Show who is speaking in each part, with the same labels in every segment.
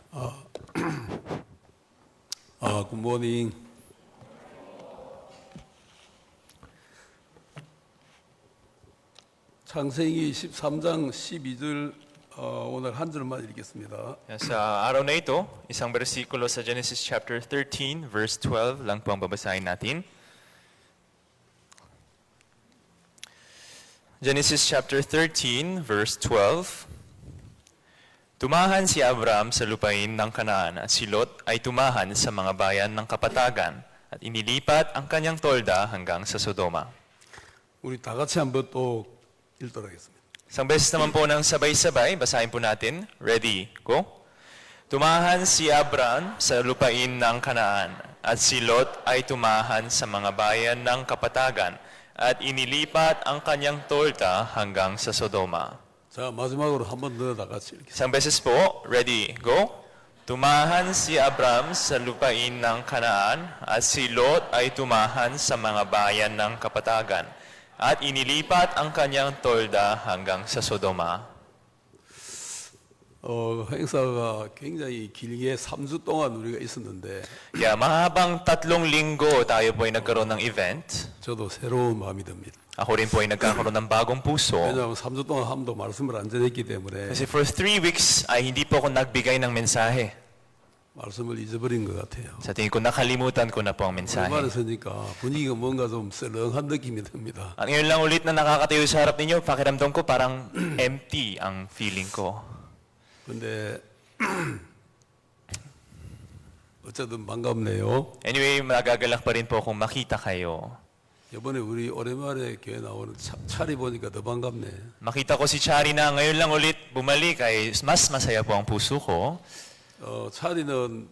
Speaker 1: Good morning. 창세기 13장 12절 오늘 한 절만 읽겠습니다.
Speaker 2: Sa araw na ito, isang bersikulo sa Genesis chapter 13, verse 12 lang po ang babasahin natin. Genesis chapter 13, verse 12. Tumahan si Abraham sa lupain ng Kanaan at si Lot ay tumahan sa mga bayan ng kapatagan at inilipat ang kanyang tolda hanggang sa Sodoma.
Speaker 1: 우리 다 같이 한번 또 읽도록 하겠습니다.
Speaker 2: Isang beses naman po ng sabay-sabay, basahin po natin. Ready, go. Tumahan si Abraham sa lupain ng Kanaan at si Lot ay tumahan sa mga bayan ng kapatagan at inilipat ang kanyang tolda hanggang sa Sodoma.
Speaker 1: 자, 마지막으로 한 번 더 다 같이 읽겠습니다.
Speaker 2: Isang beses po, ready, go. Tumahan si Abraham sa lupain ng Kanaan at si Lot ay tumahan sa mga bayan ng kapatagan at inilipat ang kanyang tolda hanggang sa Sodoma.
Speaker 1: 행사가 굉장히 길게 3주 동안 우리가 있었는데
Speaker 2: Kaya mahabang 3 linggo tayo po ay nagkaroon ng event.
Speaker 1: 저도 새로운 마음이 듭니다.
Speaker 2: Ako rin po ay nagkakaroon ng bagong puso.
Speaker 1: 왜냐하면 3주 동안 한도 말씀을 안 전했기 때문에
Speaker 2: Kasi for 3 weeks ay hindi po ako nagbigay ng mensahe.
Speaker 1: 말씀을 잊어버린 것 같아요.
Speaker 2: Sa tingin ko nakalimutan ko na po ang mensahe.
Speaker 1: 오랜만에 서니까 분위기가 뭔가 좀 썰렁한 느낌이 듭니다.
Speaker 2: Ang ngayon lang ulit na nakakatayo sa harap ninyo, pakiramdam ko parang empty ang feeling ko.
Speaker 1: 근데 어쨌든 반갑네요.
Speaker 2: Anyway, magagalak pa rin po akong makita kayo.
Speaker 1: 이번에 우리 오랜만에 교회 나오는 차리 보니까 더 반갑네.
Speaker 2: Makita ko si Chari na ngayon lang ulit bumalik ay mas masaya po ang puso ko.
Speaker 1: 차리는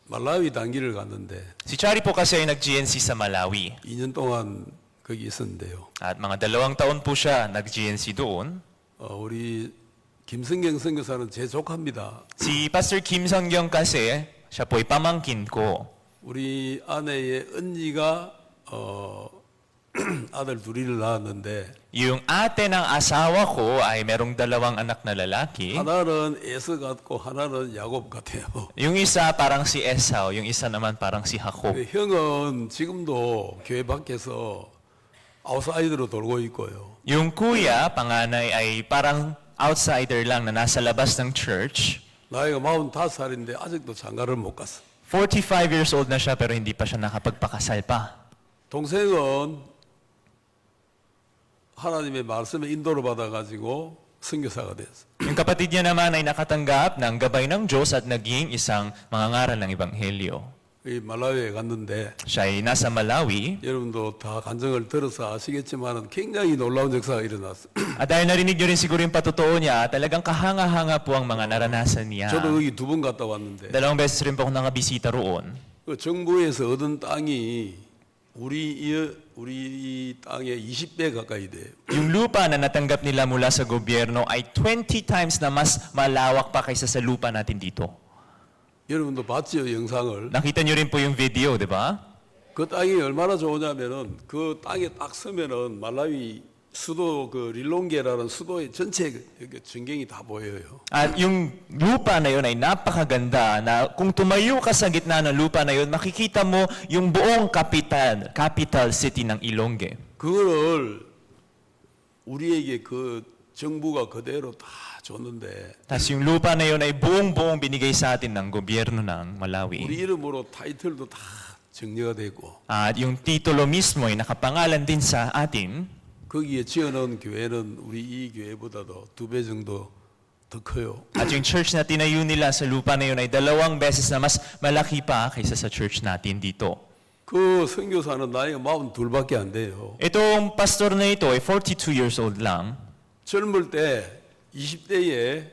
Speaker 1: 말라위 단기를 갔는데
Speaker 2: Si Chari po kasi ay nag-GNC sa Malawi.
Speaker 1: 2년 동안 거기 있었는데요.
Speaker 2: At mga 2 taon po siya nag-GNC doon.
Speaker 1: 우리 김성경 선교사는 제 조카입니다.
Speaker 2: Si Pastor Kim Sung-kyung kasi, siya po ay pamangkin ko.
Speaker 1: 우리 아내의 언니가 아들 둘이를 낳았는데
Speaker 2: Yung ate ng asawa ko ay merong 2 anak na lalaki.
Speaker 1: 하나는 에서 같고 하나는 야곱 같아요.
Speaker 2: Yung isa parang si Esau, yung isa naman parang si Jacob.
Speaker 1: 근데 형은 지금도 교회 밖에서 아웃사이더로 돌고 있고요.
Speaker 2: Yung kuya, panganay ay parang outsider lang na nasa labas ng church.
Speaker 1: 나이가 45살인데 아직도 장가를 못 갔어.
Speaker 2: 45 years old na siya pero hindi pa siya nakapagpakasal pa.
Speaker 1: 동생은 하나님의 말씀에 인도를 받아가지고 선교사가 됐어.
Speaker 2: Yung kapatid niya naman ay nakatanggap ng gabay ng Diyos at naging isang mangangaral ng Ebanghelyo.
Speaker 1: 이 말라위에 갔는데
Speaker 2: Siya ay nasa Malawi.
Speaker 1: 여러분도 다 간증을 들어서 아시겠지만 굉장히 놀라운 역사가 일어났어.
Speaker 2: At dahil narinig niyo rin siguro yung patotoo niya, talagang kahanga-hanga po ang mga naranasan niya.
Speaker 1: 저도 거기 2번 갔다 왔는데
Speaker 2: 2 beses rin po ako nakabisita roon.
Speaker 1: 그 정부에서 얻은 땅이 우리 땅의 20배 가까이 돼요.
Speaker 2: Yung lupa na natanggap nila mula sa gobyerno ay 20 times na mas malawak pa kaysa sa lupa natin dito.
Speaker 1: 여러분도 봤죠, 영상을.
Speaker 2: Nakita niyo rin po yung video, di ba?
Speaker 1: 그 땅이 얼마나 좋으냐면은 그 땅에 딱 서면은 말라위 수도 그 릴롱게라는 수도의 전체 전경이 다 보여요.
Speaker 2: At yung lupa na yun ay napakaganda na kung tumayo ka sa gitna ng lupa na yun, makikita mo yung buong capital city ng Ilongge.
Speaker 1: 그거를 우리에게 그 정부가 그대로 다 줬는데
Speaker 2: Tapos yung lupa na yun ay buong binigay sa atin ng gobyerno ng Malawi.
Speaker 1: 우리 이름으로 타이틀도 다 정리가 되고
Speaker 2: At yung titulo mismo ay nakapangalan din sa atin.
Speaker 1: 거기에 지어놓은 교회는 우리 이 교회보다도 2배 정도 더 커요.
Speaker 2: At yung church na tinayo nila sa lupa na yun ay 2 beses na mas malaki pa kaysa sa church natin dito.
Speaker 1: 그 선교사는 나이가 42밖에 안 돼요.
Speaker 2: Itong pastor na ito ay 42 years old lang.
Speaker 1: 젊을 때 20대에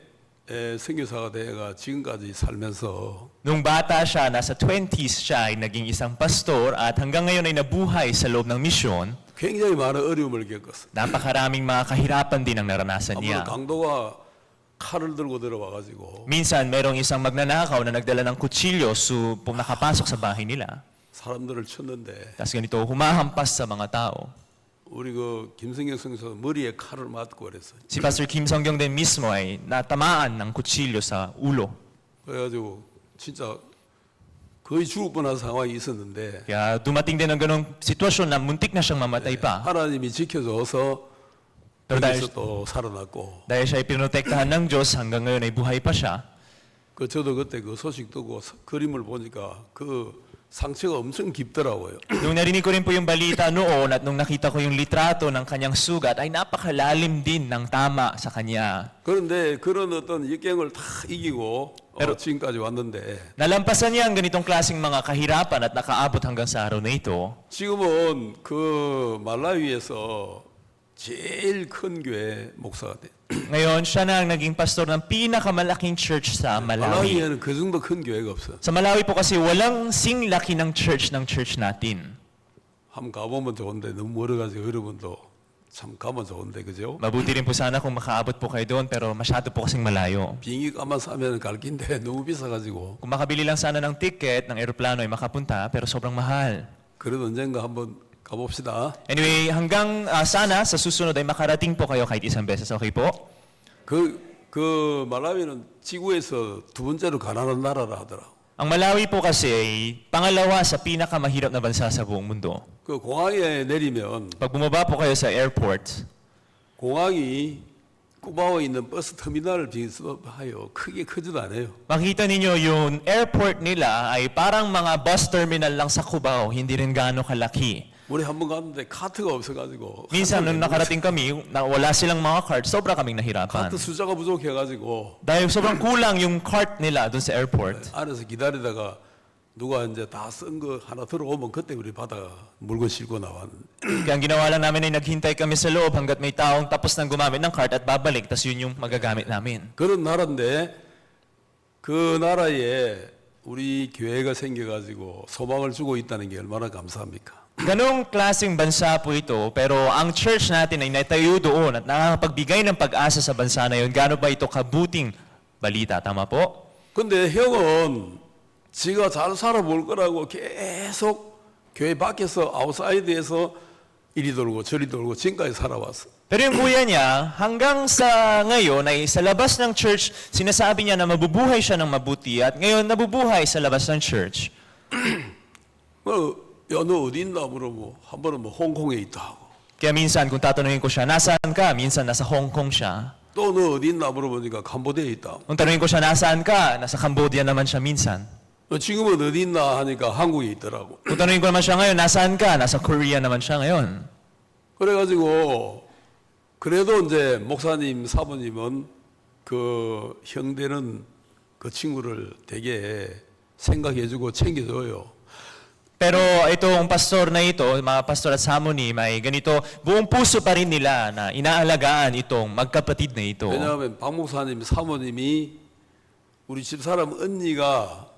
Speaker 1: 선교사가 돼가 지금까지 살면서
Speaker 2: Nung bata siya, nasa 20s siya ay naging isang pastor at hanggang ngayon ay nabuhay sa loob ng misyon.
Speaker 1: 굉장히 많은 어려움을 겪었어.
Speaker 2: Napakaraming mga kahirapan din ang naranasan
Speaker 1: 한번
Speaker 2: niya.
Speaker 1: 강도가 칼을 들고 들어와가지고
Speaker 2: Minsan, merong isang magnanakaw na nagdala ng kutsilyo nakapasok sa bahay nila.
Speaker 1: 사람들을 쳤는데
Speaker 2: Tapos ganito, humahampas sa mga tao.
Speaker 1: 우리 그 김성경 선교사 머리에 칼을 맞고 그랬어요.
Speaker 2: Si Pastor Kim Sung-kyung din mismo ay natamaan ng kutsilyo sa ulo.
Speaker 1: 그래가지고 진짜 거의 죽을 뻔한 상황이 있었는데
Speaker 2: Kaya dumating din ang ganong sitwasyon na muntik na siyang mamatay pa.
Speaker 1: 하나님이 지켜줘서
Speaker 2: Pero
Speaker 1: 거기서 또 살아났고
Speaker 2: dahil siya ay pinotektahan ng Diyos, hanggang ngayon ay buhay pa siya.
Speaker 1: 그 저도 그때 그 소식 듣고 그림을 보니까 그 상처가 엄청 깊더라고요.
Speaker 2: Nung narinig ko rin po yung balita noon at nung nakita ko yung litrato ng kanyang sugat, ay napakalalim din ng tama sa kanya.
Speaker 1: 그런데 그런 어떤 역경을 다 이기고 지금까지 왔는데
Speaker 2: Nalampasan niya ang ganitong klaseng mga kahirapan at nakaabot hanggang sa araw na ito.
Speaker 1: 지금은 그 말라위에서 제일 큰 교회 목사가 돼.
Speaker 2: Ngayon, siya na ang naging pastor ng pinakamalaking church sa Malawi.
Speaker 1: 말라위에는 그 정도 큰 교회가 없어.
Speaker 2: Sa Malawi po kasi walang singlaki ng church natin.
Speaker 1: 한번 가보면 좋은데 너무 멀어가지고 여러분도 참 가면 좋은데 그죠?
Speaker 2: Mabuti rin po sana kung makaabot po kayo doon pero masyado po kasing malayo.
Speaker 1: 비행기값만 사면 갈 긴데 너무 비싸가지고
Speaker 2: Kung makabili lang sana ng ticket ng eroplano ay makapunta pero sobrang mahal.
Speaker 1: 그래도 언젠가 한번 가봅시다.
Speaker 2: Anyway, hanggang sana sa susunod ay makarating po kayo kahit isang beses. Okay po?
Speaker 1: 그 말라위는 지구에서 두 번째로 가난한 나라라 하더라.
Speaker 2: Ang Malawi po kasi ay pangalawa sa pinakamahirap na bansa sa buong mundo.
Speaker 1: 그 공항에 내리면
Speaker 2: Pag bumaba po kayo sa airport,
Speaker 1: 공항이 쿠바오에 있는 버스 터미널을 비슷하여 크게 크지도 않아요.
Speaker 2: makita ninyo yung airport nila ay parang mga bus terminal lang sa Cubao, hindi rin gaano kalaki.
Speaker 1: 우리 한번 갔는데 카트가 없어가지고
Speaker 2: Minsan nung nakarating kami, wala silang mga cart, sobra kaming nahirapan.
Speaker 1: 카트 숫자가 부족해가지고
Speaker 2: Dahil sobrang kulang yung cart nila dun sa airport.
Speaker 1: 안에서 기다리다가 누가 이제 다 쓴 거 하나 들어오면 그때 우리 받아 물건 싣고 나왔는데
Speaker 2: Kaya ang ginawa lang namin ay naghintay kami sa loob hanggat may taong tapos nang gumamit ng cart at babalik, tas yun yung magagamit namin.
Speaker 1: 그런 나라인데 그 나라에 우리 교회가 생겨가지고 소망을 주고 있다는 게 얼마나 감사합니까?
Speaker 2: Ganong klaseng bansa po ito, pero ang church natin ay natayo doon at nakakapagbigay ng pag-asa sa bansa na yun. Gaano ba ito kabuting balita? Tama po?
Speaker 1: 근데 형은 지가 잘 살아볼 거라고 계속 교회 밖에서 아웃사이드에서 이리 돌고 저리 돌고 지금까지 살아왔어.
Speaker 2: Pero yung kuya niya, hanggang sa ngayon ay sa labas ng church, sinasabi niya na mabubuhay siya ng mabuti at ngayon nabubuhay sa labas ng church.
Speaker 1: 야, 너 어디 있나 물어보고 한 번은 뭐 홍콩에 있다 하고
Speaker 2: Kaya minsan kung tatanungin ko siya, nasaan ka? Minsan nasa Hong Kong siya.
Speaker 1: 또 너 어디 있나 물어보니까 캄보디아에 있다.
Speaker 2: Kung tanungin ko siya, nasaan ka? Nasa Cambodia naman siya minsan.
Speaker 1: 지금은 어디 있나 하니까 한국에 있더라고.
Speaker 2: Kung tanungin ko naman siya ngayon, nasaan ka? Nasa Korea naman siya ngayon.
Speaker 1: 그래가지고 그래도 이제 목사님 사모님은 그 형제는 그 친구를 되게 생각해주고 챙겨줘요.
Speaker 2: Pero itong pastor na ito, mga pastor at samonim, ay ganito, buong puso pa rin nila na inaalagaan itong magkapatid na ito.
Speaker 1: 왜냐하면 박 목사님 사모님이 우리 집사람 언니가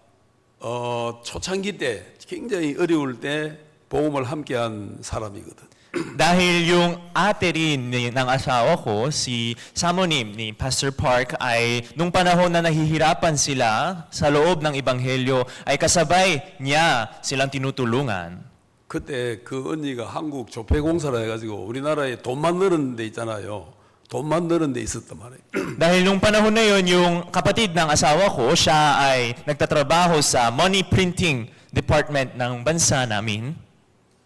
Speaker 1: 초창기 때 굉장히 어려울 때 복음을 함께한 사람이거든.
Speaker 2: Dahil yung ate rin ng asawa ko, si samonim ni Pastor Park, ay nung panahon na nahihirapan sila sa loob ng ebanghelyo, ay kasabay niya silang tinutulungan.
Speaker 1: 그때 그 언니가 한국 조폐공사라 해가지고 우리나라에 돈 만드는 데 있잖아요. 돈 만드는 데 있었단 말이에요.
Speaker 2: Dahil nung panahon na yun, yung kapatid ng asawa ko, siya ay nagtatrabaho sa money printing department ng bansa namin.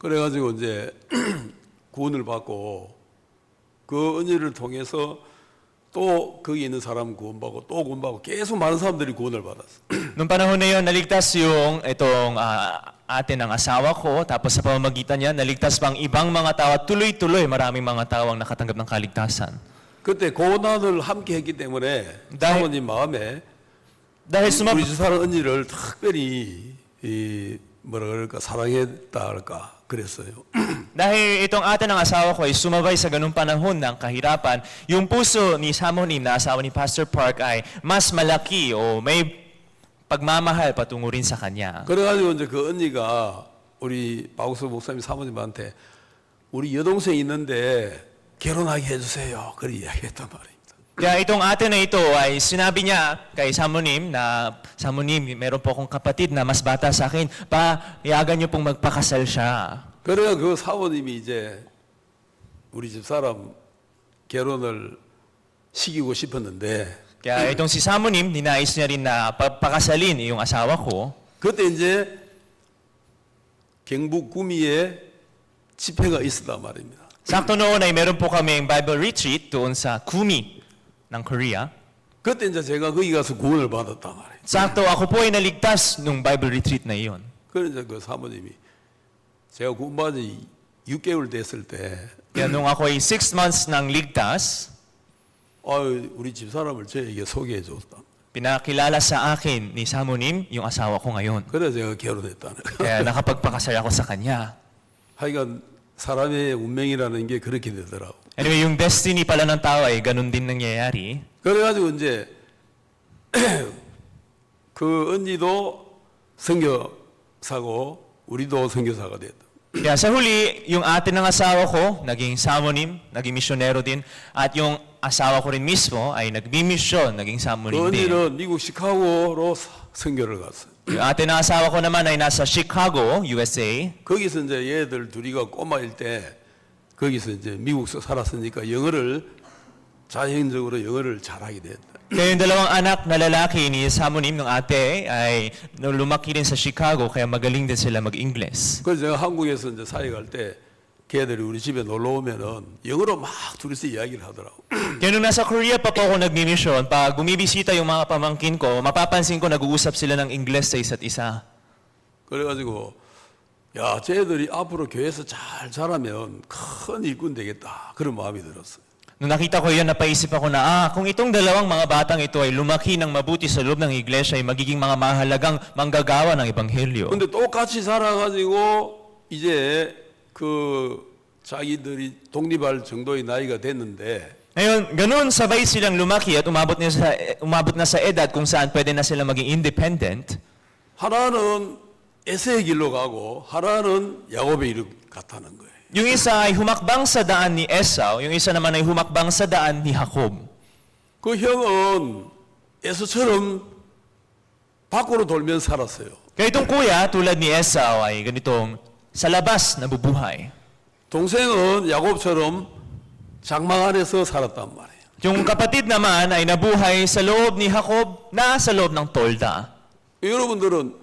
Speaker 1: 그래가지고 이제 구원을 받고 그 언니를 통해서 또 거기 있는 사람 구원받고 또 구원받고 계속 많은 사람들이 구원을 받았어.
Speaker 2: Nung panahon na yun, naligtas yung itong ate ng asawa ko, tapos sa pamamagitan niya, naligtas pang ibang mga tao at tuloy-tuloy maraming mga tao ang nakatanggap ng kaligtasan.
Speaker 1: 그때 고난을 함께 했기 때문에 사모님 마음에
Speaker 2: Dahil
Speaker 1: 우리 집사람 언니를 특별히 뭐라 그럴까 사랑했다 할까 그랬어요.
Speaker 2: Dahil itong ate ng asawa ko ay sumabay sa ganung panahon ng kahirapan, yung puso ni samonim na asawa ni Pastor Park ay mas malaki o may pagmamahal patungo rin sa kanya.
Speaker 1: 그래가지고 이제 그 언니가 우리 박우수 목사님 사모님한테 우리 여동생 있는데 결혼하게 해주세요. 그렇게 이야기했단 말입니다.
Speaker 2: Kaya itong ate na ito ay sinabi niya kay samonim na, samonim, meron po akong kapatid na mas bata sa akin, payagan niyo pong magpakasal siya.
Speaker 1: 그래야 그 사모님이 이제 우리 집사람 결혼을 시키고 싶었는데
Speaker 2: Kaya itong si Samonim, ninais niya rin na pakasalin yung asawa ko.
Speaker 1: 그때 이제 경북 구미에 집회가 있었단 말입니다.
Speaker 2: Sakto noon ay meron po kaming Bible retreat doon sa Kumi ng Korea.
Speaker 1: 그때 이제 제가 거기 가서 구원을 받았단 말이에요.
Speaker 2: Sakto ako po ay naligtas nung Bible retreat na iyon.
Speaker 1: 그래서 그 사모님이 제가 구원받은 지 6개월 됐을 때
Speaker 2: Kaya nung ako ay 6 months nang ligtas,
Speaker 1: 우리 집사람을 저에게 소개해 줬다.
Speaker 2: pinakilala sa akin ni Samonim yung asawa ko ngayon.
Speaker 1: 그래서 제가 결혼했다는 거예요.
Speaker 2: Kaya nakapagpakasal ako sa kanya.
Speaker 1: 하여간 사람의 운명이라는 게 그렇게 되더라고.
Speaker 2: Anyway, yung destiny pala ng tao ay ganun din nangyayari.
Speaker 1: 그래가지고 이제 그 언니도 선교사고 우리도 선교사가 됐다.
Speaker 2: Kaya sa huli, yung ate ng asawa ko, naging Samonim, naging misyonero din, at yung asawa ko rin mismo ay nagbimisyon, naging
Speaker 1: 그
Speaker 2: Samonim din.
Speaker 1: 언니는 미국 시카고로 선교를 갔어요.
Speaker 2: Yung ate ng asawa ko naman ay nasa Chicago, USA.
Speaker 1: 거기서 이제 얘들 둘이가 꼬마일 때 거기서 이제 미국에서 살았으니까 영어를 자연적으로 영어를 잘하게 됐다.
Speaker 2: Kaya yung dalawang anak na lalaki ni Samonim ng ate ay lumaki din sa Chicago, kaya magaling din sila mag-Ingles.
Speaker 1: 그래서 제가 한국에서 이제 사역할 때 걔들이 우리 집에 놀러 오면은 영어로 막 둘이서 이야기를 하더라고.
Speaker 2: Kaya nung nasa Korea pa po ako nagmi-mission, pag bumibisita yung mga pamangkin ko, mapapansin ko nag-uusap sila ng Ingles sa isa't isa.
Speaker 1: 그래가지고 야, 쟤들이 앞으로 교회에서 잘 자라면 큰 일꾼 되겠다. 그런 마음이 들었어요.
Speaker 2: Nung nakita ko yun, napaisip ako na, kung itong dalawang mga batang ito ay lumaki ng mabuti sa loob ng iglesia, ay magiging mga mahalagang manggagawa ng Ebanghelyo.
Speaker 1: 근데 똑같이 살아가지고 이제 그 자기들이 독립할 정도의 나이가 됐는데
Speaker 2: Ngayon, ganun sabay silang lumaki at umabot na sa edad kung saan pwede na sila maging independent.
Speaker 1: 하나는 에서의 길로 가고 하나는 야곱의 길을 갔다는 거예요.
Speaker 2: Yung isa ay humakbang sa daan ni Esau, yung isa naman ay humakbang sa daan ni Jacob.
Speaker 1: 그 형은 에서처럼 밖으로 돌면서 살았어요.
Speaker 2: Kaya itong kuya, tulad ni Esau, ay ganitong sa labas nabubuhay.
Speaker 1: 동생은 야곱처럼 장막 안에서 살았단 말이에요.
Speaker 2: Yung kapatid naman ay nabuhay sa loob ni Jacob na sa loob ng tolda.
Speaker 1: 여러분들은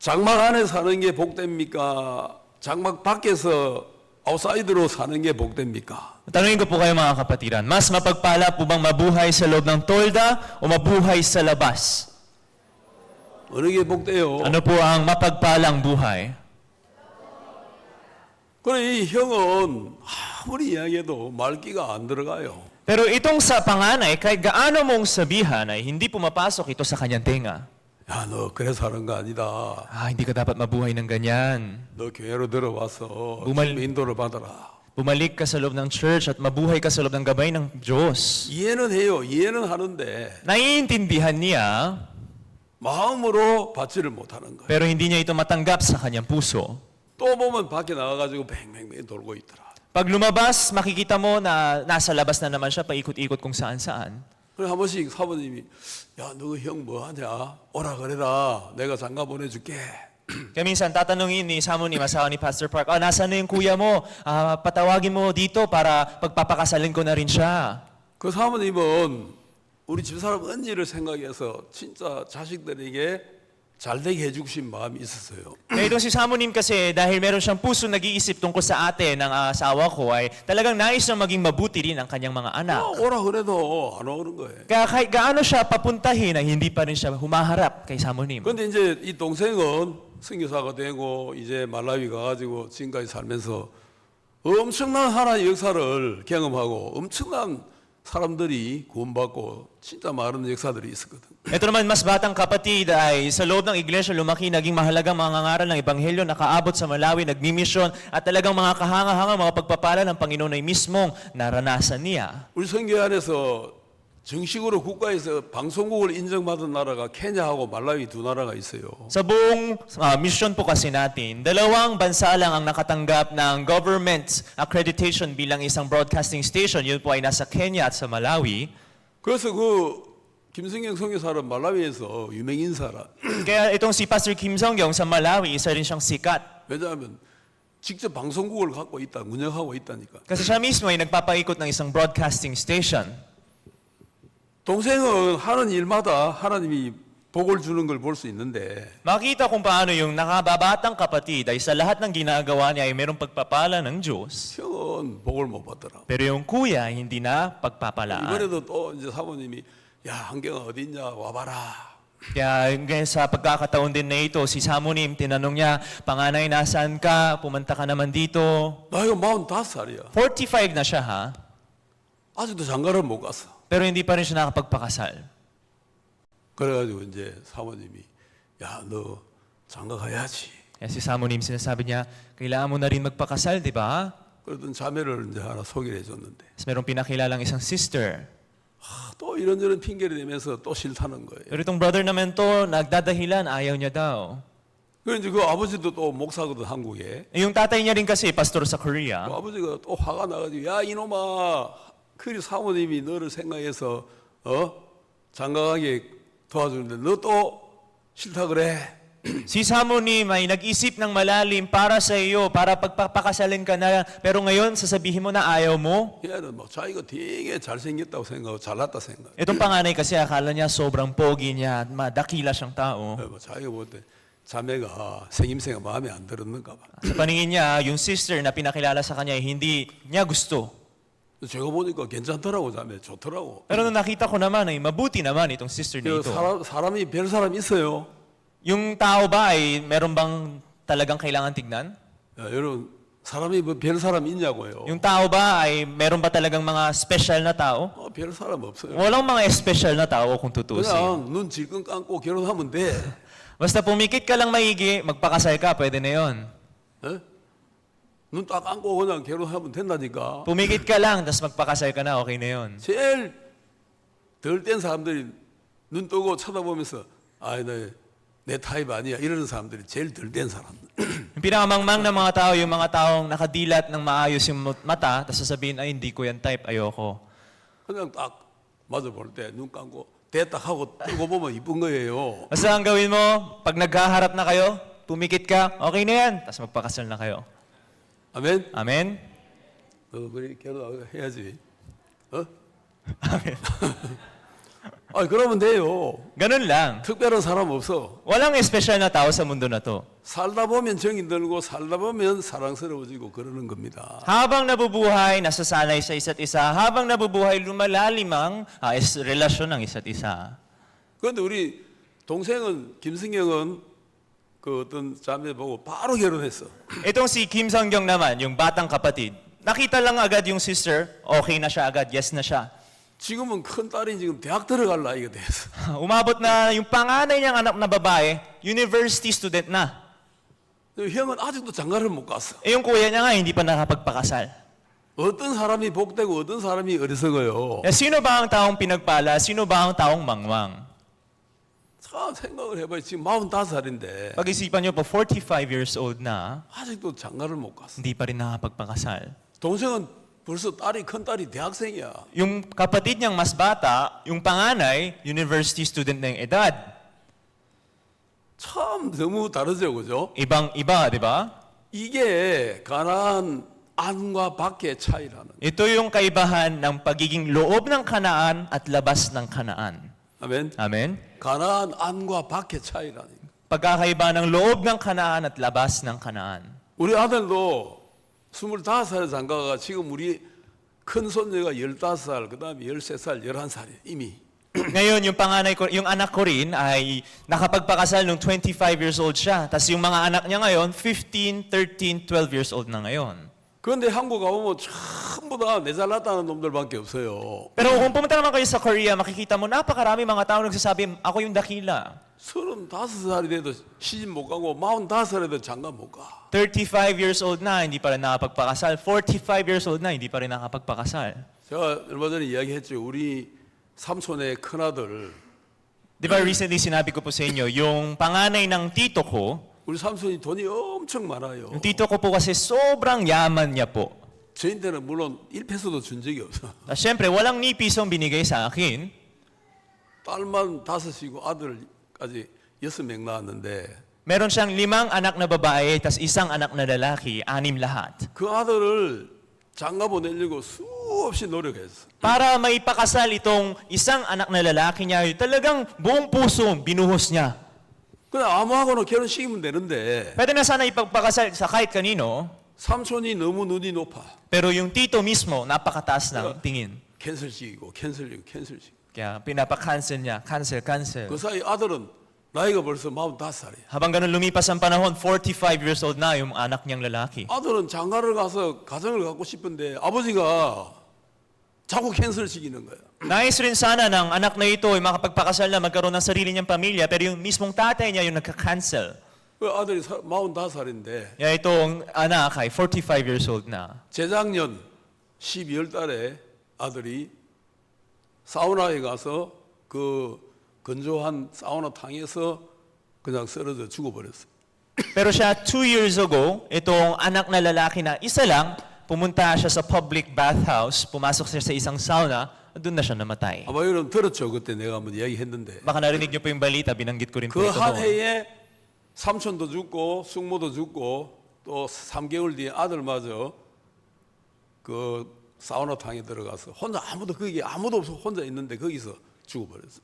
Speaker 1: 장막 안에 사는 게 복됩니까? 장막 밖에서 아웃사이드로 사는 게 복됩니까?
Speaker 2: Tanungin ko po kayo mga kapatiran, mas mapagpala po bang mabuhay sa loob ng tolda o mabuhay sa labas?
Speaker 1: 어느 게 복돼요?
Speaker 2: Ano po ang mapagpalang buhay?
Speaker 1: 그래 이 형은 아무리 이야기해도 말귀가 안 들어가요.
Speaker 2: Pero itong sa panganay, kahit gaano mong sabihan ay hindi pumapasok ito sa kanyang tenga.
Speaker 1: 야, 너 그래서 하는 거 아니다.
Speaker 2: Hindi ka dapat mabuhay ng ganyan.
Speaker 1: 너 교회로 들어와서
Speaker 2: 부말-
Speaker 1: 주님의 인도를 받아라.
Speaker 2: Bumalik ka sa loob ng church at mabuhay ka sa loob ng gabay ng Diyos.
Speaker 1: 이해는 해요. 이해는 하는데
Speaker 2: Naiintindihan niya,
Speaker 1: 마음으로 받지를 못하는 거예요.
Speaker 2: pero hindi niya ito matanggap sa kanyang puso.
Speaker 1: 또 보면 밖에 나가가지고 뱅뱅뱅 돌고 있더라.
Speaker 2: Pag lumabas, makikita mo na nasa labas na naman siya, paikot-ikot kung saan-saan.
Speaker 1: 그래 한 번씩 사모님이 야, 너 형 뭐 하냐? 오라 그래라. 내가 장가 보내줄게.
Speaker 2: Kaya minsan tatanungin ni Samonim, asawa ni Pastor Park, nasaan na yung kuya mo? Patawagin mo dito para pagpapakasalin ko na rin siya.
Speaker 1: 그 사모님은 우리 집사람 언니를 생각해서 진짜 자식들에게 잘되게 해주신 마음이 있었어요.
Speaker 2: Kaya itong si Samonim kasi dahil meron siyang puso nag-iisip tungkol sa ate ng asawa ko ay talagang nais na maging mabuti rin ang kanyang mga anak.
Speaker 1: 오라 그래도 안 오는 거예요.
Speaker 2: Kaya kahit gaano siya papuntahin ay hindi pa rin siya humaharap kay Samonim.
Speaker 1: 근데 이제 이 동생은 선교사가 되고 이제 말라위 가가지고 지금까지 살면서 엄청난 하나의 역사를 경험하고 엄청난 사람들이 구원받고 진짜 많은 역사들이 있었거든.
Speaker 2: Ito naman mas batang kapatid ay sa loob ng iglesia lumaki, naging mahalagang mga ngaral ng Ebanghelyo, nakaabot sa Malawi, nagmimisyon at talagang mga kahanga-hanga, mga pagpapala ng Panginoon ay mismong naranasan niya.
Speaker 1: 우리 선교 안에서 정식으로 국가에서 방송국을 인정받은 나라가 케냐하고 말라위 두 나라가 있어요.
Speaker 2: Sa buong mission po kasi natin, dalawang bansa lang ang nakatanggap ng government accreditation bilang isang broadcasting station. Yun po ay nasa Kenya at sa Malawi.
Speaker 1: 그래서 그 김성경 선교사는 말라위에서 유명 인사라.
Speaker 2: Kaya itong si Pastor Kim Song-yong sa Malawi, isa rin siyang sikat.
Speaker 1: 왜냐하면 직접 방송국을 갖고 있다, 운영하고 있다니까.
Speaker 2: Kasi siya mismo ay nagpapaikot ng isang broadcasting station.
Speaker 1: 동생은 하는 일마다 하나님이 복을 주는 걸 볼 수 있는데
Speaker 2: Makita kung paano yung nakababatang kapatid ay sa lahat ng ginagawa niya ay mayroong pagpapala ng Diyos.
Speaker 1: 형은 복을 못 받더라.
Speaker 2: Pero yung kuya, hindi na pagpapalaan.
Speaker 1: 이번에도 또 이제 사모님이 야 한경아 어디 있냐 와봐라.
Speaker 2: Kaya ngayon sa pagkakataon din na ito, si Samonim, tinanong niya, panganay, nasaan ka? Pumunta ka naman dito.
Speaker 1: 나이가 45살이야.
Speaker 2: 45 na siya ha,
Speaker 1: 아직도 장가를 못 갔어.
Speaker 2: pero hindi pa rin siya nakapagpakasal.
Speaker 1: 그래가지고 이제 사모님이 야 너 장가 가야지.
Speaker 2: Kaya si Samonim, sinasabi niya, kailangan mo na rin magpakasal, di ba?
Speaker 1: 그러던 자매를 이제 하나 소개를 해줬는데
Speaker 2: Tapos merong pinakilalang isang sister.
Speaker 1: 또 이런저런 핑계를 대면서 또 싫다는 거예요.
Speaker 2: Pero itong brother naman to, nagdadahilan, ayaw niya daw.
Speaker 1: 그래서 그 아버지도 또 목사거든 한국에.
Speaker 2: Yung tatay niya rin kasi, pastor sa Korea.
Speaker 1: 그 아버지가 또 화가 나가지고 야 이놈아 그리 사모님이 너를 생각해서 장가가게 도와주는데 너 또 싫다 그래.
Speaker 2: Si Samonim ay nag-isip ng malalim para sa iyo, para pagpapakasalin ka na, pero ngayon sasabihin mo na ayaw mo.
Speaker 1: 얘는 막 자기가 되게 잘생겼다고 생각하고 잘났다 생각.
Speaker 2: Itong panganay kasi akala niya sobrang pogi niya, at dakila siyang tao.
Speaker 1: 뭐 자기가 볼 때 자매가 생김새가 마음에 안 들었는가 봐.
Speaker 2: Sa paningin niya, yung sister na pinakilala sa kanya, hindi niya gusto.
Speaker 1: 제가 보니까 괜찮더라고 자매 좋더라고.
Speaker 2: Pero nung nakita ko naman ay mabuti naman itong sister
Speaker 1: 그
Speaker 2: nito.
Speaker 1: 사람이 별 사람 있어요.
Speaker 2: Yung tao ba ay meron bang talagang kailangan tignan?
Speaker 1: 야, 여러분 사람이 뭐 별 사람 있냐고요.
Speaker 2: Yung tao ba ay meron ba talagang mga special na tao?
Speaker 1: 별 사람 없어요.
Speaker 2: Walang mga special na tao kung tutusin.
Speaker 1: 그냥 눈 질끈 감고 결혼하면 돼.
Speaker 2: Basta pumikit ka lang maigi, magpakasal ka, pwede na yon.
Speaker 1: 눈 딱 감고 그냥 결혼하면 된다니까.
Speaker 2: Pumikit ka lang, tapos magpakasal ka na, okay na yon.
Speaker 1: 제일 덜 뗀 사람들이 눈 뜨고 쳐다보면서 아이 내 타입 아니야 이러는 사람들이 제일 덜 뗀 사람.
Speaker 2: Yung pinakamangmang na mga tao, yung mga taong nakadilat ng maayos yung mata, tapos sasabihin, ay hindi ko yan type, ayoko.
Speaker 1: 그냥 딱 맞아 볼 때 눈 감고 됐다 하고 뜨고 보면 이쁜 거예요.
Speaker 2: Basta ang gawin mo, pag nagkaharap na kayo, pumikit ka, okay na yan, tapos magpakasal na kayo.
Speaker 1: 아멘.
Speaker 2: Amen?
Speaker 1: 그래 결혼해야지.
Speaker 2: Amen.
Speaker 1: 그러면 돼요.
Speaker 2: Ganun lang.
Speaker 1: 특별한 사람 없어.
Speaker 2: Walang espesyal na tao sa mundo na to.
Speaker 1: 살다 보면 정이 들고 살다 보면 사랑스러워지고 그러는 겁니다.
Speaker 2: Habang nabubuhay, nasasanay sa isa't isa. Habang nabubuhay, lumalalim ang relasyon ng isa't isa.
Speaker 1: 그런데 우리 동생은 김승경은 그 어떤 자매 보고 바로 결혼했어.
Speaker 2: Itong si Kim Sung-kyung naman, yung batang kapatid, nakita lang agad yung sister, okay na siya agad, yes na siya.
Speaker 1: 지금은 큰 딸이 지금 대학 들어갈 나이가 됐어.
Speaker 2: Umabot na yung panganay niyang anak na babae, university student na.
Speaker 1: 형은 아직도 장가를 못 갔어.
Speaker 2: Eh yung kuya niya nga, hindi pa nakapagpakasal.
Speaker 1: 어떤 사람이 복되고 어떤 사람이 어리석어요.
Speaker 2: Eh, sino ba ang taong pinagpala? Sino ba ang taong mangwang?
Speaker 1: 참 생각을 해봐요. 지금 45살인데
Speaker 2: Pag-isipan niyo po, 45 years old na,
Speaker 1: 아직도 장가를 못 갔어.
Speaker 2: hindi pa rin nakapagpakasal.
Speaker 1: 동생은 벌써 큰 딸이 대학생이야.
Speaker 2: Yung kapatid niyang mas bata, yung panganay, university student na yung edad.
Speaker 1: 참 너무 다르죠, 그죠?
Speaker 2: Ibang-iba, di ba?
Speaker 1: 이게 가나안 안과 밖의 차이라는.
Speaker 2: Ito yung kaibahan ng pagiging loob ng Kanaan at labas ng Kanaan.
Speaker 1: 아멘.
Speaker 2: Amen?
Speaker 1: 가나안 안과 밖의 차이라는.
Speaker 2: Pagkakaiba ng loob ng Kanaan at labas ng Kanaan.
Speaker 1: 우리 아들도 25살에 장가가 지금 우리 큰 손녀가 15살, 그다음에 13살, 11살이에요. 이미.
Speaker 2: Ngayon, yung panganay ko, yung anak ko rin ay nakapagpakasal nung 25 years old siya. Tapos yung mga anak niya ngayon, 15, 13, 12 years old na ngayon.
Speaker 1: 그런데 한국 가보면 전부 다 내 잘났다는 놈들밖에 없어요.
Speaker 2: Pero kung pumunta naman kayo sa Korea, makikita mo napakarami mga tao nagsasabi, ako yung dakila.
Speaker 1: 35살이 돼도 시집 못 가고 45살에도 장가 못 가.
Speaker 2: 35 years old na, hindi pa rin nakapagpakasal. 45 years old na, hindi pa rin nakapagpakasal.
Speaker 1: 제가 얼마 전에 이야기했죠. 우리 삼촌의 큰아들,
Speaker 2: Di ba recently sinabi ko po sa inyo, yung panganay ng tito ko,
Speaker 1: 우리 삼촌이 돈이 엄청 많아요.
Speaker 2: yung tito ko po kasi sobrang yaman niya po.
Speaker 1: 저한테는 물론 1페소도 준 적이 없어.
Speaker 2: Siyempre, walang ni pisong binigay sa akin.
Speaker 1: 딸만 5이고 아들까지 6명 낳았는데
Speaker 2: Meron siyang 5 anak na babae, tas 1 anak na lalaki, 6 lahat.
Speaker 1: 그 아들을 장가 보내려고 수없이 노력했어.
Speaker 2: Para maipakasal itong isang anak na lalaki niya, talagang buong puso binuhos niya.
Speaker 1: 그냥 아무하고나 결혼시키면 되는데
Speaker 2: Pwede na sana ipagpakasal sa kahit kanino,
Speaker 1: 삼촌이 너무 눈이 높아.
Speaker 2: pero yung tito mismo, napakataas ng tingin.
Speaker 1: 캔슬시키고 캔슬시키고 캔슬시키고.
Speaker 2: Kaya pinapa-cancel niya, cancel.
Speaker 1: 그 사이 아들은 나이가 벌써 45살이야.
Speaker 2: Habang ganun lumipas ang panahon, 45 years old na yung anak niyang lalaki.
Speaker 1: 아들은 장가를 가서 가정을 갖고 싶은데 아버지가 자꾸 캔슬시키는 거야.
Speaker 2: Nais rin sana ng anak na ito ay makapagpakasal na magkaroon ng sarili niyang pamilya, pero yung mismong tatay niya yung nagka-cancel.
Speaker 1: 그 아들이 45살인데
Speaker 2: Kaya itong anak ay 45 years old na.
Speaker 1: 재작년 12월 달에 아들이 사우나에 가서 그 건조한 사우나탕에서 그냥 쓰러져 죽어버렸어.
Speaker 2: Pero siya, 2 years ago, itong anak na lalaki na isa lang, pumunta siya sa public bathhouse, pumasok siya sa isang sauna, doon na siya namatay.
Speaker 1: 아마 여러분 들었죠? 그때 내가 한번 이야기했는데
Speaker 2: Baka narinig niyo po yung balita, binanggit ko rin po
Speaker 1: 그
Speaker 2: ito
Speaker 1: 한
Speaker 2: doon.
Speaker 1: 해에 삼촌도 죽고 숙모도 죽고 또 3개월 뒤에 아들마저 그 사우나탕에 들어가서 혼자 아무도 없어 혼자 있는데 거기서 죽어버렸어.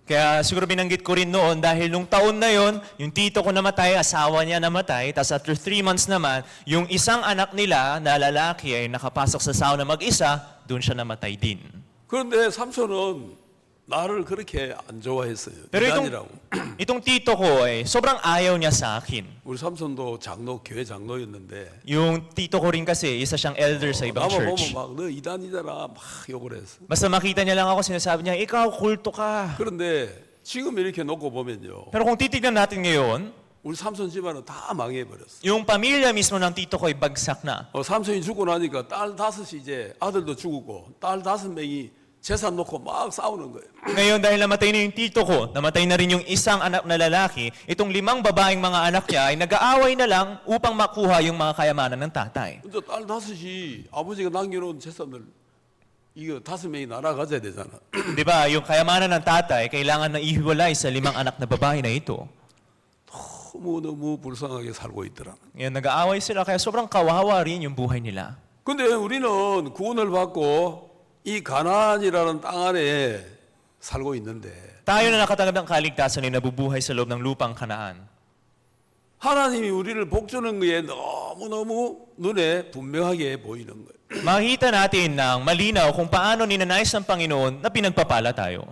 Speaker 2: Kaya siguro binanggit ko rin noon dahil nung taon na yon, yung tito ko namatay, asawa niya namatay, tapos after 3 months naman, yung isang anak nila na lalaki ay nakapasok sa sauna mag-isa, doon siya namatay din.
Speaker 1: 그런데 삼촌은 나를 그렇게 안 좋아했어요.
Speaker 2: Pero
Speaker 1: 이단이라고.
Speaker 2: itong tito ko ay sobrang ayaw niya sa akin.
Speaker 1: 우리 삼촌도 교회 장로였는데
Speaker 2: Yung tito ko rin kasi, isa siyang elder sa ibang
Speaker 1: 나만 보면
Speaker 2: church.
Speaker 1: 막 너 이단이잖아 막 욕을 했어.
Speaker 2: Basta makita niya lang ako, sinasabi niya, ikaw, kulto ka.
Speaker 1: 그런데 지금 이렇게 놓고 보면요.
Speaker 2: Pero kung titignan natin ngayon,
Speaker 1: 우리 삼촌 집안은 다 망해버렸어.
Speaker 2: yung pamilya mismo ng tito ko ay bagsak na.
Speaker 1: 삼촌이 죽고 나니까 딸 5이 이제 아들도 죽었고 딸 5명이 재산 놓고 막 싸우는 거예요.
Speaker 2: Ngayon dahil namatay na yung tito ko, namatay na rin yung isang anak na lalaki, itong 5 babaeng mga anak niya ay nag-aaway na lang upang makuha yung mga kayamanan ng tatay.
Speaker 1: 근데 딸 5이 아버지가 남겨놓은 재산을 이거 5명이 날아가져야 되잖아.
Speaker 2: Di ba, yung kayamanan ng tatay, kailangan na ihiwalay sa 5 anak na babae na ito.
Speaker 1: 너무 불쌍하게 살고 있더라.
Speaker 2: Ngayon nag-aaway sila, kaya sobrang kawawa rin yung buhay nila.
Speaker 1: 근데 우리는 구원을 받고 이 가나안이라는 땅 안에 살고 있는데
Speaker 2: Tayo na nakatanggap ng kaligtasan ay nabubuhay sa loob ng lupang Kanaan.
Speaker 1: 하나님이 우리를 복주는 거에 너무너무 눈에 분명하게 보이는 거예요.
Speaker 2: Makita natin ng malinaw kung paano ninanais ng Panginoon na pinagpapala tayo.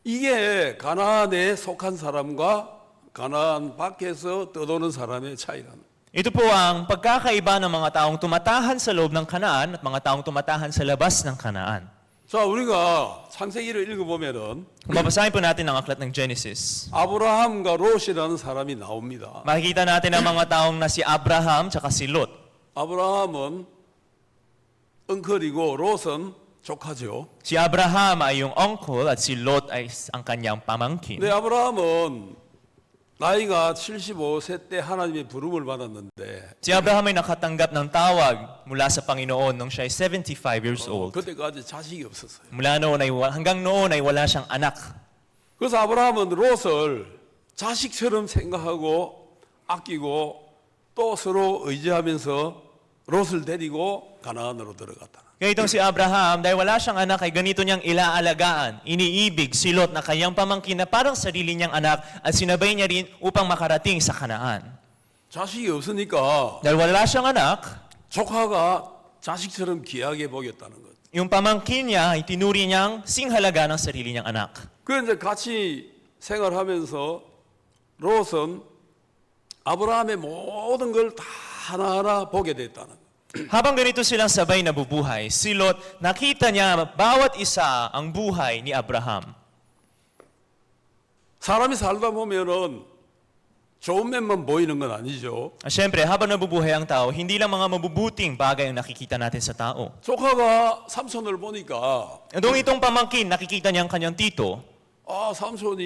Speaker 1: 이게 가나안에 속한 사람과 가나안 밖에서 떠도는 사람의 차이라는.
Speaker 2: Ito po ang pagkakaiba ng mga taong tumatahan sa loob ng Kanaan at mga taong tumatahan sa labas ng Kanaan.
Speaker 1: 자, 우리가 창세기를 읽어보면은
Speaker 2: Kung babasahin po natin ang aklat ng Genesis,
Speaker 1: 아브라함과 롯이라는 사람이 나옵니다.
Speaker 2: makikita natin ang mga taong na si Abraham at si Lot.
Speaker 1: 아브라함은 엉클이고 롯은 조카죠.
Speaker 2: Si Abraham ay yung uncle at si Lot ay ang kanyang pamangkin.
Speaker 1: 근데 아브라함은 나이가 75세 때 하나님의 부름을 받았는데
Speaker 2: Si Abraham ay nakatanggap ng tawag mula sa Panginoon nung siya ay 75 years old.
Speaker 1: 그때까지 자식이 없었어요.
Speaker 2: Mula noon ay hanggang noon ay wala siyang anak.
Speaker 1: 그래서 아브라함은 롯을 자식처럼 생각하고 아끼고 또 서로 의지하면서 롯을 데리고 가나안으로 들어갔다.
Speaker 2: Kaya itong si Abraham, dahil wala siyang anak, ay ganito niyang ilaalagaan, iniibig si Lot na kanyang pamangkin na parang sarili niyang anak at sinabay niya rin upang makarating sa Kanaan.
Speaker 1: 자식이 없으니까
Speaker 2: Dahil wala siyang anak,
Speaker 1: 조카가 자식처럼 귀하게 보겠다는 것.
Speaker 2: yung pamangkin niya ay tinuri niyang singhalaga ng sarili niyang anak.
Speaker 1: 그 이제 같이 생활하면서 롯은 아브라함의 모든 걸 다 하나하나 보게 됐다는 것.
Speaker 2: Habang ganito silang sabay na bubuhay, si Lot nakita niya bawat isa ang buhay ni Abraham.
Speaker 1: 사람이 살다 보면은 좋은 면만 보이는 건 아니죠.
Speaker 2: Siyempre, habang nabubuhay ang tao, hindi lang mga mabubuting bagay ang nakikita natin sa tao.
Speaker 1: 조카가 삼손을 보니까
Speaker 2: Doon itong pamangkin, nakikita niya ang kanyang tito.
Speaker 1: 삼손이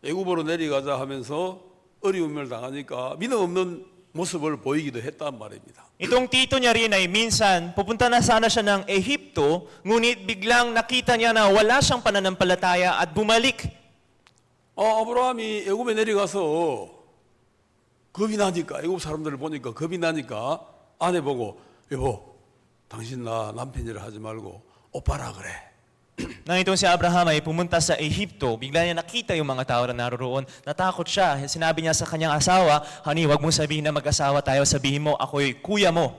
Speaker 1: 애굽으로 내려가자 하면서 어려움을 당하니까 믿음 없는 모습을 보이기도 했단 말입니다.
Speaker 2: Itong tito niya rin ay minsan, pupunta na sana siya ng Ehipto, ngunit biglang nakita niya na wala siyang pananampalataya at bumalik.
Speaker 1: 아브라함이 애굽에 내려가서 겁이 나니까 애굽 사람들을 보니까 겁이 나니까 아내 보고 여보, 당신 나 남편이라 하지 말고 오빠라 그래.
Speaker 2: Nang itong si Abraham ay pumunta sa Ehipto, bigla niya nakita yung mga tao na naroon. Natakot siya. Sinabi niya sa kanyang asawa, honey, wag mong sabihin na mag-asawa tayo. Sabihin mo, ako'y kuya mo.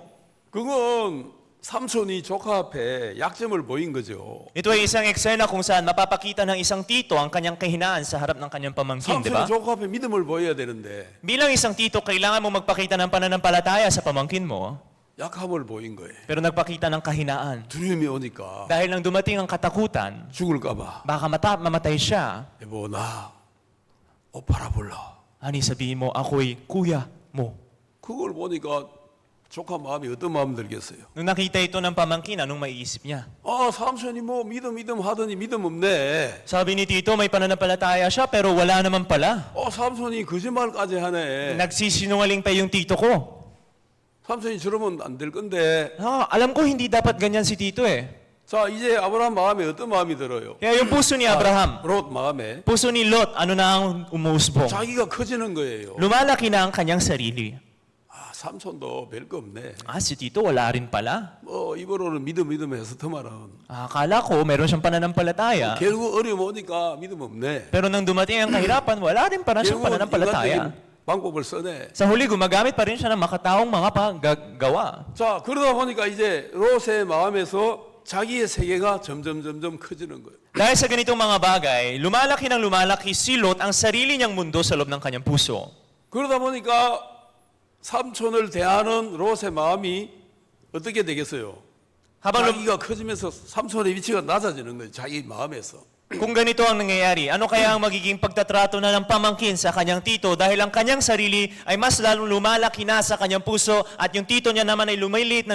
Speaker 1: 그건 삼촌이 조카 앞에 약점을 보인 거죠.
Speaker 2: Ito ay isang eksena kung saan mapapakita ng isang tito ang kanyang kahinaan sa harap ng kanyang pamangkin, di ba?
Speaker 1: 삼촌이 조카 앞에 믿음을 보여야 되는데
Speaker 2: Bilang isang tito, kailangan mo magpakita ng pananampalataya sa pamangkin mo.
Speaker 1: 약함을 보인 거예요.
Speaker 2: Pero nagpakita ng kahinaan.
Speaker 1: 두려움이 오니까
Speaker 2: Dahil nang dumating ang katakutan,
Speaker 1: 죽을까 봐.
Speaker 2: baka mamatay siya.
Speaker 1: 여보, 나 오빠라 불러.
Speaker 2: Honey, sabihin mo, ako'y kuya mo.
Speaker 1: 그걸 보니까 조카 마음이 어떤 마음 들겠어요?
Speaker 2: Nung nakita ito ng pamangkin, anong maiisip niya?
Speaker 1: 아, 삼촌이 뭐 믿음 하더니 믿음 없네.
Speaker 2: Sabi ni Tito, may pananampalataya siya pero wala naman pala.
Speaker 1: 삼촌이 거짓말까지 하네.
Speaker 2: Nagsisinungaling pa yung tito ko.
Speaker 1: 삼촌이 저러면 안 될 건데.
Speaker 2: Alam ko hindi dapat ganyan si Tito eh.
Speaker 1: 자, 이제 아브라함 마음에 어떤 마음이 들어요?
Speaker 2: Kaya yung puso ni Abraham,
Speaker 1: 롯 마음에
Speaker 2: puso ni Lot, ano na ang umuusbong?
Speaker 1: 자기가 커지는 거예요.
Speaker 2: Lumalaki na ang kanyang sarili.
Speaker 1: 삼촌도 별거 없네.
Speaker 2: Si Tito wala rin pala.
Speaker 1: 뭐 입으로는 믿음 해서 터말은
Speaker 2: Akala ko meron siyang pananampalataya.
Speaker 1: 결국 어려움 오니까 믿음 없네.
Speaker 2: Pero nang dumating ang kahirapan, wala rin pala siyang
Speaker 1: 결국
Speaker 2: pananampalataya.
Speaker 1: 인간적인 방법을 써내.
Speaker 2: Sa huli, gumagamit pa rin siya ng makataong mga paggagawa.
Speaker 1: 자, 그러다 보니까 이제 롯의 마음에서 자기의 세계가 점점 커지는 거예요.
Speaker 2: Dahil sa ganitong mga bagay, lumalaki ng lumalaki si Lot ang sarili niyang mundo sa loob ng kanyang puso.
Speaker 1: 그러다 보니까 삼촌을 대하는 롯의 마음이 어떻게 되겠어요?
Speaker 2: Habang
Speaker 1: 자기가 커지면서 삼촌의 위치가 낮아지는 거예요. 자기 마음에서.
Speaker 2: kung ganito ang nangyayari, ano kaya ang magiging pagtatrato na ng pamangkin sa kanyang tito dahil ang kanyang sarili ay mas lalong lumalaki na sa kanyang puso at yung tito niya naman ay lumiliit,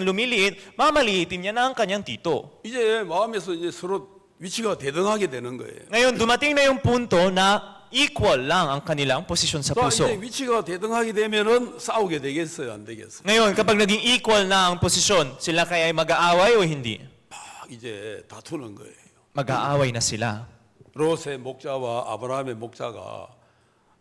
Speaker 2: mamaliitin niya na ang kanyang tito.
Speaker 1: 이제 마음에서 이제 서로 위치가 대등하게 되는 거예요.
Speaker 2: Ngayon, dumating na yung punto na equal lang ang kanilang posisyon sa
Speaker 1: 자,
Speaker 2: puso.
Speaker 1: 이제 위치가 대등하게 되면은 싸우게 되겠어요, 안 되겠어요?
Speaker 2: Ngayon, kapag naging equal na ang posisyon, sila kaya ay mag-aaway o hindi?
Speaker 1: 막 이제 다투는 거예요.
Speaker 2: Mag-aaway na sila.
Speaker 1: 롯의 목자와 아브라함의 목자가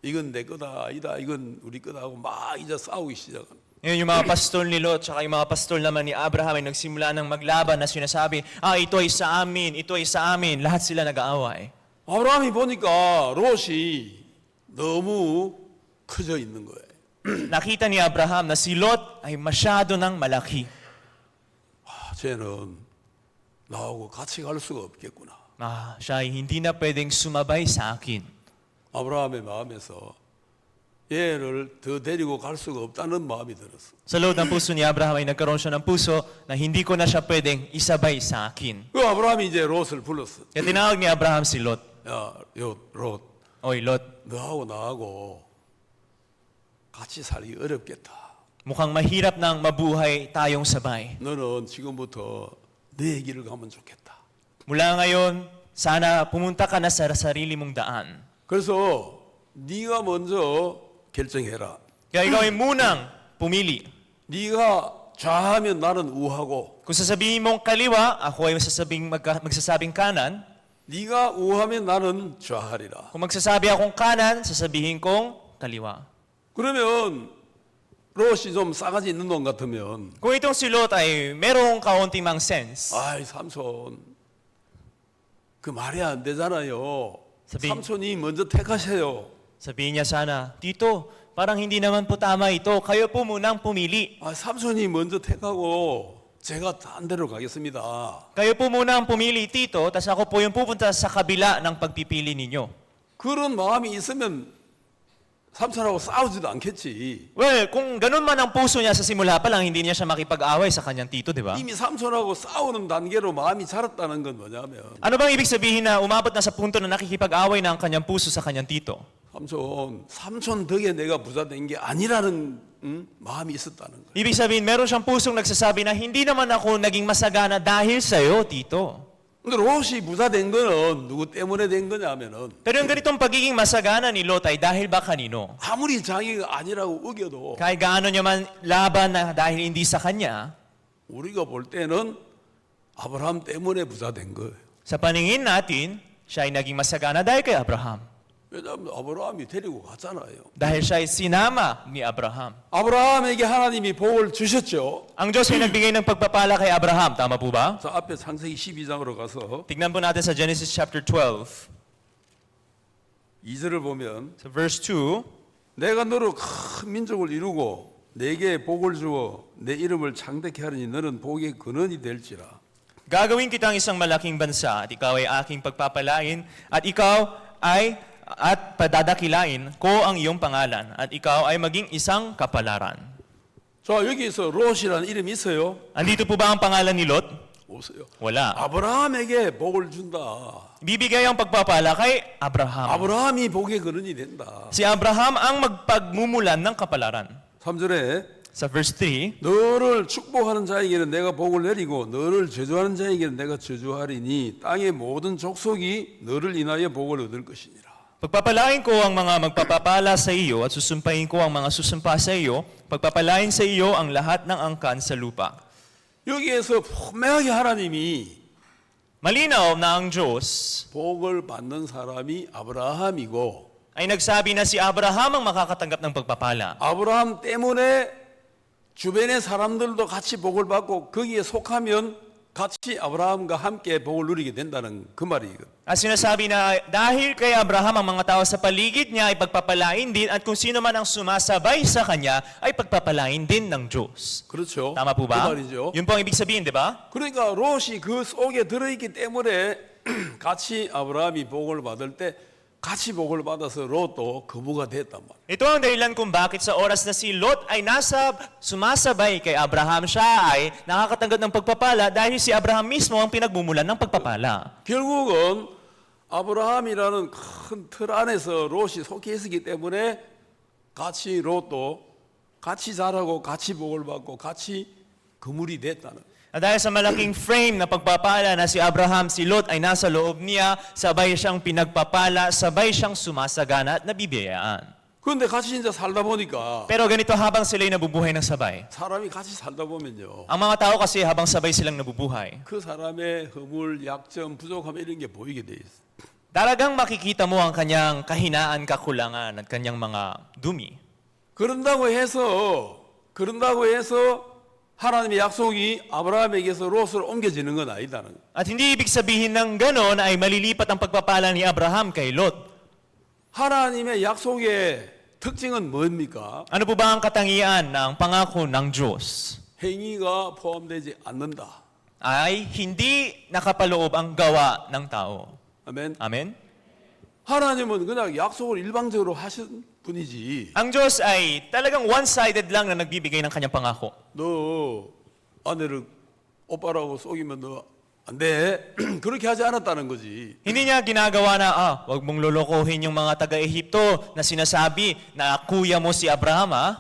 Speaker 1: 이건 내 거다, 아니다, 이건 우리 거다 하고 막 이제 싸우기 시작합니다.
Speaker 2: Ngayon, yung mga pastol ni Lot, tsaka yung mga pastol naman ni Abraham ay nagsimula ng maglaban na sinasabi, ito ay sa amin, ito ay sa amin. Lahat sila nag-aaway.
Speaker 1: 아브라함이 보니까 롯이 너무 커져 있는 거예요.
Speaker 2: Nakita ni Abraham na si Lot ay masyado ng malaki.
Speaker 1: 쟤는 나하고 같이 갈 수가 없겠구나.
Speaker 2: Siya ay hindi na pwedeng sumabay sa akin.
Speaker 1: 아브라함의 마음에서 얘를 더 데리고 갈 수가 없다는 마음이 들었어.
Speaker 2: Sa loob ng puso ni Abraham ay nagkaroon siya ng puso na hindi ko na siya pwedeng isabay sa akin.
Speaker 1: 그 아브라함이 이제 롯을 불렀어.
Speaker 2: Kaya tinawag ni Abraham si Lot.
Speaker 1: 야, 롯,
Speaker 2: Oy, Lot,
Speaker 1: 너하고 나하고 같이 살기 어렵겠다.
Speaker 2: mukhang mahirap nang mabuhay tayong sabay.
Speaker 1: 너는 지금부터 내 길을 가면 좋겠다.
Speaker 2: Mula ngayon, sana pumunta ka na sa sarili mong daan.
Speaker 1: 그래서 네가 먼저 결정해라.
Speaker 2: Kaya ikaw ay munang pumili.
Speaker 1: 네가 좌하면 나는 우하고,
Speaker 2: Kung sasabihin mong kaliwa, ako ay magsasabing kanan.
Speaker 1: 네가 우하면 나는 좌하리라.
Speaker 2: Kung magsasabi akong kanan, sasabihin kong kaliwa.
Speaker 1: 그러면 롯이 좀 싸가지 있는 놈 같으면,
Speaker 2: Kung itong si Lot ay merong kaunting mang sense,
Speaker 1: 아이 삼촌, 그 말이 안 되잖아요. 삼촌이 먼저 택하세요.
Speaker 2: sabihin niya sana, Tito, parang hindi naman po tama ito. Kayo po munang pumili.
Speaker 1: 삼촌이 먼저 택하고 제가 딴 데로 가겠습니다.
Speaker 2: Kayo po munang pumili, Tito, tas ako po yung pupunta sa kabila ng pagpipili ninyo.
Speaker 1: 그런 마음이 있으면 삼촌하고 싸우지도 않겠지.
Speaker 2: Well, kung ganun man ang puso niya sa simula pa lang, hindi niya siya makipag-away sa kanyang tito, di ba?
Speaker 1: 이미 삼촌하고 싸우는 단계로 마음이 자랐다는 건 뭐냐면,
Speaker 2: Ano bang ibig sabihin na umabot na sa punto na nakikipag-away na ang kanyang puso sa kanyang tito?
Speaker 1: 삼촌 덕에 내가 부자 된 게 아니라는 마음이 있었다는 거예요.
Speaker 2: Ibig sabihin, meron siyang pusong nagsasabi na hindi naman ako naging masagana dahil sa'yo, tito.
Speaker 1: 근데 롯이 부자 된 거는 누구 때문에 된 거냐면은,
Speaker 2: Pero yung ganitong pagiging masagana ni Lot ay dahil ba kanino?
Speaker 1: 아무리 자기가 아니라고 어겨도
Speaker 2: Kahit gaano niya man laban na dahil hindi sa kanya,
Speaker 1: 우리가 볼 때는 아브라함 때문에 부자 된 거예요.
Speaker 2: sa paningin natin, siya ay naging masagana dahil kay Abraham.
Speaker 1: 왜냐하면 아브라함이 데리고 갔잖아요.
Speaker 2: Dahil siya ay sinama ni Abraham.
Speaker 1: 아브라함에게 하나님이 복을 주셨죠.
Speaker 2: Ang Diyos ay nagbigay ng pagpapala kay Abraham. Tama po ba?
Speaker 1: 자, 앞에 창세기 12장으로 가서
Speaker 2: Tignan po natin sa Genesis chapter 12.
Speaker 1: 2절을 보면
Speaker 2: Sa verse 2,
Speaker 1: 내가 너로 큰 민족을 이루고 내게 복을 주어 내 이름을 창대케 하리니 너는 복의 근원이 될지라.
Speaker 2: gagawin kitang isang malaking bansa at ikaw ay aking pagpapalain at ikaw ay padadakilain ko ang iyong pangalan at ikaw ay maging isang kapalaran.
Speaker 1: 자, 여기서 롯이라는 이름이 있어요?
Speaker 2: Andito po ba ang pangalan ni Lot?
Speaker 1: 없어요.
Speaker 2: Wala.
Speaker 1: 아브라함에게 복을 준다.
Speaker 2: Bibigay ang pagpapala kay Abraham.
Speaker 1: 아브라함이 복의 근원이 된다.
Speaker 2: Si Abraham ang magpagmumulan ng kapalaran.
Speaker 1: 3절에
Speaker 2: Sa verse 3,
Speaker 1: 너를 축복하는 자에게는 내가 복을 내리고 너를 저주하는 자에게는 내가 저주하리니 땅의 모든 족속이 너를 인하여 복을 얻을 것이니라.
Speaker 2: pagpapalain ko ang mga magpapapala sa iyo at susumpahin ko ang mga susumpa sa iyo, pagpapalain sa iyo ang lahat ng angkan sa lupa.
Speaker 1: 여기에서 분명하게 하나님이
Speaker 2: Malinaw na ang Diyos
Speaker 1: 복을 받는 사람이 아브라함이고
Speaker 2: ay nagsabi na si Abraham ang makakatanggap ng pagpapala.
Speaker 1: 아브라함 때문에 주변의 사람들도 같이 복을 받고 거기에 속하면 같이 아브라함과 함께 복을 누리게 된다는 그 말이거든.
Speaker 2: At sinasabi na dahil kay Abraham ang mga tao sa paligid niya ay pagpapalain din at kung sino man ang sumasabay sa kanya ay pagpapalain din ng Diyos.
Speaker 1: 그렇죠.
Speaker 2: Tama po
Speaker 1: 그
Speaker 2: ba?
Speaker 1: 말이죠.
Speaker 2: Yun po ang ibig sabihin, di ba?
Speaker 1: 그러니까 롯이 그 속에 들어있기 때문에 같이 아브라함이 복을 받을 때 같이 복을 받아서 롯도 거부가 됐단 말이에요.
Speaker 2: Ito ang dahilan kung bakit sa oras na si Lot ay sumasabay kay Abraham, siya ay nakakatanggap ng pagpapala dahil si Abraham mismo ang pinagmumulan ng pagpapala.
Speaker 1: 결국은 아브라함이라는 큰 틀 안에서 롯이 속해 있었기 때문에 같이 롯도 같이 자라고 같이 복을 받고 같이 거물이 됐다는 거예요.
Speaker 2: At dahil sa malaking frame na pagpapala na si Abraham, si Lot ay nasa loob niya, sabay siyang pinagpapala, sabay siyang sumasagana at nabibiyayaan.
Speaker 1: 그런데 같이 이제 살다 보니까
Speaker 2: Pero ganito habang sila'y nabubuhay ng sabay.
Speaker 1: 사람이 같이 살다 보면요.
Speaker 2: Ang mga tao kasi habang sabay silang nabubuhay,
Speaker 1: 그 사람의 허물, 약점, 부족함 이런 게 보이게 돼 있어.
Speaker 2: talagang makikita mo ang kanyang kahinaan, kakulangan at kanyang mga dumi.
Speaker 1: 그런다고 해서 하나님의 약속이 아브라함에게서 롯을 옮겨지는 건 아니다는 거예요.
Speaker 2: At hindi ibig sabihin ng ganon ay malilipat ang pagpapala ni Abraham kay Lot.
Speaker 1: 하나님의 약속의 특징은 뭡니까?
Speaker 2: Ano po ba ang katangian ng pangako ng Diyos?
Speaker 1: 행위가 포함되지 않는다.
Speaker 2: Ay hindi nakapaloob ang gawa ng tao.
Speaker 1: 아멘.
Speaker 2: Amen?
Speaker 1: 하나님은 그냥 약속을 일방적으로 하신 분이지.
Speaker 2: Ang Diyos ay talagang one-sided lang na nagbibigay ng kanyang pangako.
Speaker 1: 너 아내를 오빠라고 속이면 너 안 돼. 그렇게 하지 않았다는 거지.
Speaker 2: Hindi niya ginagawa na, wag mong lolokohin yung mga taga-Ehipto na sinasabi na kuya mo si Abraham,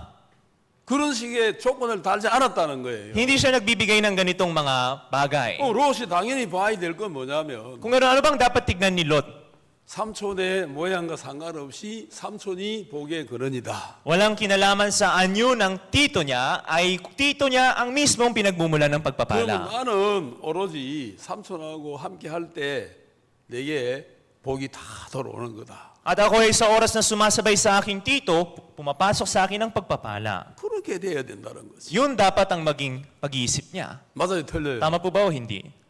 Speaker 1: 그런 식의 조건을 달지 않았다는 거예요.
Speaker 2: Hindi siya nagbibigay ng ganitong mga bagay.
Speaker 1: 롯이 당연히 봐야 될 건 뭐냐면
Speaker 2: Kung ano bang dapat tignan ni Lot?
Speaker 1: 삼촌의 모양과 상관없이 삼촌이 복의 근원이다.
Speaker 2: Walang kinalaman sa anyo ng tito niya, ay tito niya ang mismong pinagmumulan ng
Speaker 1: 그러면
Speaker 2: pagpapala.
Speaker 1: 나는 오로지 삼촌하고 함께 할 때 내게 복이 다 돌아오는 거다.
Speaker 2: At ako ay sa oras na sumasabay sa aking tito, pumapasok sa akin ng pagpapala.
Speaker 1: 그렇게 돼야 된다는 거지.
Speaker 2: Yun dapat ang maging pag-iisip niya.
Speaker 1: 맞아요, 틀려요.
Speaker 2: Tama po ba o hindi?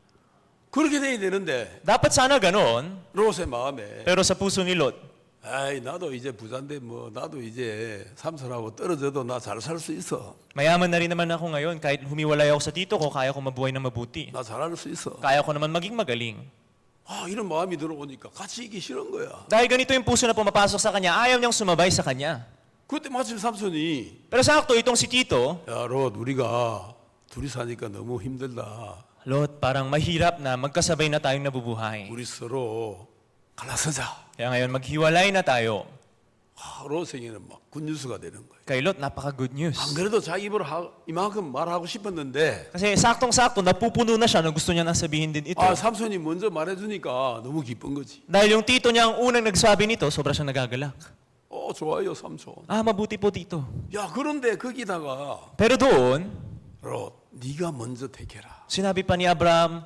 Speaker 1: 그렇게 돼야 되는데
Speaker 2: Dapat sana ganon,
Speaker 1: 롯의 마음에
Speaker 2: pero sa puso ni Lot,
Speaker 1: 아이 나도 이제 부자인데 뭐 나도 이제 삼촌하고 떨어져도 나 잘 살 수 있어.
Speaker 2: mayaman na rin naman ako ngayon, kahit humiwalay ako sa tito ko, kaya ko mabuhay ng mabuti.
Speaker 1: 나 잘할 수 있어.
Speaker 2: Kaya ko naman maging magaling.
Speaker 1: 이런 마음이 들어오니까 같이 있기 싫은 거야.
Speaker 2: Dahil ganito yung puso na pumapasok sa kanya, ayaw niyang sumabay sa kanya.
Speaker 1: 그때 마침 삼촌이
Speaker 2: Pero sakto, itong si Tito,
Speaker 1: 야, 롯 우리가 둘이 사니까 너무 힘들다.
Speaker 2: Lot, parang mahirap na magkasabay na tayong nabubuhay.
Speaker 1: 우리 서로 갈라서자.
Speaker 2: Kaya ngayon maghiwalay na tayo.
Speaker 1: 롯에게는 막 굿뉴스가 되는 거예요.
Speaker 2: Kay Lot, napaka-good news.
Speaker 1: 안 그래도 자기 입으로 이만큼 말하고 싶었는데
Speaker 2: Kasi saktong-sakto, napupuno na siya na gusto niya nang sabihin din ito.
Speaker 1: 삼촌이 먼저 말해주니까 너무 기쁜 거지.
Speaker 2: Dahil yung tito niya ang unang nagsabi nito, sobra siyang nagagalak.
Speaker 1: 좋아요 삼촌.
Speaker 2: Mabuti po tito.
Speaker 1: 야 그런데 거기다가
Speaker 2: Pero doon,
Speaker 1: 롯 네가 먼저 택해라.
Speaker 2: sinabi pa ni Abraham,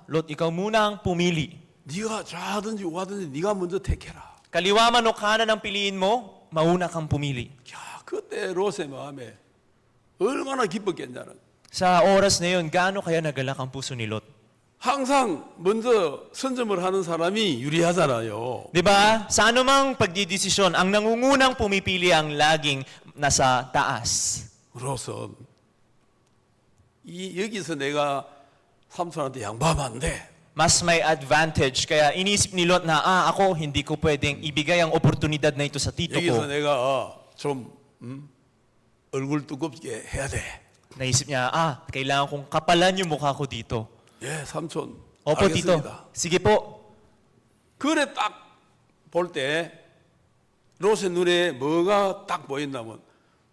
Speaker 2: Lot, ikaw muna ang pumili.
Speaker 1: 네가 좌하든지 우하든지 네가 먼저 택해라.
Speaker 2: Kaliwa man o kanan ang piliin mo, mauna kang pumili.
Speaker 1: 야, 그때 롯의 마음에 얼마나 기뻤겠냐는.
Speaker 2: Sa oras na yun, gaano kaya nagalak ang puso ni Lot?
Speaker 1: 항상 먼저 선점을 하는 사람이 유리하잖아요.
Speaker 2: Di ba? Sa anumang pagdidesisyon, ang nangungunang pumipili ang laging nasa taas.
Speaker 1: 롯은 여기서 내가 삼손한테 양보하면 안 돼.
Speaker 2: Mas may advantage. Kaya inisip ni Lot na, ako hindi ko pwedeng ibigay ang oportunidad na ito sa tito
Speaker 1: 여기서
Speaker 2: ko.
Speaker 1: 내가 좀 얼굴 두껍게 해야 돼.
Speaker 2: Naisip niya, kailangan kong kapalan yung mukha ko dito.
Speaker 1: 예, 삼촌.
Speaker 2: Opo, tito.
Speaker 1: 알겠습니다.
Speaker 2: Sige po.
Speaker 1: 그래 딱 볼 때 롯의 눈에 뭐가 딱 보였냐면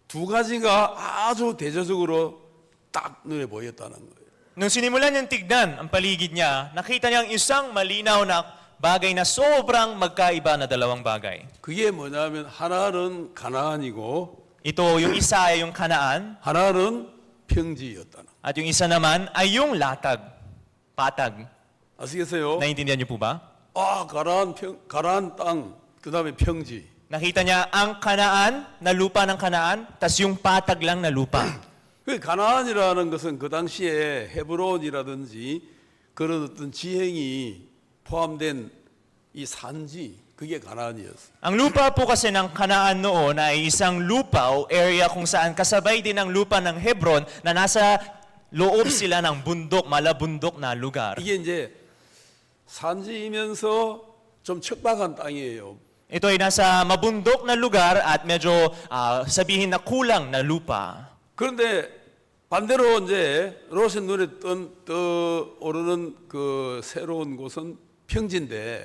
Speaker 1: 두 가지가 아주 대조적으로 딱 눈에 보였다는 거예요.
Speaker 2: Nung sinimulan niyang tignan ang paligid niya, nakita niyang isang malinaw na bagay na sobrang magkaiba na dalawang bagay.
Speaker 1: 그게 뭐냐면 하나는 가나안이고
Speaker 2: Ito, yung isa ay yung Kanaan,
Speaker 1: 하나는 평지였다는.
Speaker 2: at yung isa naman ay yung latag, patag.
Speaker 1: 아시겠어요?
Speaker 2: Naintindihan niyo po ba?
Speaker 1: 가나안 땅, 그 다음에 평지.
Speaker 2: Nakita niya ang Kanaan, na lupa ng Kanaan, tas yung patag lang na lupa.
Speaker 1: 그 가나안이라는 것은 그 당시에 헤브론이라든지 그런 어떤 지형이 포함된 이 산지, 그게 가나안이었어요.
Speaker 2: Ang lupa po kasi ng Kanaan noon ay isang lupa o area kung saan kasabay din ang lupa ng Hebron na nasa loob sila ng bundok, malabundok na lugar.
Speaker 1: 이게 이제 산지이면서 좀 척박한 땅이에요.
Speaker 2: Ito ay nasa mabundok na lugar at medyo sabihin na kulang na lupa.
Speaker 1: 그런데 반대로 이제 롯의 눈에 떠오르는 그 새로운 곳은 평지인데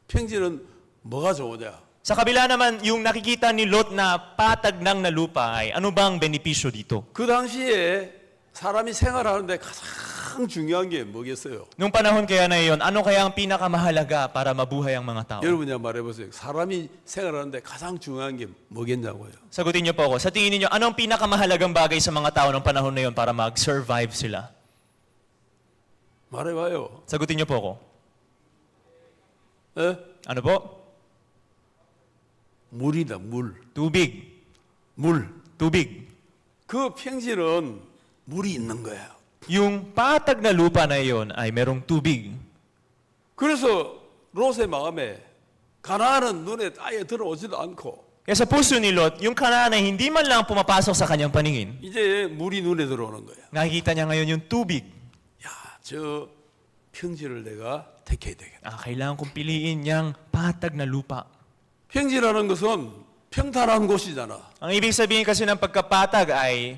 Speaker 1: 평지는 뭐가 좋으냐?
Speaker 2: Sa kabila naman, yung nakikita ni Lot na patag ng na lupa ay ano bang benepisyo dito?
Speaker 1: 그 당시에 사람이 생활하는데 가장 중요한 게 뭐겠어요?
Speaker 2: Nung panahon kaya na iyon, ano kaya ang pinakamahalaga para mabuhay ang mga tao?
Speaker 1: 여러분이 한번 말해보세요. 사람이 생활하는데 가장 중요한 게 뭐겠냐고요?
Speaker 2: Sagutin niyo po ako. Sa tingin niyo, ano ang pinakamahalagang bagay sa mga tao ng panahon na iyon para mag-survive sila?
Speaker 1: 말해봐요.
Speaker 2: Sagutin niyo po ako.
Speaker 1: 에?
Speaker 2: Ano po?
Speaker 1: 물이다, 물.
Speaker 2: Tubig.
Speaker 1: 물.
Speaker 2: Tubig.
Speaker 1: 그 평지는 물이 있는 거야.
Speaker 2: Yung patag na lupa na iyon ay merong tubig.
Speaker 1: 그래서 롯의 마음에 가나안은 눈에 아예 들어오지도 않고
Speaker 2: Kaya sa puso ni Lot, yung Kanaan ay hindi man lang pumapasok sa kanyang paningin.
Speaker 1: 이제 물이 눈에 들어오는 거야.
Speaker 2: Nakikita niya ngayon yung tubig.
Speaker 1: 야, 저 평지를 내가 택해야 되겠다.
Speaker 2: Kailangan kong piliin niyang patag na lupa.
Speaker 1: 평지라는 것은 평탄한 곳이잖아.
Speaker 2: Ang ibig sabihin kasi ng pagkapatag ay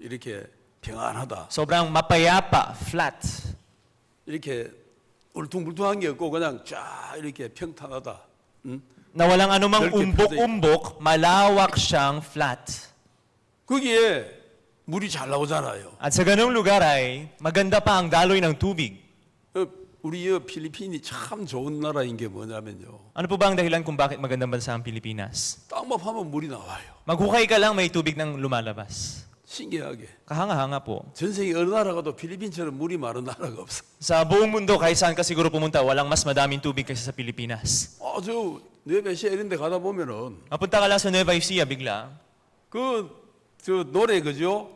Speaker 1: 이렇게 평안하다.
Speaker 2: sobrang mapayapa, flat.
Speaker 1: 이렇게 울퉁불퉁한 게 없고 그냥 쫙 이렇게 평탄하다. 응?
Speaker 2: Na walang anumang
Speaker 1: 넓게
Speaker 2: umbok-umbok, malawak siyang flat.
Speaker 1: 거기에 물이 잘 나오잖아요.
Speaker 2: At sa ganung lugar ay maganda pa ang daloy ng tubig.
Speaker 1: 우리 필리핀이 참 좋은 나라인 게 뭐냐면요.
Speaker 2: Ano po ba ang dahilan kung bakit magandang bansa ang Pilipinas?
Speaker 1: 땅만 파면 물이 나와요.
Speaker 2: Maghukay ka lang, may tubig ng lumalabas.
Speaker 1: 신기하게.
Speaker 2: Kahanga-hanga po.
Speaker 1: 전 세계 어느 나라 가도 필리핀처럼 물이 많은 나라가 없어.
Speaker 2: Sa buong mundo, kahit saan ka siguro pumunta, walang mas madaming tubig kaysa sa Pilipinas.
Speaker 1: 저 뇌베시아 이런 데 가다 보면은
Speaker 2: Mapunta ka lang sa Nueva Ecija bigla.
Speaker 1: 저 노래 그죠?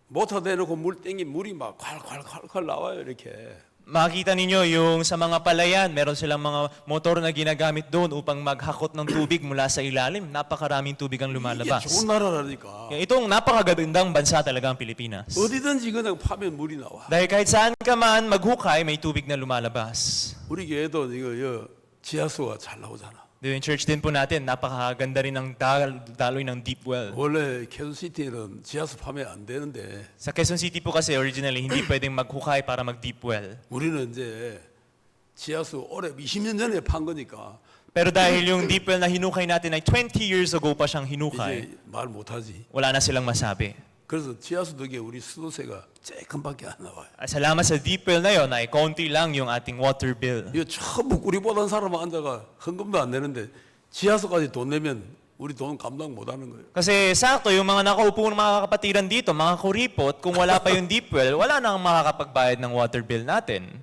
Speaker 1: 모터 대놓고 물 땡기 물이 막 콸콸콸콸 나와요 이렇게.
Speaker 2: Makikita ninyo yung sa mga palayan, meron silang mga motor na ginagamit doon upang maghakot ng tubig mula sa ilalim. Napakaraming tubig ang
Speaker 1: 이게
Speaker 2: lumalabas.
Speaker 1: 좋은 나라라니까.
Speaker 2: Kaya itong napakagandang bansa talaga ang Pilipinas.
Speaker 1: 어디든지 그냥 파면 물이 나와.
Speaker 2: Dahil kahit saan ka man maghukay, may tubig na lumalabas.
Speaker 1: 우리 교회도 이거 지하수가 잘 나오잖아.
Speaker 2: Yung church din po natin, napakaganda rin ng daloy ng deep well.
Speaker 1: 원래 캐슨시티는 지하수 파면 안 되는데
Speaker 2: Sa Quezon City po kasi originally, hindi pwedeng maghukay para mag-deep well.
Speaker 1: 우리는 이제 지하수 올해 20년 전에 판 거니까
Speaker 2: Pero dahil yung deep well na hinukay natin ay 20 years ago pa siyang hinukay,
Speaker 1: 이제 말 못하지.
Speaker 2: wala na silang masabi.
Speaker 1: 그래서 지하수 덕에 우리 수도세가 조금밖에 안 나와요.
Speaker 2: At salamat sa deep well na yon ay konti lang yung ating water bill.
Speaker 1: 이거 전부 꿀이 보던 사람 앉아가 헌금도 안 내는데 지하수까지 돈 내면 우리 돈 감당 못 하는 거예요.
Speaker 2: Kasi sakto, yung mga nakaupo ng mga kapatiran dito, mga kuripot, kung wala pa yung deep well, wala nang makakapagbayad ng water bill natin.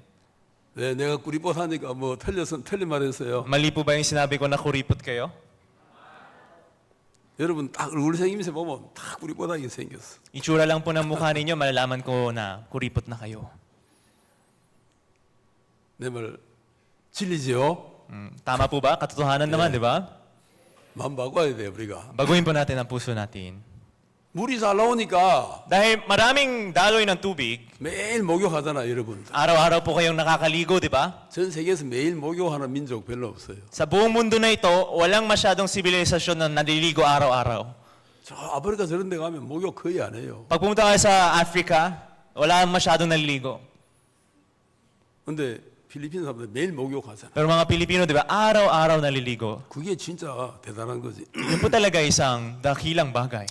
Speaker 1: 네, 내가 꾸리뽀 하니까 뭐 틀린 말 했어요.
Speaker 2: Mali po ba yung sinabi ko na kuripot kayo?
Speaker 1: 여러분 딱 얼굴 생김새 보면 다 꾸리뽀다게 생겼어.
Speaker 2: Itsura lang po ng mukha ninyo, malalaman ko na kuripot na kayo.
Speaker 1: 내 말 진리지요?
Speaker 2: Tama po ba? Katotohanan naman, di ba?
Speaker 1: 마음 바꿔야 돼 우리가.
Speaker 2: Baguhin po natin ang puso natin.
Speaker 1: 물이 잘 나오니까
Speaker 2: Dahil maraming daloy ng tubig,
Speaker 1: 매일 목욕하잖아 여러분.
Speaker 2: araw-araw po kayong nakakaligo, di ba?
Speaker 1: 전 세계에서 매일 목욕하는 민족 별로 없어요.
Speaker 2: Sa buong mundo na ito, walang masyadong sibilisasyon na naliligo araw-araw.
Speaker 1: 저 아프리카 저런 데 가면 목욕 거의 안 해요.
Speaker 2: Pag pumunta kayo sa Africa, wala masyadong naliligo.
Speaker 1: 근데 필리핀 사람들 매일 목욕하잖아.
Speaker 2: Pero mga Pilipino, di ba, araw-araw naliligo.
Speaker 1: 그게 진짜 대단한 거지.
Speaker 2: Yun po talaga isang dakilang bagay.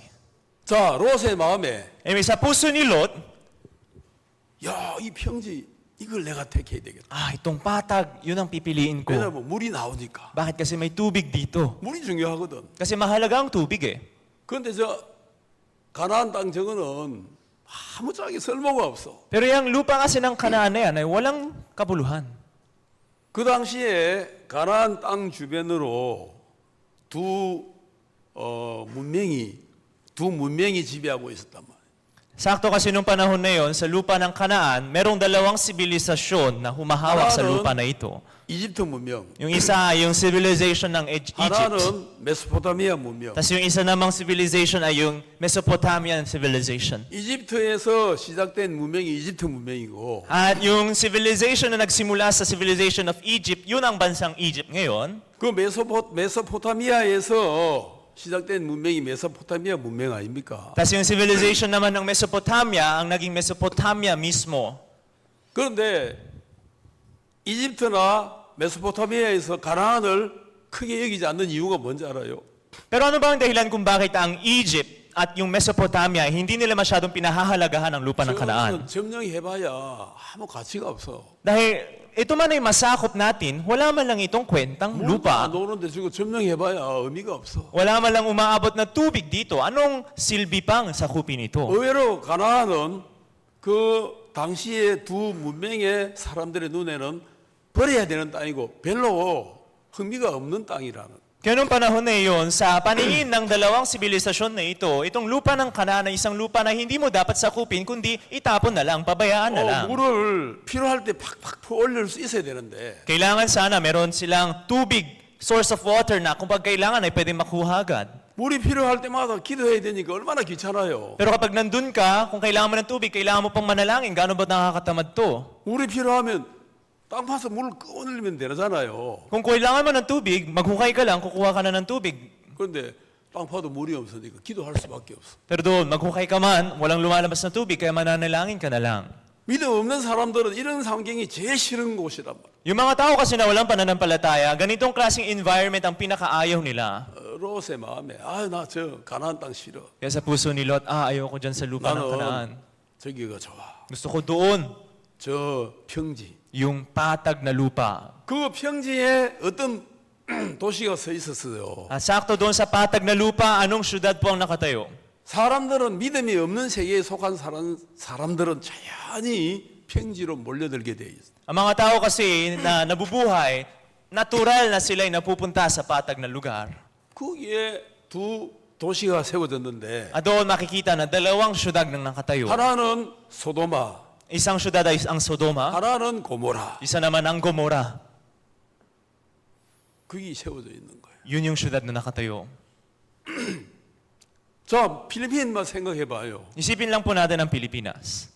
Speaker 1: 자, 롯의 마음에
Speaker 2: Sa puso ni Lot,
Speaker 1: 야, 이 평지 이걸 내가 택해야 되겠다.
Speaker 2: itong patag, yun ang pipiliin ko.
Speaker 1: 왜냐면 물이 나오니까.
Speaker 2: Bakit? Kasi may tubig dito.
Speaker 1: 물이 중요하거든.
Speaker 2: Kasi mahalaga ang tubig eh.
Speaker 1: 그런데 저 가나안 땅 저거는 아무짝에 쓸모가 없어.
Speaker 2: Pero yung lupa kasi ng Kanaan na yan ay walang kabuluhan.
Speaker 1: 그 당시에 가나안 땅 주변으로 두 문명이 지배하고 있었단 말이야.
Speaker 2: Sakto kasi nung panahon na yon, sa lupa ng Kanaan, merong dalawang sibilisasyon na humahawak sa lupa na ito.
Speaker 1: 이집트 문명,
Speaker 2: Yung isa, yung civilization ng Egypt.
Speaker 1: 하나는 메소포타미아 문명.
Speaker 2: Tapos yung isa namang civilization ay yung Mesopotamian civilization.
Speaker 1: 이집트에서 시작된 문명이 이집트 문명이고
Speaker 2: At yung civilization na nagsimula sa civilization of Egypt, yun ang bansang Egypt ngayon.
Speaker 1: 그 메소포타미아에서 시작된 문명이 메소포타미아 문명 아닙니까?
Speaker 2: Tapos yung civilization naman ng Mesopotamia, ang naging Mesopotamia mismo.
Speaker 1: 그런데 이집트나 메소포타미아에서 가나안을 크게 여기지 않는 이유가 뭔지 알아요?
Speaker 2: Pero ano ba ang dahilan kung bakit ang Egypt at yung Mesopotamia, hindi nila masyadong pinahahalagahan ang lupa ng Kanaan?
Speaker 1: 저거는 점령해봐야 아무 가치가 없어.
Speaker 2: Dahil ito man ay masakop natin, wala man lang itong kwentang
Speaker 1: 물도
Speaker 2: lupa.
Speaker 1: 안 오는데 지금 점령해봐야 의미가 없어.
Speaker 2: Wala man lang umaabot na tubig dito. Anong silbi pang sakupin ito?
Speaker 1: 의외로 가나안은 그 당시의 두 문명의 사람들의 눈에는 버려야 되는 땅이고 별로 흥미가 없는 땅이라는.
Speaker 2: Kaya nung panahon na iyon, sa paningin ng dalawang sibilisasyon na ito, itong lupa ng Kanaan ay isang lupa na hindi mo dapat sakupin, kundi itapon na lang, pabayaan na lang.
Speaker 1: 물을 필요할 때 팍팍 올릴 수 있어야 되는데
Speaker 2: Kailangan sana meron silang tubig, source of water na kung pag kailangan ay pwede makuha agad.
Speaker 1: 물이 필요할 때마다 기도해야 되니까 얼마나 귀찮아요.
Speaker 2: Pero kapag nandun ka, kung kailangan mo ng tubig, kailangan mo pang manalangin, gaano ba nakakatamad to?
Speaker 1: 물이 필요하면 땅 파서 물을 꺼내면 되잖아요.
Speaker 2: Kung kailangan mo ng tubig, maghukay ka lang, kukuha ka na ng tubig.
Speaker 1: 그런데 땅 파도 물이 없으니까 기도할 수밖에 없어.
Speaker 2: Pero doon, maghukay ka man, walang lumalabas na tubig, kaya mananalangin ka na lang.
Speaker 1: 믿음 없는 사람들은 이런 환경이 제일 싫은 곳이란 말이야.
Speaker 2: Yung mga tao kasi na walang pananampalataya, ganitong klaseng environment ang pinakaayaw nila.
Speaker 1: 롯의 마음에 나 저 가나안 땅 싫어.
Speaker 2: Kaya sa puso ni Lot, ayoko dyan sa lupa ng Kanaan.
Speaker 1: 나는 저기가 좋아.
Speaker 2: Gusto ko doon,
Speaker 1: 저 평지.
Speaker 2: yung patag na lupa.
Speaker 1: 그 평지에 어떤 도시가 서 있었어요.
Speaker 2: At sakto doon sa patag na lupa, anong syudad po ang nakatayo?
Speaker 1: 사람들은 믿음이 없는 세계에 속한 사람들은 자연히 평지로 몰려들게 돼 있어.
Speaker 2: Ang mga tao kasi na nabubuhay, natural na sila'y napupunta sa patag na lugar.
Speaker 1: 거기에 두 도시가 세워졌는데
Speaker 2: At doon makikita na dalawang syudad nang nakatayo.
Speaker 1: 하나는 소도마,
Speaker 2: Isang syudad ay ang Sodoma,
Speaker 1: 하나는 고모라.
Speaker 2: isa naman ang Gomora.
Speaker 1: 거기 세워져 있는 거예요.
Speaker 2: Yun yung syudad na nakatayo.
Speaker 1: 자, 필리핀만 생각해 봐요.
Speaker 2: Isipin lang po natin ang Pilipinas.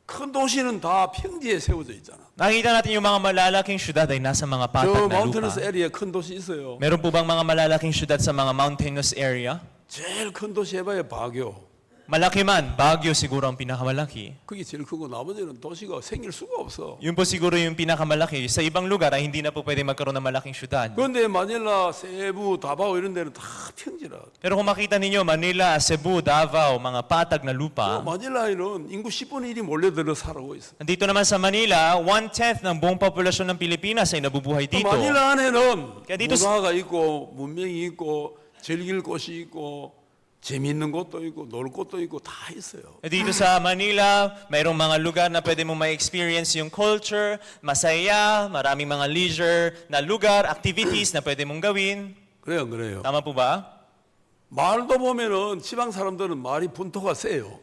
Speaker 1: 큰 도시는 다 평지에 세워져 있잖아.
Speaker 2: Nakikita natin yung mga malalaking syudad ay nasa mga
Speaker 1: 저
Speaker 2: patag na lupa.
Speaker 1: 마운테너스 에리아 큰 도시 있어요.
Speaker 2: Meron po bang mga malalaking syudad sa mga mountainous area?
Speaker 1: 제일 큰 도시 해봐야 바교.
Speaker 2: Malaki man, Baguio siguro ang pinakamalaki.
Speaker 1: 그게 제일 크고 나머지는 도시가 생길 수가 없어.
Speaker 2: Yun po siguro yung pinakamalaki. Sa ibang lugar ay hindi na po pwede magkaroon ng malaking syudad.
Speaker 1: 그런데 마닐라, 세부, 다바오 이런 데는 다 평지라.
Speaker 2: Pero kung makita ninyo, Manila, Cebu, Davao, mga patag na lupa,
Speaker 1: 마닐라에는 인구 10분의 1이 몰려들어 살고 있어.
Speaker 2: dito naman sa Manila, 1/10 ng buong populasyon ng Pilipinas ay nabubuhay dito.
Speaker 1: 마닐라 안에는
Speaker 2: 그러니까 dito
Speaker 1: 문화가 있고 문명이 있고 즐길 곳이 있고 재미있는 곳도 있고 놀 곳도 있고 다 있어요.
Speaker 2: Dito sa Manila, mayroong mga lugar na pwede mo ma-experience yung culture, masaya, maraming mga leisure na lugar, activities na pwede mong gawin.
Speaker 1: 그래요, 안 그래요?
Speaker 2: Tama po ba?
Speaker 1: 말도 보면은 지방 사람들은 말이 분토가 세요.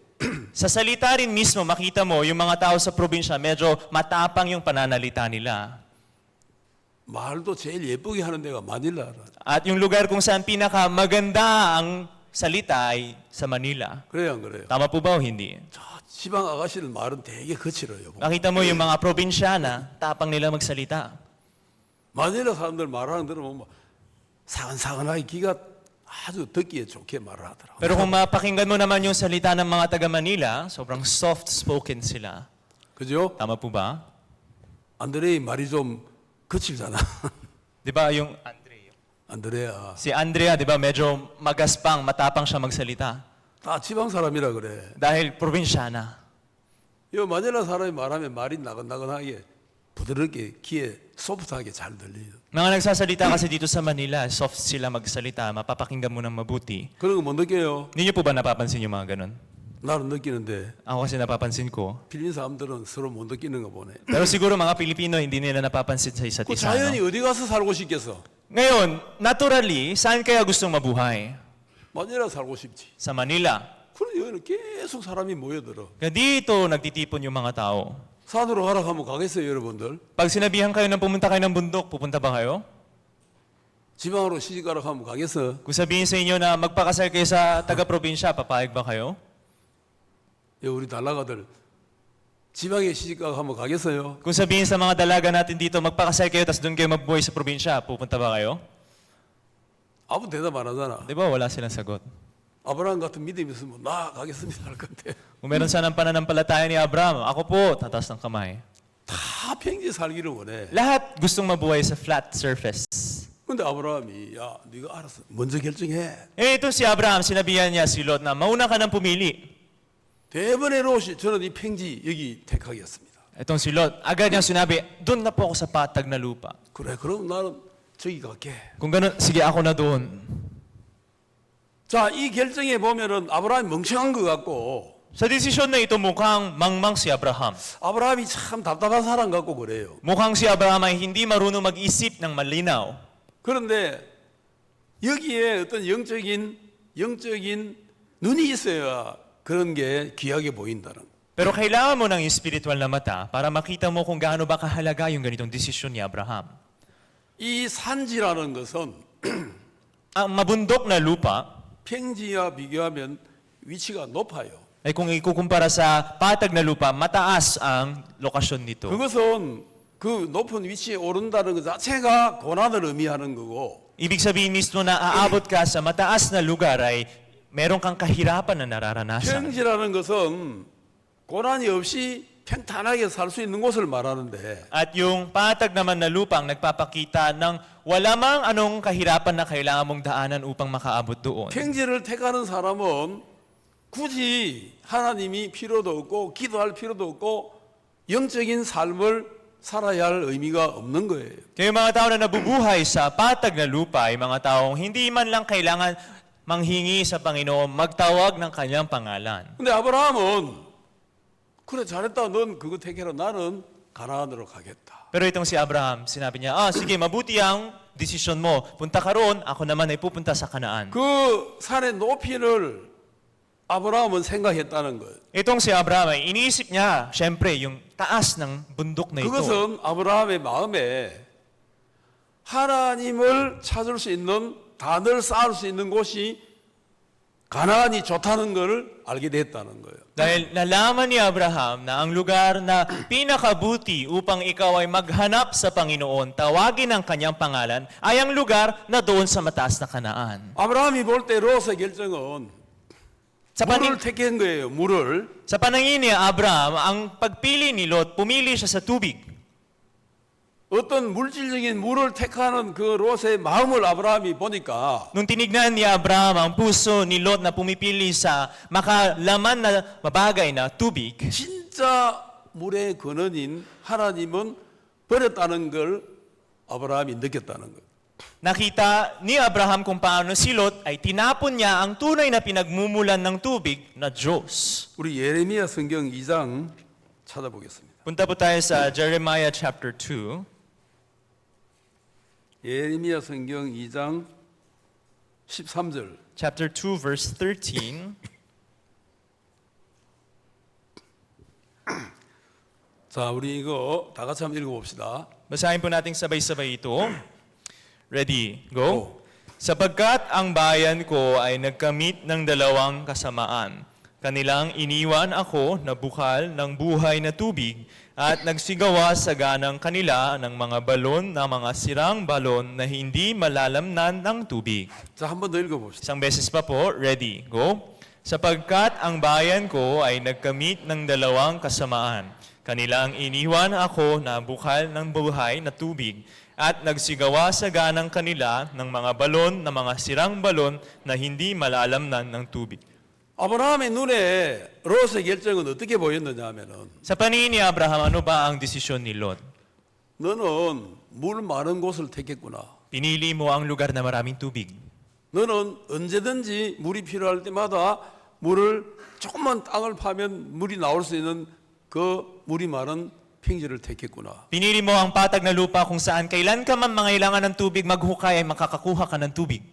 Speaker 2: Sa salita rin mismo, makita mo yung mga tao sa probinsya, medyo matapang yung pananalita nila.
Speaker 1: 말도 제일 예쁘게 하는 데가 마닐라.
Speaker 2: At yung lugar kung saan pinaka maganda ang salita ay sa Manila.
Speaker 1: 그래요, 안 그래요?
Speaker 2: Tama po ba o hindi?
Speaker 1: 저 지방 아가씨들 말은 되게 거칠어요.
Speaker 2: Makita mo yung mga probinsyana, tapang nila magsalita.
Speaker 1: 마닐라 사람들 말하는 들으면 뭐 사근사근하게 기가 아주 듣기에 좋게 말을 하더라고요.
Speaker 2: Pero kung mapakinggan mo naman yung salita ng mga taga Manila, sobrang soft-spoken sila.
Speaker 1: 그죠?
Speaker 2: Tama po ba?
Speaker 1: 안드레이 말이 좀 거칠잖아.
Speaker 2: Di ba yung
Speaker 1: 안드레야.
Speaker 2: si Andrea, di ba medyo magaspang, matapang siya magsalita.
Speaker 1: 다 지방 사람이라 그래.
Speaker 2: Dahil probinsyana.
Speaker 1: 이 마닐라 사람이 말하면 말이 나긋나긋하게 부드럽게 귀에 소프트하게 잘 들려요.
Speaker 2: Mga nagsasalita kasi dito sa Manila, soft sila magsalita, mapapakinggan mo ng mabuti.
Speaker 1: 그런 거 못 느껴요?
Speaker 2: Hindi niyo po ba napapansin yung mga ganun?
Speaker 1: 나는 느끼는데
Speaker 2: Ako kasi napapansin ko.
Speaker 1: 필리핀 사람들은 서로 못 느끼는 거 보네.
Speaker 2: Pero siguro mga Pilipino hindi nila napapansin sa isa't
Speaker 1: 그
Speaker 2: isa.
Speaker 1: 자연이
Speaker 2: No?
Speaker 1: 어디 가서 살고 싶겠어?
Speaker 2: Ngayon, naturally, saan kaya gustong mabuhay?
Speaker 1: 마닐라 살고 싶지.
Speaker 2: Sa Manila.
Speaker 1: 그래 여기는 계속 사람이 모여들어.
Speaker 2: Kaya dito nagtitipon yung mga tao.
Speaker 1: 산으로 가라 하면 가겠어요, 여러분들?
Speaker 2: Pag sinabihan kayo na pumunta kayo ng bundok, pupunta ba kayo?
Speaker 1: 지방으로 시집 가라 하면 가겠어?
Speaker 2: Kung sabihin sa inyo na magpakasal kayo sa taga-probinsya, papayag ba kayo?
Speaker 1: 우리 달라가들 지방에 시집 가라 하면 가겠어요?
Speaker 2: Kung sabihin sa mga dalaga natin dito, magpakasal kayo, tapos doon kayo magbuhay sa probinsya, pupunta ba kayo?
Speaker 1: 아무 대답 안 하잖아.
Speaker 2: Di ba wala silang sagot?
Speaker 1: 아브라함 같은 믿음이 있으면 나 가겠습니다 할 건데
Speaker 2: Kung meron sanang pananampalataya ni Abraham, ako po, tataas ng kamay.
Speaker 1: 다 평지 살기를 원해.
Speaker 2: Lahat gustong mabuhay sa flat surface.
Speaker 1: 근데 아브라함이 야 네가 알아서 먼저 결정해.
Speaker 2: Eh, ito si Abraham, sinabihan niya si Lot na mauna ka nang pumili.
Speaker 1: 대번에 롯이 저는 이 평지 여기 택하겠습니다.
Speaker 2: Itong si Lot, agad niyang sinabi, doon na po ako sa patag na lupa.
Speaker 1: 그래 그럼 나는 저기 갈게.
Speaker 2: Kung ganun, sige ako na doon.
Speaker 1: 자, 이 결정에 보면은 아브라함이 멍청한 것 같고
Speaker 2: Sa desisyon na ito, mukhang mangmang si Abraham.
Speaker 1: 아브라함이 참 답답한 사람 같고 그래요.
Speaker 2: Mukhang si Abraham ay hindi marunong mag-isip ng malinaw.
Speaker 1: 그런데 여기에 어떤 영적인 눈이 있어야 그런 게 귀하게 보인다는 거.
Speaker 2: Pero kailangan mo ng spiritual na mata para makita mo kung gaano ba kahalaga yung ganitong desisyon ni Abraham.
Speaker 1: 이 산지라는 것은
Speaker 2: Ang mabundok na lupa
Speaker 1: 평지와 비교하면 위치가 높아요.
Speaker 2: ay kung ikukumpara sa patag na lupa, mataas ang lokasyon nito.
Speaker 1: 그것은 그 높은 위치에 오른다는 것 자체가 고난을 의미하는 거고
Speaker 2: Ibig sabihin mismo na aabot ka sa mataas na lugar ay meron kang kahirapan na nararanasan.
Speaker 1: 평지라는 것은 고난이 없이 평탄하게 살 수 있는 곳을 말하는데
Speaker 2: At yung patag naman na lupa ang nagpapakita ng wala mang anong kahirapan na kailangan mong daanan upang makaabot doon.
Speaker 1: 평지를 택하는 사람은 굳이 하나님이 필요도 없고 기도할 필요도 없고 영적인 삶을 살아야 할 의미가 없는 거예요.
Speaker 2: Kaya yung mga tao na nabubuhay sa patag na lupa ay mga taong hindi man lang kailangan manghingi sa Panginoon, magtawag ng kanyang pangalan.
Speaker 1: 근데 아브라함은 그래 잘했다. 넌 그거 택해라. 나는 가나안으로 가겠다.
Speaker 2: Pero itong si Abraham, sinabi niya, sige, mabuti ang desisyon mo. Punta ka roon, ako naman ay pupunta sa Kanaan.
Speaker 1: 그 산의 높이를 아브라함은 생각했다는 거예요.
Speaker 2: Itong si Abraham ay iniisip niya, syempre, yung taas ng bundok na ito.
Speaker 1: 그것은 아브라함의 마음에 하나님을 찾을 수 있는 단을 쌓을 수 있는 곳이 가나안이 좋다는 것을 알게 됐다는 거예요.
Speaker 2: Dahil nalaman ni Abraham na ang lugar na pinakabuti upang ikaw ay maghanap sa Panginoon, tawagin ang kanyang pangalan, ay ang lugar na doon sa mataas na Kanaan.
Speaker 1: 아브라함이 볼 때 롯의 결정은
Speaker 2: Sa,
Speaker 1: 물을 택한 거예요. 물을.
Speaker 2: sa panangin ni Abraham, ang pagpili ni Lot, pumili siya sa tubig.
Speaker 1: 어떤 물질적인 물을 택하는 그 롯의 마음을 아브라함이 보니까
Speaker 2: Nung tinignan ni Abraham ang puso ni Lot na pumipili sa makalaman na mabagay na tubig,
Speaker 1: 진짜 물의 근원인 하나님은 버렸다는 걸 아브라함이 느꼈다는 거예요.
Speaker 2: Nakita ni Abraham kung paano si Lot ay tinapon niya ang tunay na pinagmumulan ng tubig na Diyos.
Speaker 1: 우리 예레미야 성경 2장 찾아보겠습니다.
Speaker 2: Punta po tayo sa Jeremiah chapter 2.
Speaker 1: 예레미야 성경 2장 13절.
Speaker 2: Chapter 2 verse 13.
Speaker 1: 자, 우리 이거 다 같이 한번 읽어봅시다.
Speaker 2: Basahin po natin sabay-sabay ito. Ready, go.
Speaker 1: Go.
Speaker 2: Sapagkat ang bayan ko ay nagkamit ng dalawang kasamaan. Kanilang iniwan ako na bukal ng buhay na tubig at nagsigawa sa ganang kanila ng mga balon na mga sirang balon na hindi malalamnan ng tubig.
Speaker 1: 자, 한 번 더 읽어봅시다.
Speaker 2: Isang beses pa po, ready, go. Sapagkat ang bayan ko ay nagkamit ng dalawang kasamaan. Kanilang iniwan ako na bukal ng buhay na tubig at nagsigawa sa ganang kanila ng mga balon na mga sirang balon na hindi malalamnan ng tubig.
Speaker 1: 아브라함의 눈에 롯의 결정은 어떻게 보였느냐 하면은
Speaker 2: Sa paningin ni Abraham, ano ba ang desisyon ni Lot?
Speaker 1: 너는 물 많은 곳을 택했구나.
Speaker 2: Pinili mo ang lugar na maraming tubig.
Speaker 1: 너는 언제든지 물이 필요할 때마다 물을 조금만 땅을 파면 물이 나올 수 있는 그 물이 많은 평지를 택했구나.
Speaker 2: Pinili mo ang patag na lupa kung saan kailan ka man mangailangan ng tubig, maghukay ay makakakuha ka ng tubig.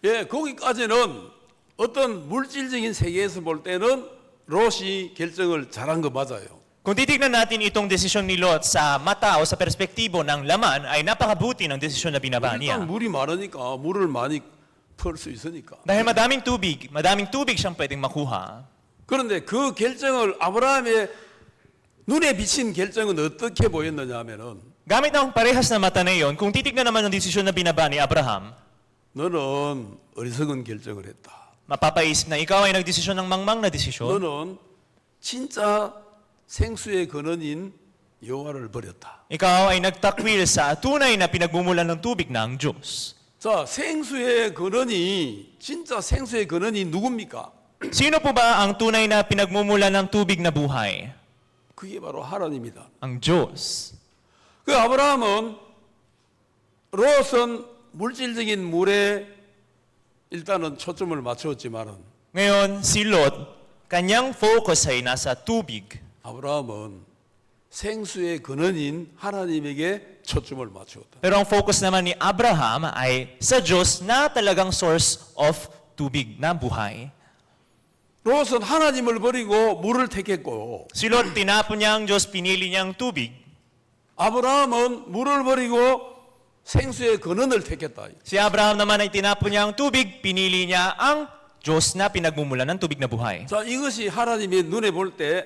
Speaker 1: 예, 거기까지는 어떤 물질적인 세계에서 볼 때는 롯이 결정을 잘한 거 맞아요.
Speaker 2: Kung titignan natin itong desisyon ni Lot sa mata o sa perspektibo ng laman, ay napakabuti ng desisyon na binaba niya.
Speaker 1: 일단 물이 많으니까 물을 많이 풀 수 있으니까.
Speaker 2: Dahil madaming tubig siyang pwedeng makuha.
Speaker 1: 그런데 그 결정을 아브라함의 눈에 비친 결정은 어떻게 보였느냐 하면은
Speaker 2: Gamit ng parehas na mata na iyon, kung titignan naman ang desisyon na binaba ni Abraham,
Speaker 1: 너는 어리석은 결정을 했다.
Speaker 2: mapapaisip na ikaw ay nagdesisyon ng mangmang na desisyon.
Speaker 1: 너는 진짜 생수의 근원인 여호와를 버렸다.
Speaker 2: Ikaw ay nagtakwil sa tunay na pinagmumulan ng tubig ng Diyos.
Speaker 1: 자, 생수의 근원이 진짜 생수의 근원이 누굽니까?
Speaker 2: Sino po ba ang tunay na pinagmumulan ng tubig na buhay?
Speaker 1: 그게 바로 하나님이다.
Speaker 2: Ang Diyos.
Speaker 1: 그 아브라함은 롯은 물질적인 물에 일단은 초점을 맞추었지만은
Speaker 2: Ngayon, si Lot, kanyang focus ay nasa tubig.
Speaker 1: 아브라함은 생수의 근원인 하나님에게 초점을 맞추었다.
Speaker 2: Pero ang focus naman ni Abraham ay sa Diyos na talagang source of tubig na buhay.
Speaker 1: 롯은 하나님을 버리고 물을 택했고
Speaker 2: Si Lot, tinapon niya ang Diyos, pinili niya ang tubig.
Speaker 1: 아브라함은 물을 버리고 생수의 근원을 택했다.
Speaker 2: Si Abraham naman ay tinapon niya ang tubig, pinili niya ang Diyos na pinagmumulan ng tubig na buhay.
Speaker 1: 자, 이것이 하나님의 눈에 볼 때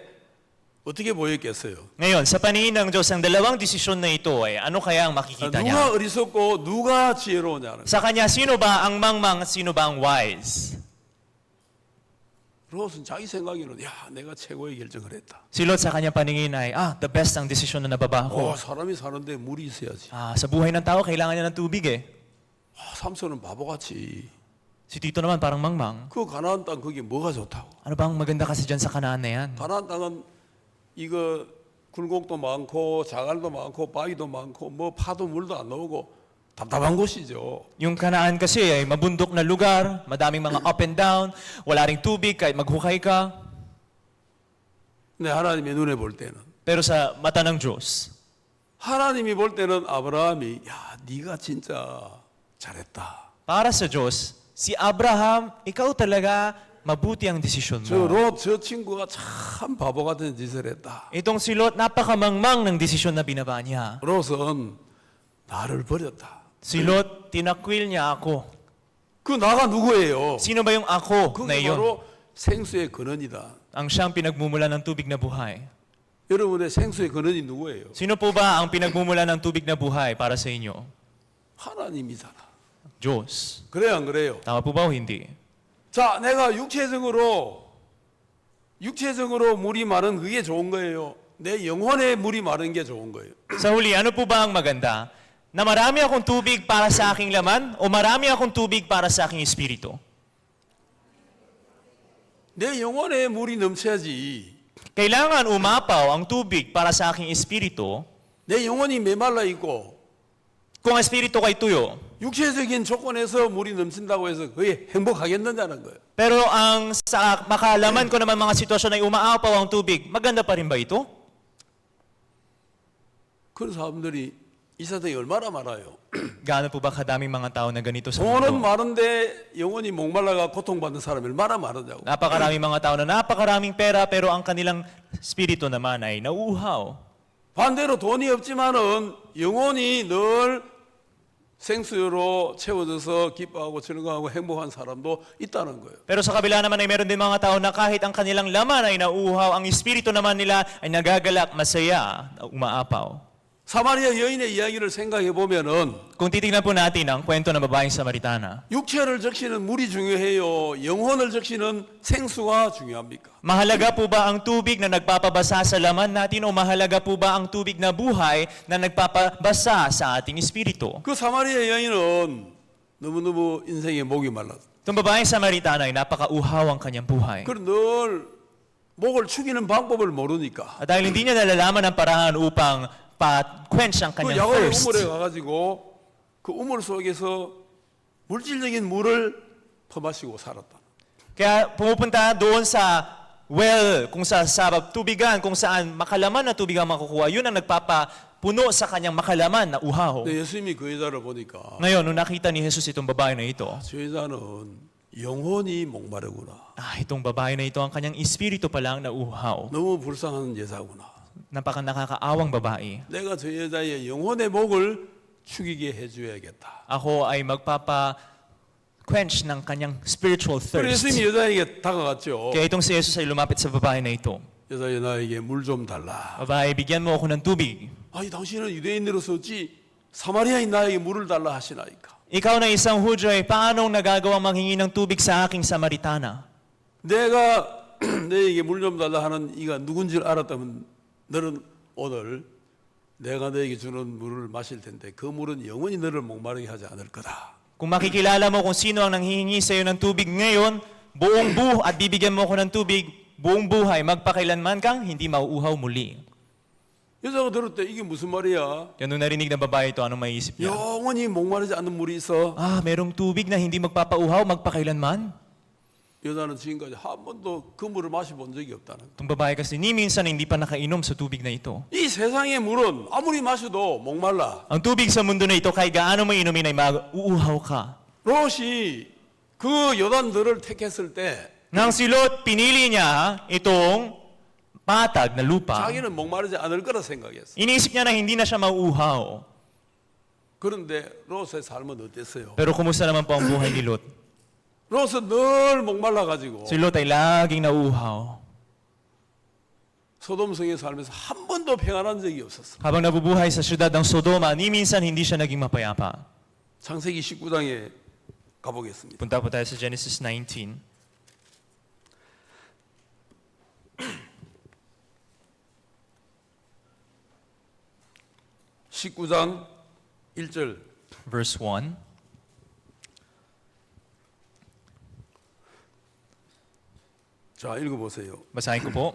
Speaker 1: 어떻게 보였겠어요?
Speaker 2: Ngayon, sa paningin ng Diyos, ang dalawang desisyon na ito ay ano kaya ang makikita
Speaker 1: 누가
Speaker 2: niya?
Speaker 1: 어리석고 누가 지혜로우냐는.
Speaker 2: Sa kanya, sino ba ang mangmang at sino ba ang wise?
Speaker 1: 롯은 자기 생각에는 야, 내가 최고의 결정을 했다.
Speaker 2: Si Lot sa kanyang paningin ay, the best ang desisyon na nababa ko.
Speaker 1: 사람이 사는데 물이 있어야지.
Speaker 2: Sa buhay ng tao, kailangan niya ng tubig eh.
Speaker 1: 삼손은 바보같이
Speaker 2: Si Tito naman parang mangmang.
Speaker 1: 그 가나안 땅 거기 뭐가 좋다고?
Speaker 2: Ano bang maganda kasi dyan sa Kanaan na yan?
Speaker 1: 가나안 땅은 이거 굴곡도 많고 자갈도 많고 바위도 많고 뭐 파도 물도 안 나오고 답답한 곳이죠.
Speaker 2: Yung Kanaan kasi ay mabundok na lugar, madaming mga up and down, wala ring tubig kahit maghukay ka.
Speaker 1: 근데 하나님의 눈에 볼 때는
Speaker 2: Pero sa mata ng Diyos,
Speaker 1: 하나님이 볼 때는 아브라함이 야, 네가 진짜 잘했다.
Speaker 2: para sa Diyos, si Abraham, ikaw talaga mabuti ang desisyon
Speaker 1: 저
Speaker 2: mo.
Speaker 1: 롯 저 친구가 참 바보 같은 짓을 했다.
Speaker 2: Itong si Lot, napakamangmang ng desisyon na binaba niya.
Speaker 1: 롯은 나를 버렸다.
Speaker 2: Si Lot, tinakwil niya ako.
Speaker 1: 그 나가 누구예요?
Speaker 2: Sino ba yung ako na
Speaker 1: 그게
Speaker 2: iyon?
Speaker 1: 바로 생수의 근원이다.
Speaker 2: Ang siyang pinagmumulan ng tubig na buhay.
Speaker 1: 여러분의 생수의 근원이 누구예요?
Speaker 2: Sino po ba ang pinagmumulan ng tubig na buhay para sa inyo?
Speaker 1: 하나님이잖아.
Speaker 2: Diyos.
Speaker 1: 그래요, 안 그래요?
Speaker 2: Tama po ba o hindi?
Speaker 1: 자, 내가 육체적으로 물이 마른 그게 좋은 거예요. 내 영혼의 물이 마른 게 좋은 거예요.
Speaker 2: Sa huli, ano po ba ang maganda? Na marami akong tubig para sa aking laman o marami akong tubig para sa aking espiritu?
Speaker 1: 내 영혼의 물이 넘쳐야지.
Speaker 2: Kailangan umapaw ang tubig para sa aking espiritu.
Speaker 1: 내 영혼이 메말라 있고
Speaker 2: Kung ang espiritu ko'y tuyo,
Speaker 1: 육체적인 조건에서 물이 넘친다고 해서 거의 행복하겠느냐는 거예요.
Speaker 2: Pero ang sa makalaman ko naman mga sitwasyon ay umaapaw ang tubig, maganda pa rin ba ito?
Speaker 1: 그런 사람들이 이 세상에 얼마나 많아요.
Speaker 2: Gaano po ba kadaming mga tao na ganito sa
Speaker 1: 돈은
Speaker 2: mundo?
Speaker 1: 많은데 영혼이 목말라가 고통받는 사람이 얼마나 많으냐고.
Speaker 2: Napakaraming mga tao na napakaraming pera pero ang kanilang spirito naman ay nauuhaw.
Speaker 1: 반대로 돈이 없지만은 영혼이 늘 생수로 채워져서 기뻐하고 즐거워하고 행복한 사람도 있다는 거예요.
Speaker 2: Pero sa kabila naman ay meron din mga tao na kahit ang kanilang laman ay nauuhaw, ang espiritu naman nila ay nagagalak, masaya, umaapaw.
Speaker 1: 사마리아 여인의 이야기를 생각해 보면은
Speaker 2: Kung titingnan po natin ang kwento ng babaeng Samaritana,
Speaker 1: 육체를 적시는 물이 중요해요. 영혼을 적시는 생수가 중요합니까?
Speaker 2: mahalaga po ba ang tubig na nagpapabasa sa laman natin o mahalaga po ba ang tubig na buhay na nagpapabasa sa ating espiritu?
Speaker 1: 그 사마리아 여인은 너무너무 인생의 목이 말랐어.
Speaker 2: Itong babaeng Samaritana ay napakauhaw ang kanyang buhay.
Speaker 1: 그리고 늘 목을 축이는 방법을 모르니까
Speaker 2: At dahil hindi niya nalalaman ang paraan upang pa-quench ang
Speaker 1: 그
Speaker 2: kanyang
Speaker 1: 야곱의
Speaker 2: thirst,
Speaker 1: 우물에 가가지고 그 우물 속에서 물질적인 물을 퍼마시고 살았다.
Speaker 2: kaya pumupunta doon sa well, kung sa tubigan, kung saan makalaman na tubig ang makukuha, yun ang nagpapapuno sa kanyang makalaman na uhaw.
Speaker 1: 근데 예수님이 그 여자를 보니까
Speaker 2: Ngayon, nung nakita ni Jesus itong babae na ito,
Speaker 1: 저 여자는 영혼이 목마르구나.
Speaker 2: itong babae na ito, ang kanyang espiritu pa lang na uhaw.
Speaker 1: 너무 불쌍한 여자구나.
Speaker 2: Napaka nakakaawang babae.
Speaker 1: 내가 저 여자의 영혼의 목을 축이게 해줘야겠다.
Speaker 2: Ako ay magpapa-quench ng kanyang spiritual
Speaker 1: 그래서
Speaker 2: thirst.
Speaker 1: 예수님이 여자에게 다가갔죠.
Speaker 2: Kaya itong si Jesus ay lumapit sa babae na ito.
Speaker 1: 여자야 나에게 물 좀 달라.
Speaker 2: Babae, bigyan mo ako ng tubig.
Speaker 1: 아니 당신은 유대인으로서 어찌 사마리아인 나에게 물을 달라 하시나이까.
Speaker 2: Ikaw na isang Hudyo ay paanong nagagawang manghingi ng tubig sa aking Samaritana?
Speaker 1: 내가 너에게 물 좀 달라 하는 이가 누군지 알았다면 너는 오늘 내가 너에게 주는 물을 마실 텐데 그 물은 영원히 너를 목마르게 하지 않을 거다.
Speaker 2: Kung makikilala mo kung sino ang nanghihingi sa iyo ng tubig ngayon, at bibigyan mo ako ng tubig, buong buhay, magpakailanman kang hindi mauuhaw muli.
Speaker 1: 여자가 들을 때 이게 무슨 말이야?
Speaker 2: Yan nung narinig ng babae ito, anong maiisip niya?
Speaker 1: 영원히 목마르지 않는 물이 있어.
Speaker 2: Merong tubig na hindi magpapauhaw, magpakailanman.
Speaker 1: 여자는 지금까지 한 번도 그 물을 마셔본 적이 없다는 거야.
Speaker 2: Itong babae kasi ni minsan hindi pa nakainom sa tubig na ito.
Speaker 1: 이 세상의 물은 아무리 마셔도 목말라.
Speaker 2: Ang tubig sa mundo na ito, kahit gaano mo inumin ay mauuhaw ka.
Speaker 1: 롯이 그 요단들을 택했을 때
Speaker 2: Nang si Lot, pinili niya itong patag na lupa.
Speaker 1: 자기는 목마르지 않을 거라 생각했어.
Speaker 2: Iniisip niya na hindi na siya mauuhaw.
Speaker 1: 그런데 롯의 삶은 어땠어요?
Speaker 2: Pero kumusta naman po ang buhay ni Lot?
Speaker 1: 롯은 늘 목말라 가지고
Speaker 2: Si Lot ay laging nauuhaw.
Speaker 1: 소돔성에 살면서 한 번도 평안한 적이 없었어.
Speaker 2: Habang nabubuhay sa syudad ng Sodoma, ni minsan hindi siya naging mapayapa.
Speaker 1: 창세기 19장에 가보겠습니다.
Speaker 2: Punta po tayo sa Genesis 19.
Speaker 1: (19장) 1절
Speaker 2: Verse 1.
Speaker 1: 자 읽어보세요.
Speaker 2: Basahin ko po.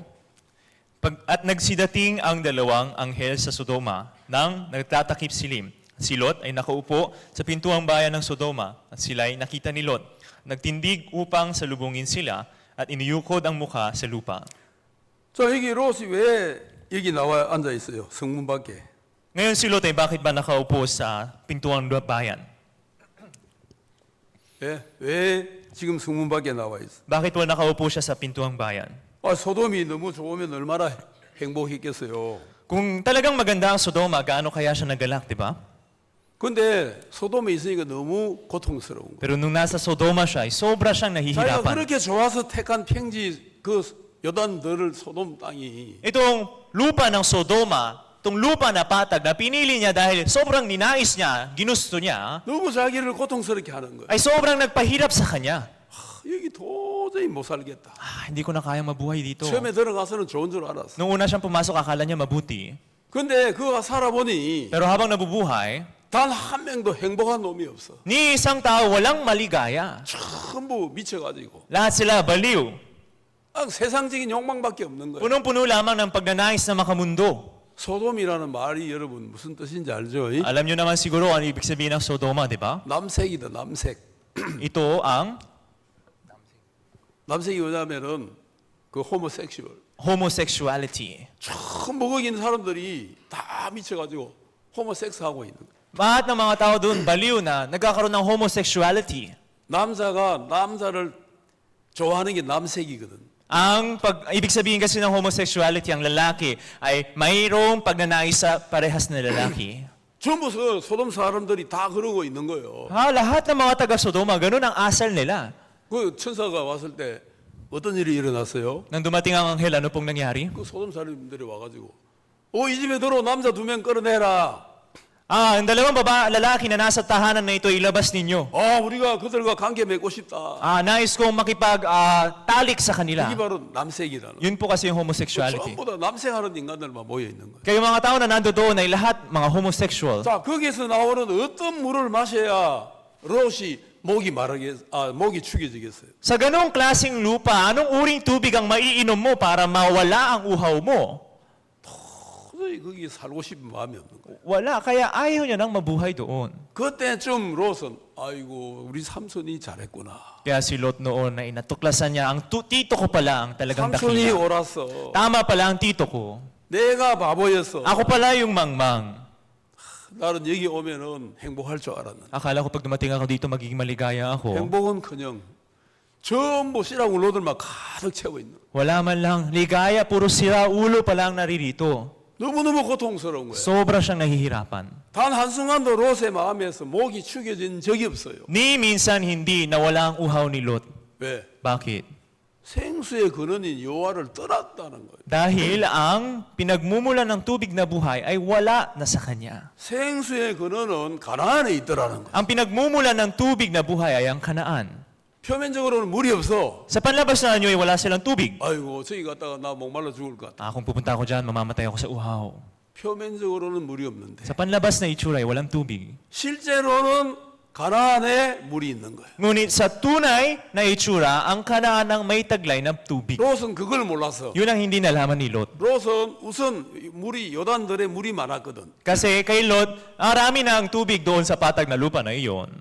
Speaker 2: At nagsidating ang dalawang anghel sa Sodoma nang nagtatakip silim. Si Lot ay nakaupo sa pintuang bayan ng Sodoma at sila ay nakita ni Lot. Nagtindig upang salubungin sila at iniyukod ang mukha sa lupa.
Speaker 1: 자 여기 롯이 왜 여기 나와 앉아 있어요? 성문 밖에.
Speaker 2: Ngayon si Lot ay bakit ba nakaupo sa pintuang bayan?
Speaker 1: 왜 지금 성문 밖에 나와 있어?
Speaker 2: Bakit po nakaupo siya sa pintuang bayan?
Speaker 1: 소돔이 너무 좋으면 얼마나 행복했겠어요.
Speaker 2: Kung talagang maganda ang Sodoma, gaano kaya siya nagalak, di ba?
Speaker 1: 근데 소돔에 있으니까 너무 고통스러운 거예요.
Speaker 2: Pero nung nasa Sodoma siya, ay sobra siyang
Speaker 1: 자기가
Speaker 2: nahihirapan.
Speaker 1: 그렇게 좋아서 택한 평지 그 요단들을 소돔 땅이
Speaker 2: Itong lupa ng Sodoma, itong lupa na patag na pinili niya dahil sobrang ninais niya, ginusto niya,
Speaker 1: 너무 자기를 고통스럽게 하는 거예요.
Speaker 2: ay sobrang nagpahirap sa kanya.
Speaker 1: 여기 도저히 못 살겠다.
Speaker 2: Hindi ko na kayang mabuhay dito.
Speaker 1: 처음에 들어가서는 좋은 줄 알았어.
Speaker 2: Nung una siyang pumasok, akala niya mabuti.
Speaker 1: 근데 그가 살아보니
Speaker 2: Pero habang nabubuhay,
Speaker 1: 단 한 명도 행복한 놈이 없어.
Speaker 2: ni isang tao walang maligaya.
Speaker 1: 전부 미쳐가지고
Speaker 2: Lahat sila baliw.
Speaker 1: 세상적인 욕망밖에 없는 거예요.
Speaker 2: Punong-puno lamang ng pagnanais na makamundo.
Speaker 1: 소돔이라는 말이 여러분 무슨 뜻인지 알죠?
Speaker 2: Alam nyo naman siguro ano ibig sabihin ng Sodoma, di ba?
Speaker 1: 남색이다, 남색.
Speaker 2: Ito ang
Speaker 1: 남색이 뭐냐면은 그 호모섹슈얼.
Speaker 2: homosexuality.
Speaker 1: 참 먹어있는 사람들이 다 미쳐가지고 호모섹스하고 있는 거예요.
Speaker 2: Lahat ng mga tao doon baliw na nagkakaroon ng homosexuality.
Speaker 1: 남자가 남자를 좋아하는 게 남색이거든.
Speaker 2: Ibig sabihin kasi ng homosexuality, ang lalaki ay mayroong pagnanais sa parehas na lalaki.
Speaker 1: 전부 소돔 사람들이 다 그러고 있는 거예요.
Speaker 2: Lahat ng mga taga Sodoma, ganun ang asal nila.
Speaker 1: 그 천사가 왔을 때 어떤 일이 일어났어요?
Speaker 2: Nang dumating ang anghel, ano pong nangyari?
Speaker 1: 그 소돔 사람들이 와가지고 이 집에 들어 남자 2명 끌어내라.
Speaker 2: Ang dalawang lalaki na nasa tahanan na ito, ilabas ninyo.
Speaker 1: 우리가 그들과 관계 맺고 싶다.
Speaker 2: Nais kong makipag-talik sa kanila.
Speaker 1: 이게 바로 남색이라는.
Speaker 2: Yun po kasi yung homosexuality.
Speaker 1: 전부 다 남색하는 인간들만 모여 있는 거예요.
Speaker 2: Kaya yung mga tao na nando doon ay lahat mga homosexual.
Speaker 1: 자, 거기에서 나오는 어떤 물을 마셔야 롯이 목이 축여지겠어요?
Speaker 2: Sa ganong klaseng lupa, anong uring tubig ang maiinom mo para mawala ang uhaw mo?
Speaker 1: 도저히 거기 살고 싶은 마음이 없는 거예요.
Speaker 2: Wala, kaya ayaw niya nang mabuhay doon.
Speaker 1: 그때쯤 롯은 아이고 우리 삼손이 잘했구나.
Speaker 2: Kaya si Lot noon ay natuklasan niya, ang tito ko pala ang talagang
Speaker 1: 삼손이
Speaker 2: dakila.
Speaker 1: 옳았어.
Speaker 2: Tama pala ang tito ko.
Speaker 1: 내가 바보였어.
Speaker 2: Ako pala yung mangmang.
Speaker 1: 나는 여기 오면은 행복할 줄 알았는데.
Speaker 2: Akala ko pag dumating ako dito, magiging maligaya ako.
Speaker 1: 행복은커녕 전부 씨랑 울로들만 가득 채워 있는.
Speaker 2: Wala man lang ligaya, puro sira ulo pa lang naririto.
Speaker 1: 너무너무 고통스러운 거예요.
Speaker 2: Sobra siyang nahihirapan.
Speaker 1: 단 한순간도 롯의 마음에서 목이 축여진 적이 없어요.
Speaker 2: Ni minsan hindi nawala ang uhaw ni Lot.
Speaker 1: 왜?
Speaker 2: Bakit?
Speaker 1: 생수의 근원인 여호와를 떠났다는 거예요.
Speaker 2: Dahil ang pinagmumulan ng tubig na buhay ay wala na sa kanya.
Speaker 1: 생수의 근원은 가나안에 있더라는 거예요.
Speaker 2: Ang pinagmumulan ng tubig na buhay ay ang Kanaan.
Speaker 1: 표면적으로는 물이 없어.
Speaker 2: Sa panlabas na nyo ay wala silang tubig.
Speaker 1: 아이고 저기 갔다가 나 목말라 죽을 것 같아.
Speaker 2: Kung pupunta ako dyan, mamamatay ako sa uhaw.
Speaker 1: 표면적으로는 물이 없는데
Speaker 2: Sa panlabas na itsura ay walang tubig.
Speaker 1: 실제로는 가나안에 물이 있는 거예요.
Speaker 2: Ngunit sa tunay na itsura, ang Kanaan ang may taglay ng tubig.
Speaker 1: 롯은 그걸 몰랐어.
Speaker 2: Yun ang hindi nalaman ni Lot.
Speaker 1: 롯은 우선 물이 요단들에 물이 많았거든.
Speaker 2: Kasi kay Lot, marami na ang tubig doon sa patag na lupa na iyon.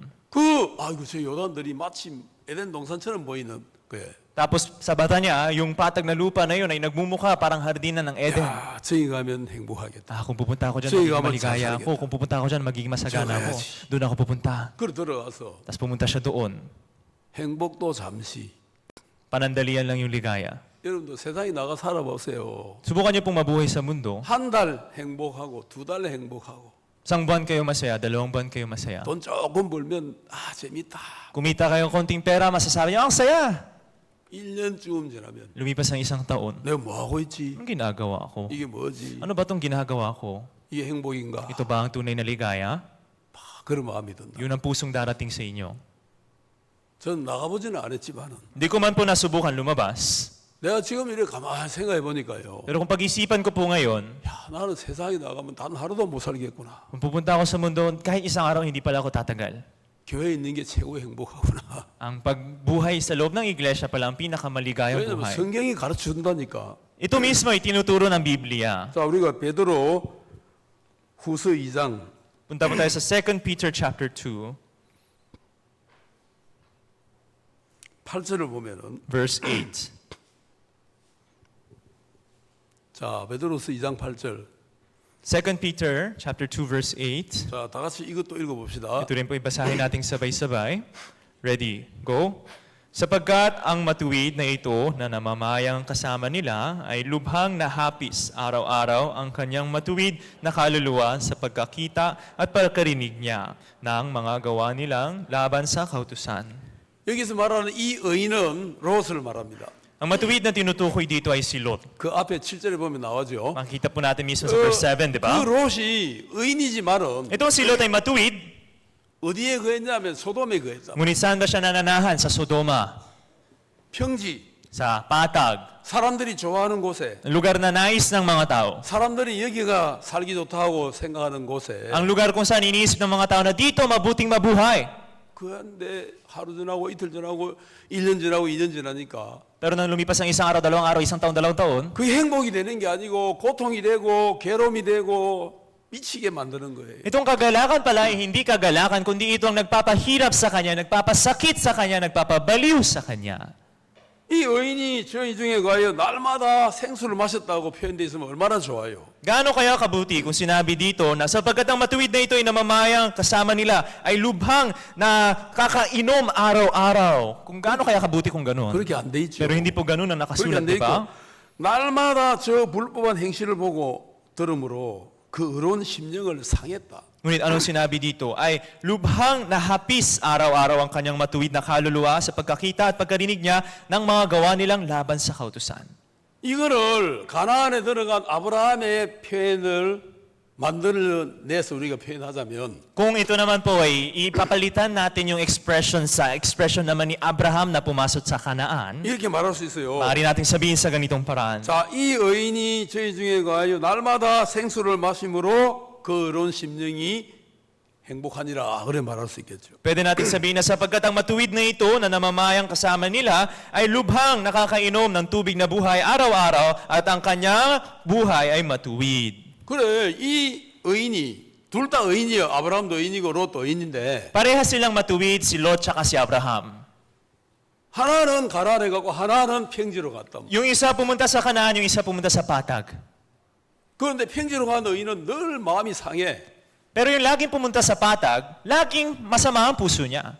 Speaker 1: 아이고 저 요단들이 마침 에덴 동산처럼 보이는 거예요.
Speaker 2: Tapos sa bata niya, yung patag na lupa na yun ay nagmumukha parang hardinan ng Eden.
Speaker 1: 야, 저기 가면 행복하겠다.
Speaker 2: Kung pupunta ako dyan,
Speaker 1: Sige,
Speaker 2: magiging
Speaker 1: gaman,
Speaker 2: maligaya
Speaker 1: sasagot.
Speaker 2: ako. Kung pupunta ako dyan, magiging masagana ako.
Speaker 1: Sige.
Speaker 2: Doon ako pupunta.
Speaker 1: 그러 들어가서
Speaker 2: Tapos pumunta siya doon.
Speaker 1: 행복도 잠시.
Speaker 2: Panandalian lang yung ligaya.
Speaker 1: 여러분도 세상에 나가 살아보세요.
Speaker 2: Subukan niyo pong mabuhay sa mundo.
Speaker 1: 한 달 행복하고 두 달 행복하고
Speaker 2: 1 buwan kayo masaya, 2 buwan kayo masaya.
Speaker 1: 돈 조금 벌면 재밌다.
Speaker 2: Kumita kayong konting pera, masasabi niyo, ang saya!
Speaker 1: 1년쯤 지나면
Speaker 2: Lumipas ng 1 taon.
Speaker 1: 내가 뭐 하고 있지?
Speaker 2: Anong ginagawa ko?
Speaker 1: 이게 뭐지?
Speaker 2: Ano ba itong ginagawa ko?
Speaker 1: 이게 행복인가?
Speaker 2: Ito ba ang tunay na ligaya?
Speaker 1: 그런 마음이 든다.
Speaker 2: Yun ang pusong darating sa inyo.
Speaker 1: 전 나가보지는 않았지만은
Speaker 2: Hindi ko man po nasubukan lumabas.
Speaker 1: 내가 지금 이렇게 가만히 생각해 보니까요.
Speaker 2: Pero kung pag-isipan ko po ngayon,
Speaker 1: 야, 나는 세상에 나가면 단 하루도 못 살겠구나.
Speaker 2: kung pupunta ako sa mundo, kahit isang araw hindi pala ako tatagal.
Speaker 1: 교회에 있는 게 최고 행복하구나.
Speaker 2: Ang pagbuhay sa loob ng iglesia pala ang pinakamaligayang
Speaker 1: 왜냐면
Speaker 2: buhay.
Speaker 1: 성경이 가르쳐 준다니까.
Speaker 2: Ito mismo ay tinuturo ng Biblia.
Speaker 1: 자, 우리가 베드로 후서 2장
Speaker 2: Punta po tayo sa 2 Peter chapter 2,
Speaker 1: 8절을 보면은
Speaker 2: verse 8.
Speaker 1: 자, 베드로서 2장 8절.
Speaker 2: 2 Peter chapter 2, verse 8.
Speaker 1: 자, 다 같이 이것도 읽어 봅시다.
Speaker 2: Ito rin po ibasahin nating sabay-sabay. Ready? Go. Sapagkat ang matuwid na ito na namamayang kasama nila ay lubhang nahapis araw-araw ang kanyang matuwid na kaluluwa sa pagkakita at pagkarinig niya ng mga gawa nilang laban sa kautusan.
Speaker 1: 여기서 말하는 이 의인은 롯을 말합니다.
Speaker 2: Ang matuwid na tinutukoy dito ay si Lot.
Speaker 1: 그 앞에 7절에 보면 나오죠.
Speaker 2: Makikita po natin mismo sa verse 7, di ba?
Speaker 1: 그 롯이 의인이지만은
Speaker 2: Itong si Lot ay matuwid,
Speaker 1: 어디에 거했냐면 소돔에 거했다.
Speaker 2: ngunit saan ba siya nananahan? Sa Sodoma,
Speaker 1: 평지,
Speaker 2: sa patag,
Speaker 1: 사람들이 좋아하는 곳에,
Speaker 2: lugar na nais ng mga tao.
Speaker 1: 사람들이 여기가 살기 좋다고 생각하는 곳에
Speaker 2: Ang lugar kung saan iniisip ng mga tao na dito mabuting mabuhay.
Speaker 1: 그런데 하루 지나고 이틀 지나고 1년 지나고 2년 지나니까
Speaker 2: Pero nang lumipas ang isang araw, dalawang araw, isang taon, dalawang taon,
Speaker 1: 그 행복이 되는 게 아니고 고통이 되고 괴로움이 되고 미치게 만드는 거예요.
Speaker 2: itong kagalakan pala ay hindi kagalakan, kundi ito ang nagpapahirap sa kanya, nagpapasakit sa kanya, nagpapabaliw sa kanya.
Speaker 1: 이 의인이 저희 중에 가요 날마다 생수를 마셨다고 표현되어 있으면 얼마나 좋아요.
Speaker 2: Gaano kaya kabuti kung sinabi dito na sapagkat ang matuwid na ito ay namamayang kasama nila ay lubhang na kakainom araw-araw. Kung gaano kaya kabuti kung ganoon.
Speaker 1: 그렇게 안 돼 있죠.
Speaker 2: Pero hindi po ganoon ang
Speaker 1: 그렇게
Speaker 2: nakasulat,
Speaker 1: 안 돼
Speaker 2: di
Speaker 1: 있고
Speaker 2: ba?
Speaker 1: 날마다 저 불법한 행실을 보고 들으므로 그 의로운 심령을 상했다.
Speaker 2: Ngunit anong sinabi dito ay lubhang nahapis araw-araw ang kanyang matuwid na kaluluwa sa pagkakita at pagkarinig niya ng mga gawa nilang laban sa kautusan.
Speaker 1: 이거를 가나안에 들어간 아브라함의 표현을 만들어내서 우리가 표현하자면
Speaker 2: Kung ito naman po ay ipapalitan natin yung expression sa expression naman ni Abraham na pumasok sa Kanaan,
Speaker 1: 이렇게 말할 수 있어요.
Speaker 2: maaari nating sabihin sa ganitong paraan.
Speaker 1: 자, 이 의인이 저희 중에 가요 날마다 생수를 마심으로 그 의로운 심령이 행복하니라 그래 말할 수 있겠죠.
Speaker 2: Pwede nating sabihin na sapagkat ang matuwid na ito na namamayang kasama nila ay lubhang nakakainom ng tubig na buhay araw-araw at ang kanyang buhay ay matuwid.
Speaker 1: 그래 이 의인이 둘 다 의인이요. 아브라함도 의인이고 롯도 의인인데
Speaker 2: Parehas silang matuwid, si Lot at si Abraham.
Speaker 1: 하나는 가나안에 가고 하나는 평지로 갔다.
Speaker 2: Yung isa pumunta sa Kanaan, yung isa pumunta sa Patag.
Speaker 1: 그런데 평지로 간 의인은 늘 마음이 상해.
Speaker 2: Pero yung laging pumunta sa Patag, laging masama ang puso niya.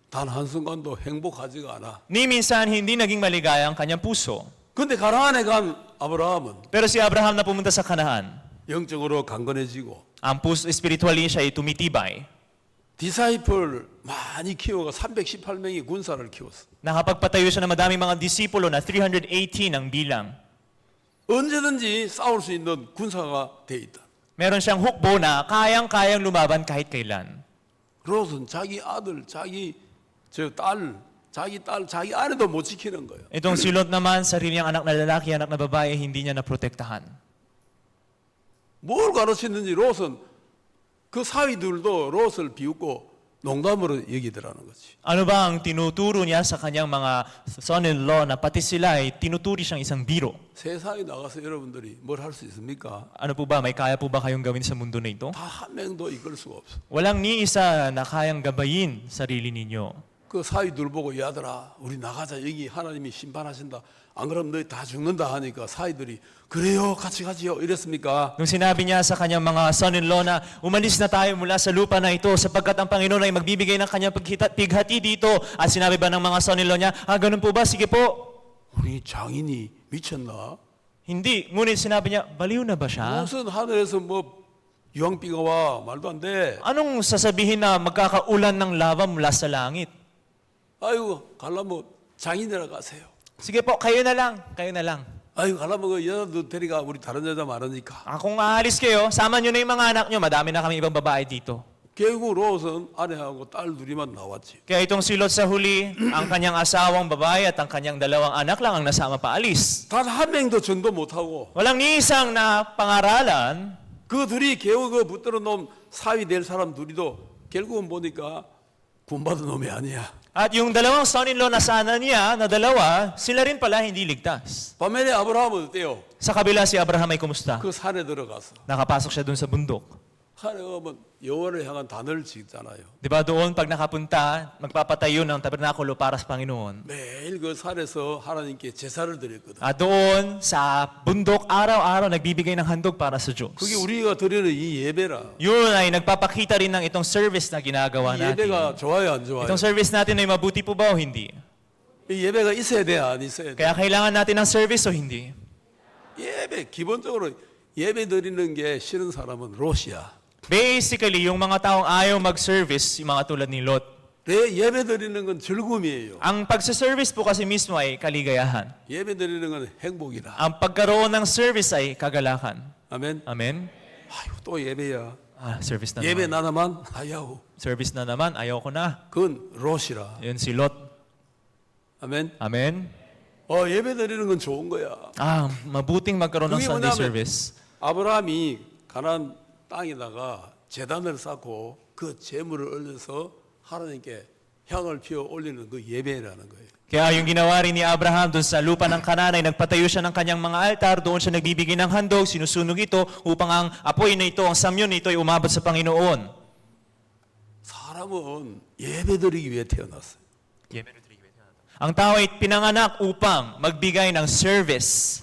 Speaker 1: 단 한순간도 행복하지가 않아.
Speaker 2: Ni minsan hindi naging maligaya ang kanyang puso.
Speaker 1: 근데 가나안에 간 아브라함은
Speaker 2: Pero si Abraham na pumunta sa Kanaan,
Speaker 1: 영적으로 강건해지고
Speaker 2: ang puso spiritually siya ay tumitibay.
Speaker 1: 디사이플 많이 키워가 318명의 군사를 키웠어.
Speaker 2: Nakapagpatayo siya ng madaming mga disipulo na 318 ang bilang.
Speaker 1: 언제든지 싸울 수 있는 군사가 돼 있다.
Speaker 2: Meron siyang hukbo na kayang-kayang lumaban kahit kailan.
Speaker 1: 롯은 자기 아들, 자기 딸, 자기 아내도 못 지키는 거예요.
Speaker 2: Itong si Lot naman, sarili niyang anak na lalaki, anak na babae, hindi niya naprotektahan.
Speaker 1: 뭘 가르쳤는지 롯은 그 사위들도 롯을 비웃고 농담으로 얘기더라는 거지.
Speaker 2: Ano ba ang tinuturo niya sa kanyang mga son-in-law na pati sila ay tinuturi siyang isang biro?
Speaker 1: 세상에 나가서 여러분들이 뭘 할 수 있습니까?
Speaker 2: Ano po ba? May kaya po ba kayong gawin sa mundo na ito?
Speaker 1: 다 한 명도 이끌 수가 없어.
Speaker 2: Walang ni isa na kayang gabayin sarili ninyo.
Speaker 1: 그 사위들 보고 야들아 우리 나가자 여기 하나님이 심판하신다. 안 그러면 너희 다 죽는다 하니까 사위들이 그래요 같이 가지요 이랬습니까?
Speaker 2: Nung sinabi niya sa kanyang mga son-in-law na umalis na tayo mula sa lupa na ito sapagkat ang Panginoon ay magbibigay ng kanyang pighati dito. At sinabi ba ng mga son-in-law niya, ganun po ba? Sige po.
Speaker 1: 우리 장인이 미쳤나?
Speaker 2: Hindi. Ngunit sinabi niya, baliw na ba siya?
Speaker 1: 무슨 하늘에서 뭐 유황비가 와 말도 안 돼.
Speaker 2: Anong sasabihin na magkakaulan ng lava mula sa langit?
Speaker 1: 아이고 갈라면 장인이라 가세요.
Speaker 2: Sige po, kayo na lang. Kayo na lang.
Speaker 1: 아이고 갈라면 그 여자도 데리가 우리 다른 여자 많으니까.
Speaker 2: Kung aalis kayo, sama nyo na yung mga anak nyo. Madami na kami ibang babae dito.
Speaker 1: 결국 롯은 아내하고 딸 둘이만 나왔지.
Speaker 2: Kaya itong si Lot sa huli, ang kanyang asawang babae at ang kanyang dalawang anak lang ang nasama paalis.
Speaker 1: 단 한 명도 전도 못하고
Speaker 2: Walang ni isang na pangaralan.
Speaker 1: 그 둘이 겨우 그 붙들어 놓은 사위 될 사람 둘이도 결국은 보니까 구원받은 놈이 아니야.
Speaker 2: At yung dalawang son-in-law na sana niya, na dalawa, sila rin pala hindi ligtas.
Speaker 1: 반면에 아브라함은 어때요?
Speaker 2: Sa kabila si Abraham ay kumusta?
Speaker 1: 그 산에 들어가서
Speaker 2: Nakapasok siya dun sa bundok.
Speaker 1: 산에 가면 여호와를 향한 단을 짓잖아요.
Speaker 2: Di ba doon pag nakapunta, magpapatayo ng tabernakulo para sa Panginoon.
Speaker 1: 매일 그 산에서 하나님께 제사를 드렸거든.
Speaker 2: At doon sa bundok, araw-araw nagbibigay ng handog para sa Diyos.
Speaker 1: 그게 우리가 드리는 이 예배라.
Speaker 2: Yun ay nagpapakita rin ng itong service na ginagawa
Speaker 1: 이 예배가
Speaker 2: natin.
Speaker 1: 좋아요, 안 좋아요?
Speaker 2: Itong service natin ay mabuti po ba o hindi?
Speaker 1: 이 예배가 있어야 돼, 안 있어야 돼?
Speaker 2: Kaya kailangan natin ng service o hindi?
Speaker 1: 예배 기본적으로 예배 드리는 게 싫은 사람은 롯이야.
Speaker 2: Basically, yung mga taong ayaw mag-service, yung mga tulad ni Lot.
Speaker 1: 내 예배 드리는 건 즐거움이에요.
Speaker 2: Ang pagsa-service po kasi mismo ay kaligayahan.
Speaker 1: 예배 드리는 건 행복이다.
Speaker 2: Ang pagkaroon ng service ay kagalakan.
Speaker 1: 아멘.
Speaker 2: Amen?
Speaker 1: 아유, 또 예배야.
Speaker 2: Service na
Speaker 1: 예배
Speaker 2: naman.
Speaker 1: 나나만 아야우.
Speaker 2: Service na naman, ayoko na.
Speaker 1: 그건 롯이라.
Speaker 2: Yun si Lot.
Speaker 1: 아멘.
Speaker 2: Amen?
Speaker 1: 예배 드리는 건 좋은 거야.
Speaker 2: Mabuting magkaroon ng
Speaker 1: 그게
Speaker 2: Sunday
Speaker 1: 뭐냐면
Speaker 2: service.
Speaker 1: 아브라함이 가나안 땅에다가 제단을 쌓고 그 제물을 올려서 하나님께 향을 피워 올리는 그 예배라는 거예요.
Speaker 2: Kaya yung ginawa rin ni Abraham doon sa lupa ng Kanaan ay nagpatayo siya ng kanyang mga altar, doon siya nagbibigay ng handog, sinusunog ito upang ang apoy na ito, ang samyon na ito ay umabot sa Panginoon.
Speaker 1: 사람은 예배드리기 위해 태어났어요.
Speaker 2: Ang tao ay pinanganak upang magbigay ng service.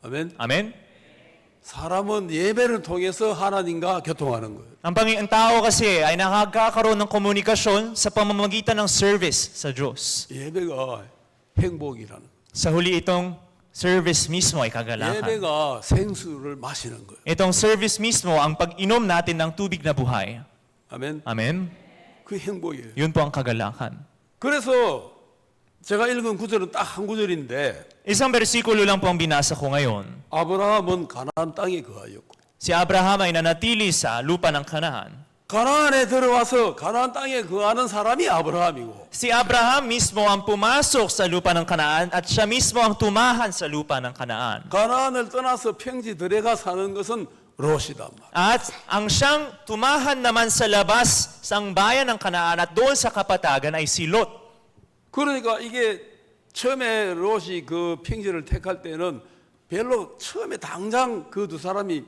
Speaker 1: 아멘.
Speaker 2: Amen?
Speaker 1: 사람은 예배를 통해서 하나님과 교통하는 거예요.
Speaker 2: Ang tao kasi ay nakakakaroon ng komunikasyon sa pamamagitan ng service sa Diyos.
Speaker 1: 예배가 행복이라는 거예요.
Speaker 2: Sa huli itong service mismo ay kagalakan.
Speaker 1: 예배가 생수를 마시는 거예요.
Speaker 2: Itong service mismo ang pag-inom natin ng tubig na buhay.
Speaker 1: 아멘.
Speaker 2: Amen?
Speaker 1: 그 행복이에요.
Speaker 2: Yun po ang kagalakan.
Speaker 1: 그래서 제가 읽은 구절은 딱 한 구절인데
Speaker 2: Isang bersikulo lang po ang binasa ko ngayon.
Speaker 1: 아브라함은 가나안 땅에 거하였고
Speaker 2: Si Abraham ay nanatili sa lupa ng Kanaan.
Speaker 1: 가나안에 들어와서 가나안 땅에 거하는 사람이 아브라함이고
Speaker 2: Si Abraham mismo ang pumasok sa lupa ng Kanaan at siya mismo ang tumahan sa lupa ng Kanaan.
Speaker 1: 가나안을 떠나서 평지 들어가 사는 것은 롯이단 말이에요.
Speaker 2: At ang siyang tumahan naman sa labas sa bayan ng Kanaan at doon sa kapatagan ay si Lot.
Speaker 1: 그러니까 이게 처음에 롯이 그 평지를 택할 때는 별로 처음에 당장 그 두 사람이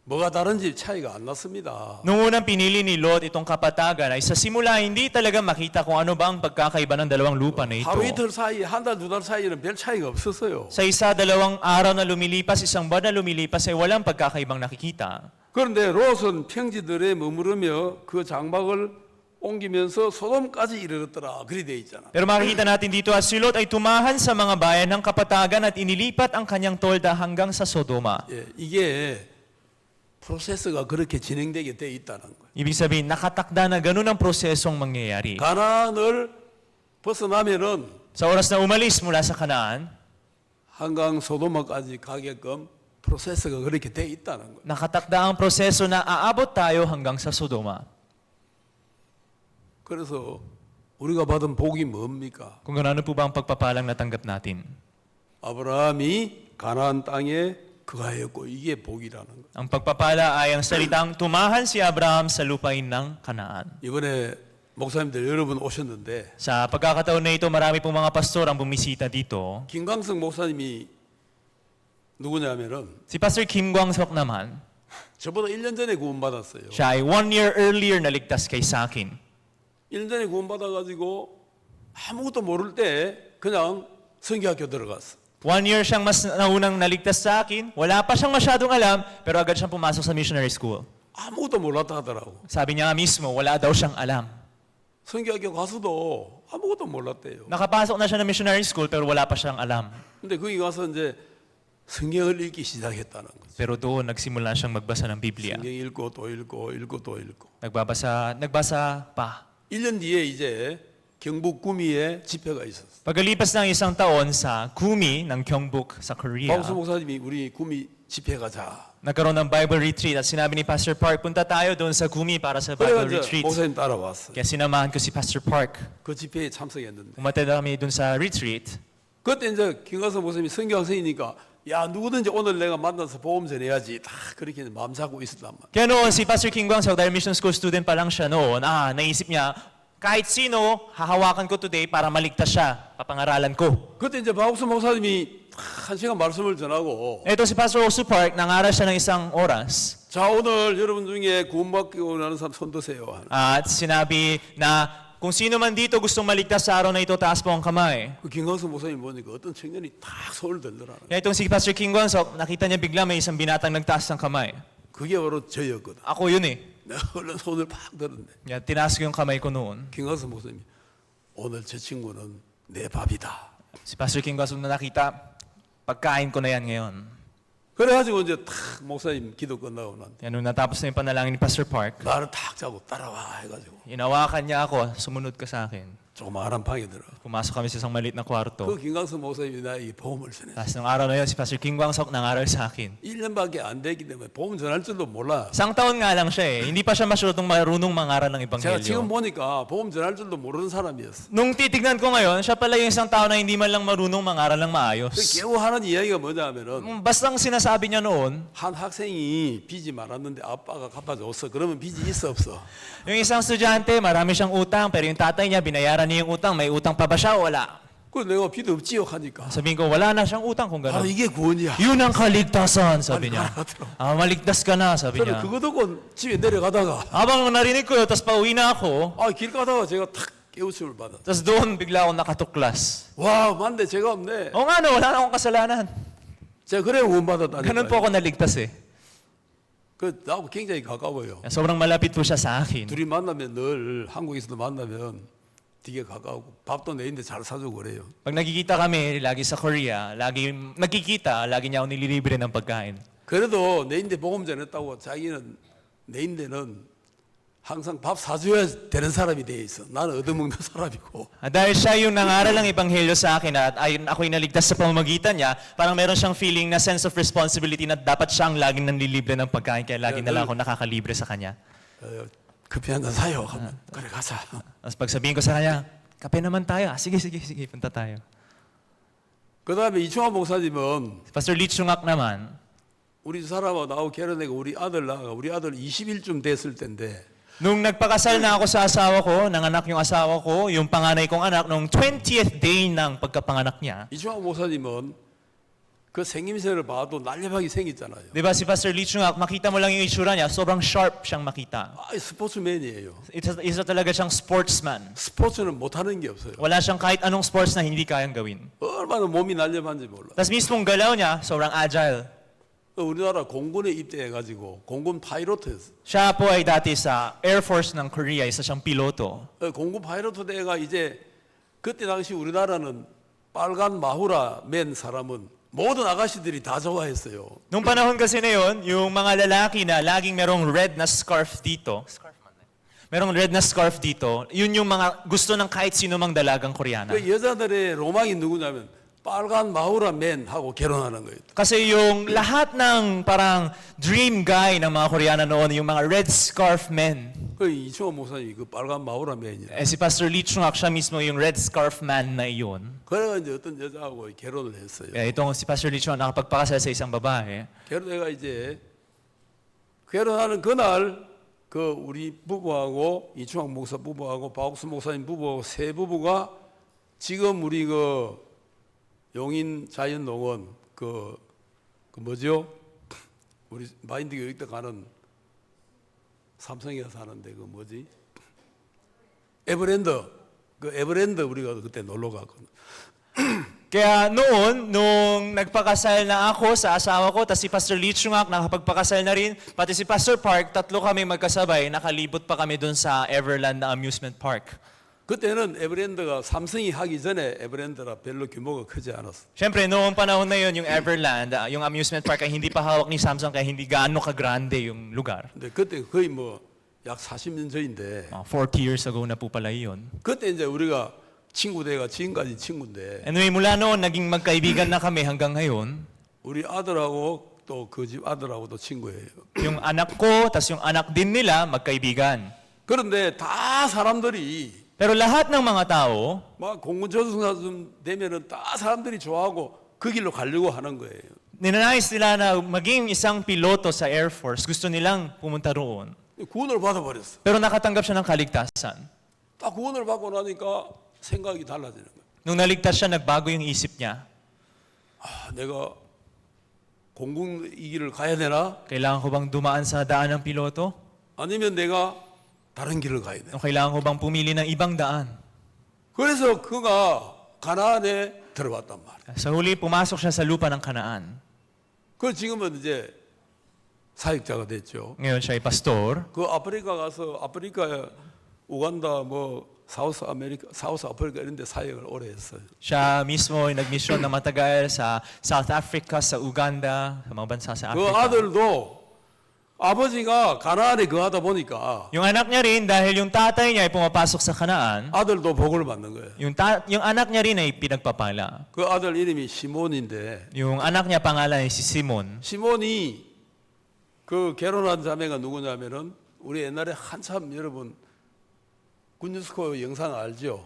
Speaker 1: 뭐가 다른지 차이가 안 났습니다.
Speaker 2: Noong unang pinili ni Lot itong kapatagan ay sa simula hindi talaga makita kung ano ba ang pagkakaiba ng dalawang lupa na ito.
Speaker 1: 하루 이틀 사이, 한 달, 두 달 사이에는 별 차이가 없었어요.
Speaker 2: Sa isa, dalawang araw na lumilipas, isang buwan na lumilipas ay walang pagkakaibang nakikita.
Speaker 1: 그런데 롯은 평지들에 머무르며 그 장막을 옮기면서 소돔까지 이르렀더라. 그리 돼 있잖아.
Speaker 2: Pero makikita natin dito at si Lot ay tumahan sa mga bayan ng kapatagan at inilipat ang kanyang tolda hanggang sa Sodoma.
Speaker 1: 예, 이게 프로세스가 그렇게 진행되게 돼 있다는 거예요.
Speaker 2: Ibig sabihin, nakatakda na ganun ang prosesong mangyayari.
Speaker 1: 가나안을 벗어나면은
Speaker 2: Sa oras na umalis mula sa Kanaan,
Speaker 1: 한강 소도마까지 가게끔 프로세스가 그렇게 돼 있다는 거예요.
Speaker 2: nakatakda ang proseso na aabot tayo hanggang sa Sodoma.
Speaker 1: 그래서 우리가 받은 복이 뭡니까?
Speaker 2: Kung ano po ba ang pagpapalang natanggap natin?
Speaker 1: 아브라함이 가나안 땅에 거하였고 이게 복이라는 거예요.
Speaker 2: Ang pagpapala ay ang salitang tumahan si Abraham sa lupain ng Kanaan.
Speaker 1: 이번에 목사님들 여러분 오셨는데
Speaker 2: Sa pagkakataon na ito, marami pong mga pastor ang bumisita dito.
Speaker 1: 김광석 목사님이 누구냐면은
Speaker 2: Si Pastor Kim Kwang-sok naman,
Speaker 1: 저보다 1년 전에 구원받았어요.
Speaker 2: siya ay 1 year earlier naligtas kay sa akin.
Speaker 1: 1년 전에 구원받아가지고 아무것도 모를 때 그냥 성경학교 들어갔어.
Speaker 2: 1 year siyang mas naunang naligtas sa akin. Wala pa siyang masyadong alam, pero agad siyang pumasok sa missionary school.
Speaker 1: 아무것도 몰랐다 하더라고.
Speaker 2: Sabi niya nga mismo, wala daw siyang alam.
Speaker 1: 성경학교 가서도 아무것도 몰랐대요.
Speaker 2: Nakapasok na siya ng missionary school, pero wala pa siyang alam.
Speaker 1: 근데 거기 가서 이제 성경을 읽기 시작했다는 거죠.
Speaker 2: Pero doon, nagsimula siyang magbasa ng Biblia.
Speaker 1: 성경 읽고 또 읽고 읽고 또 읽고.
Speaker 2: Nagbasa pa.
Speaker 1: 1년 뒤에 이제 경북 구미에 집회가 있었어.
Speaker 2: Pagkalipas ng isang taon sa Gumi ng Gyeongbuk sa Korea,
Speaker 1: 박수 목사님이 우리 구미 집회 가자.
Speaker 2: nagkaroon ng Bible retreat at sinabi ni Pastor Park, punta tayo doon sa Gumi para sa Bible
Speaker 1: 그래가지고
Speaker 2: retreat.
Speaker 1: 목사님 따라왔어.
Speaker 2: Kaya sinamahan ko si Pastor Park.
Speaker 1: 그 집회에 참석했는데
Speaker 2: Umatid kami doon sa retreat.
Speaker 1: 그때 이제 김가서 목사님이 성경학생이니까 야 누구든지 오늘 내가 만나서 복음 전해야지 다 그렇게 마음 잡고 있었단 말이야.
Speaker 2: Kaya noon, si Pastor Kim Kwang-sok, dahil mission school student pa lang siya noon, naisip niya, kahit sino, hahawakan ko today para maligtas siya, papangaralan ko.
Speaker 1: 그때 이제 박수 목사님이 한 시간 말씀을 전하고
Speaker 2: Ito si Pastor Osu Park, nangaral siya ng isang oras.
Speaker 1: 자 오늘 여러분 중에 구원받고 나는 사람 손 드세요.
Speaker 2: At sinabi na, kung sino man dito gustong maligtas sa araw na ito, taas po ang kamay.
Speaker 1: 그 김광석 목사님 보니까 어떤 청년이 딱 손을 들더라는.
Speaker 2: Kaya itong si Pastor Kim Kwang-sok, nakita niya bigla may isang binatang nagtaas ng kamay.
Speaker 1: 그게 바로 저였거든.
Speaker 2: Ako yun eh.
Speaker 1: 내가 얼른 손을 팍 들었네.
Speaker 2: Kaya tinaas ko yung kamay ko noon.
Speaker 1: 김광석 목사님이 오늘 저 친구는 내 밥이다.
Speaker 2: Si Pastor Kim Kwang-sok na nakita, pagkain ko na yan ngayon.
Speaker 1: 그래가지고 이제 탁 목사님 기도 끝나고 난
Speaker 2: Yan, nung natapos na yung panalangin ni Pastor Park,
Speaker 1: 나를 탁 잡고 따라와 해가지고
Speaker 2: inawakan niya ako, sumunod ka sa akin.
Speaker 1: 조그마한 방에 들어.
Speaker 2: Pumasok kami sa isang maliit na kwarto.
Speaker 1: 그 김광석 목사님이 나에게 보험을 전했어.
Speaker 2: Tapos nung araw na yun, si Pastor King Wangsok nangaral sa akin.
Speaker 1: 1년밖에 안 됐기 때문에 보험 전할 줄도 몰라.
Speaker 2: Isang taon nga lang siya eh. Hindi pa siya masyadong marunong mangaral ng
Speaker 1: 제가 지금
Speaker 2: ebanghelyo.
Speaker 1: 보니까 보험 전할 줄도 모르는 사람이었어.
Speaker 2: Nung titignan ko ngayon, siya pala yung isang tao na hindi man lang marunong mangaral ng maayos.
Speaker 1: 그 겨우 하는 이야기가 뭐냐면은
Speaker 2: Bastang sinasabi niya noon,
Speaker 1: 한 학생이 빚이 많았는데 아빠가 갚아줬어. 그러면 빚이 있어 없어?
Speaker 2: yung isang estudyante, marami siyang utang, pero yung tatay niya, binayaran niya yung utang, may utang pa ba siya o wala?
Speaker 1: 그 내가 빚 없지요 하니까
Speaker 2: Sabihin ko, wala na siyang utang kung
Speaker 1: 바로
Speaker 2: gano'n.
Speaker 1: 이게 구원이야.
Speaker 2: Yun ang kaligtasan, sabi niya.
Speaker 1: 알아들어.
Speaker 2: Maligtas ka na, sabi
Speaker 1: 저는
Speaker 2: niya.
Speaker 1: 그거 듣고 집에 내려가다가
Speaker 2: Habang narinig ko yun, tapos pauwi na ako,
Speaker 1: 길 가다가 제가 탁 깨우침을 받아.
Speaker 2: tapos doon bigla akong nakatuklas.
Speaker 1: 와, 맞네. 제가 없네.
Speaker 2: O nga no, wala na akong kasalanan.
Speaker 1: 제가 그래 구원받았다니까.
Speaker 2: Ganun po ako naligtas eh.
Speaker 1: 그 나하고 굉장히 가까워요.
Speaker 2: Sobrang malapit po siya sa akin.
Speaker 1: 둘이 만나면 늘 한국에서도 만나면 되게 가까우고 밥도 내인데 잘 사주고 그래요.
Speaker 2: Pag nagkikita kami, lagi sa Korea, lagi nagkikita, lagi niya ako nililibre ng pagkain.
Speaker 1: 그래도 내인데 복음 전했다고 자기는 내인데는 항상 밥 사줘야 되는 사람이 돼 있어. 나는 얻어먹는 사람이고.
Speaker 2: Dahil siya yung nangaral ng ebanghelyo sa akin at ayon ako'y naligtas sa pamamagitan niya, parang meron siyang feeling na sense of responsibility na dapat siyang laging nanlilibre ng pagkain kaya lagi na lang ako nakakalibre sa kanya.
Speaker 1: 커피 한 잔 사요. 그래 가자.
Speaker 2: Tapos pag sabihin ko sa kanya, kape naman tayo. Sige, punta tayo.
Speaker 1: 그 다음에 이충환 목사님은
Speaker 2: Pastor Lee Chungak naman,
Speaker 1: 우리 사람하고 나하고 결혼해가 우리 아들 20일쯤 됐을 때인데
Speaker 2: nung nagpakasal na ako sa asawa ko, nanganak yung asawa ko, yung panganay kong anak, nung 20th day ng pagkapanganak niya,
Speaker 1: 이충환 목사님은 그 생김새를 봐도 날렵하게 생겼잖아요.
Speaker 2: di ba si Pastor Lee Chungak, makita mo lang yung itsura niya, sobrang sharp siyang makita.
Speaker 1: 스포츠맨이에요.
Speaker 2: Isa talaga siyang sportsman.
Speaker 1: 스포츠는 못하는 게 없어요.
Speaker 2: Wala siyang kahit anong sports na hindi kayang gawin.
Speaker 1: 얼마나 몸이 날렵한지 몰라.
Speaker 2: Tapos mismong galaw niya, sobrang agile.
Speaker 1: 우리나라 공군에 입대해가지고 공군 파이로트였어.
Speaker 2: Siya po ay dati sa Air Force ng Korea, isa siyang piloto.
Speaker 1: 공군 파이로트 대가 이제 그때 당시 우리나라는 빨간 마후라 맨 사람은 모든 아가씨들이 다 좋아했어요.
Speaker 2: Nung panahon kasi na yun, yung mga lalaki na laging merong red na scarf dito, merong red na scarf dito, yun yung mga gusto ng kahit sino mang dalagang Koreana.
Speaker 1: 그 여자들의 로망이 누구냐면 빨간 마후라 맨 하고 결혼하는 거예요.
Speaker 2: Kasi yung lahat ng parang dream guy ng mga Koreana noon, yung mga red scarf men.
Speaker 1: 그 이충원 목사님이 그 빨간 마후라 맨이야.
Speaker 2: Si Pastor Lee Chungak, siya mismo yung red scarf man na iyon.
Speaker 1: 그래가 이제 어떤 여자하고 결혼을 했어요.
Speaker 2: Kaya itong si Pastor Lee Chungak nakapagpakasal sa isang babae.
Speaker 1: 결혼해가 이제 결혼하는 그날 그 우리 부부하고 이충학 목사 부부하고 박옥수 목사님 부부하고 세 부부가 지금 우리 그 용인 자연농원 그 뭐죠? 우리 마인드 교육대 가는 삼성에서 사는데 그 뭐지? 에버랜드 그 에버랜드 우리가 그때 놀러 갔거든.
Speaker 2: Kaya noon, nung nagpakasal na ako sa asawa ko, tapos si Pastor Lee Chungak nakapagpakasal na rin, pati si Pastor Park, tatlo kami magkasabay, nakalibot pa kami dun sa Everland na amusement park.
Speaker 1: 그때는 에버랜드가 삼성이 하기 전에 에버랜드라 별로 규모가 크지 않았어.
Speaker 2: Siyempre, noong panahon na yun, yung Everland, yung amusement park ay hindi pa hawak ni Samsung kaya hindi gaano kagrande yung lugar.
Speaker 1: 근데 그때 거의 뭐 약 40년 전인데
Speaker 2: 40 years ago na po pala yun.
Speaker 1: 그때 이제 우리가 친구 돼가 지금까지 친구인데
Speaker 2: Anyway, mula noon, naging magkaibigan na kami hanggang ngayon.
Speaker 1: 우리 아들하고 또 그 집 아들하고도 친구예요.
Speaker 2: Yung anak ko, tas yung anak din nila, magkaibigan.
Speaker 1: 그런데 다 사람들이
Speaker 2: Pero lahat ng mga tao,
Speaker 1: 막 공군 조승사 좀 되면은 다 사람들이 좋아하고 그 길로 가려고 하는 거예요.
Speaker 2: ninanais nila na maging isang piloto sa Air Force. Gusto nilang pumunta roon.
Speaker 1: 구원을 받아버렸어.
Speaker 2: Pero nakatanggap siya ng kaligtasan.
Speaker 1: 딱 구원을 받고 나니까 생각이 달라지는 거예요.
Speaker 2: Nung naligtas siya, nagbago yung isip niya.
Speaker 1: 내가 공군 이 길을 가야 되나?
Speaker 2: Kailangan ko bang dumaan sa daan ng piloto?
Speaker 1: 아니면 내가 다른 길을 가야 되나?
Speaker 2: O kailangan ko bang pumili ng ibang daan?
Speaker 1: 그래서 그가 가나안에 들어왔단 말이에요.
Speaker 2: Sa huli, pumasok siya sa lupa ng Kanaan.
Speaker 1: 그 지금은 이제 사역자가 됐죠.
Speaker 2: Ngayon siya ay pastor.
Speaker 1: 그 아프리카 가서 아프리카, 우간다, 뭐 사우스 아프리카 이런 데 사역을 오래 했어요.
Speaker 2: Siya mismo ay nagmisyon na matagal sa South Africa, sa Uganda, sa mga bansa sa
Speaker 1: 그
Speaker 2: Africa.
Speaker 1: 아들도 아버지가 가나안에 거하다 보니까
Speaker 2: Yung anak niya rin, dahil yung tatay niya ay pumapasok sa Kanaan,
Speaker 1: 아들도 복을 받는 거예요.
Speaker 2: yung anak niya rin ay pinagpapala.
Speaker 1: 그 아들 이름이 시몬인데
Speaker 2: Yung anak niya pangalan ay si Simon.
Speaker 1: 시몬이 그 결혼한 자매가 누구냐면은 우리 옛날에 한참 여러분 군유스코 영상 알죠?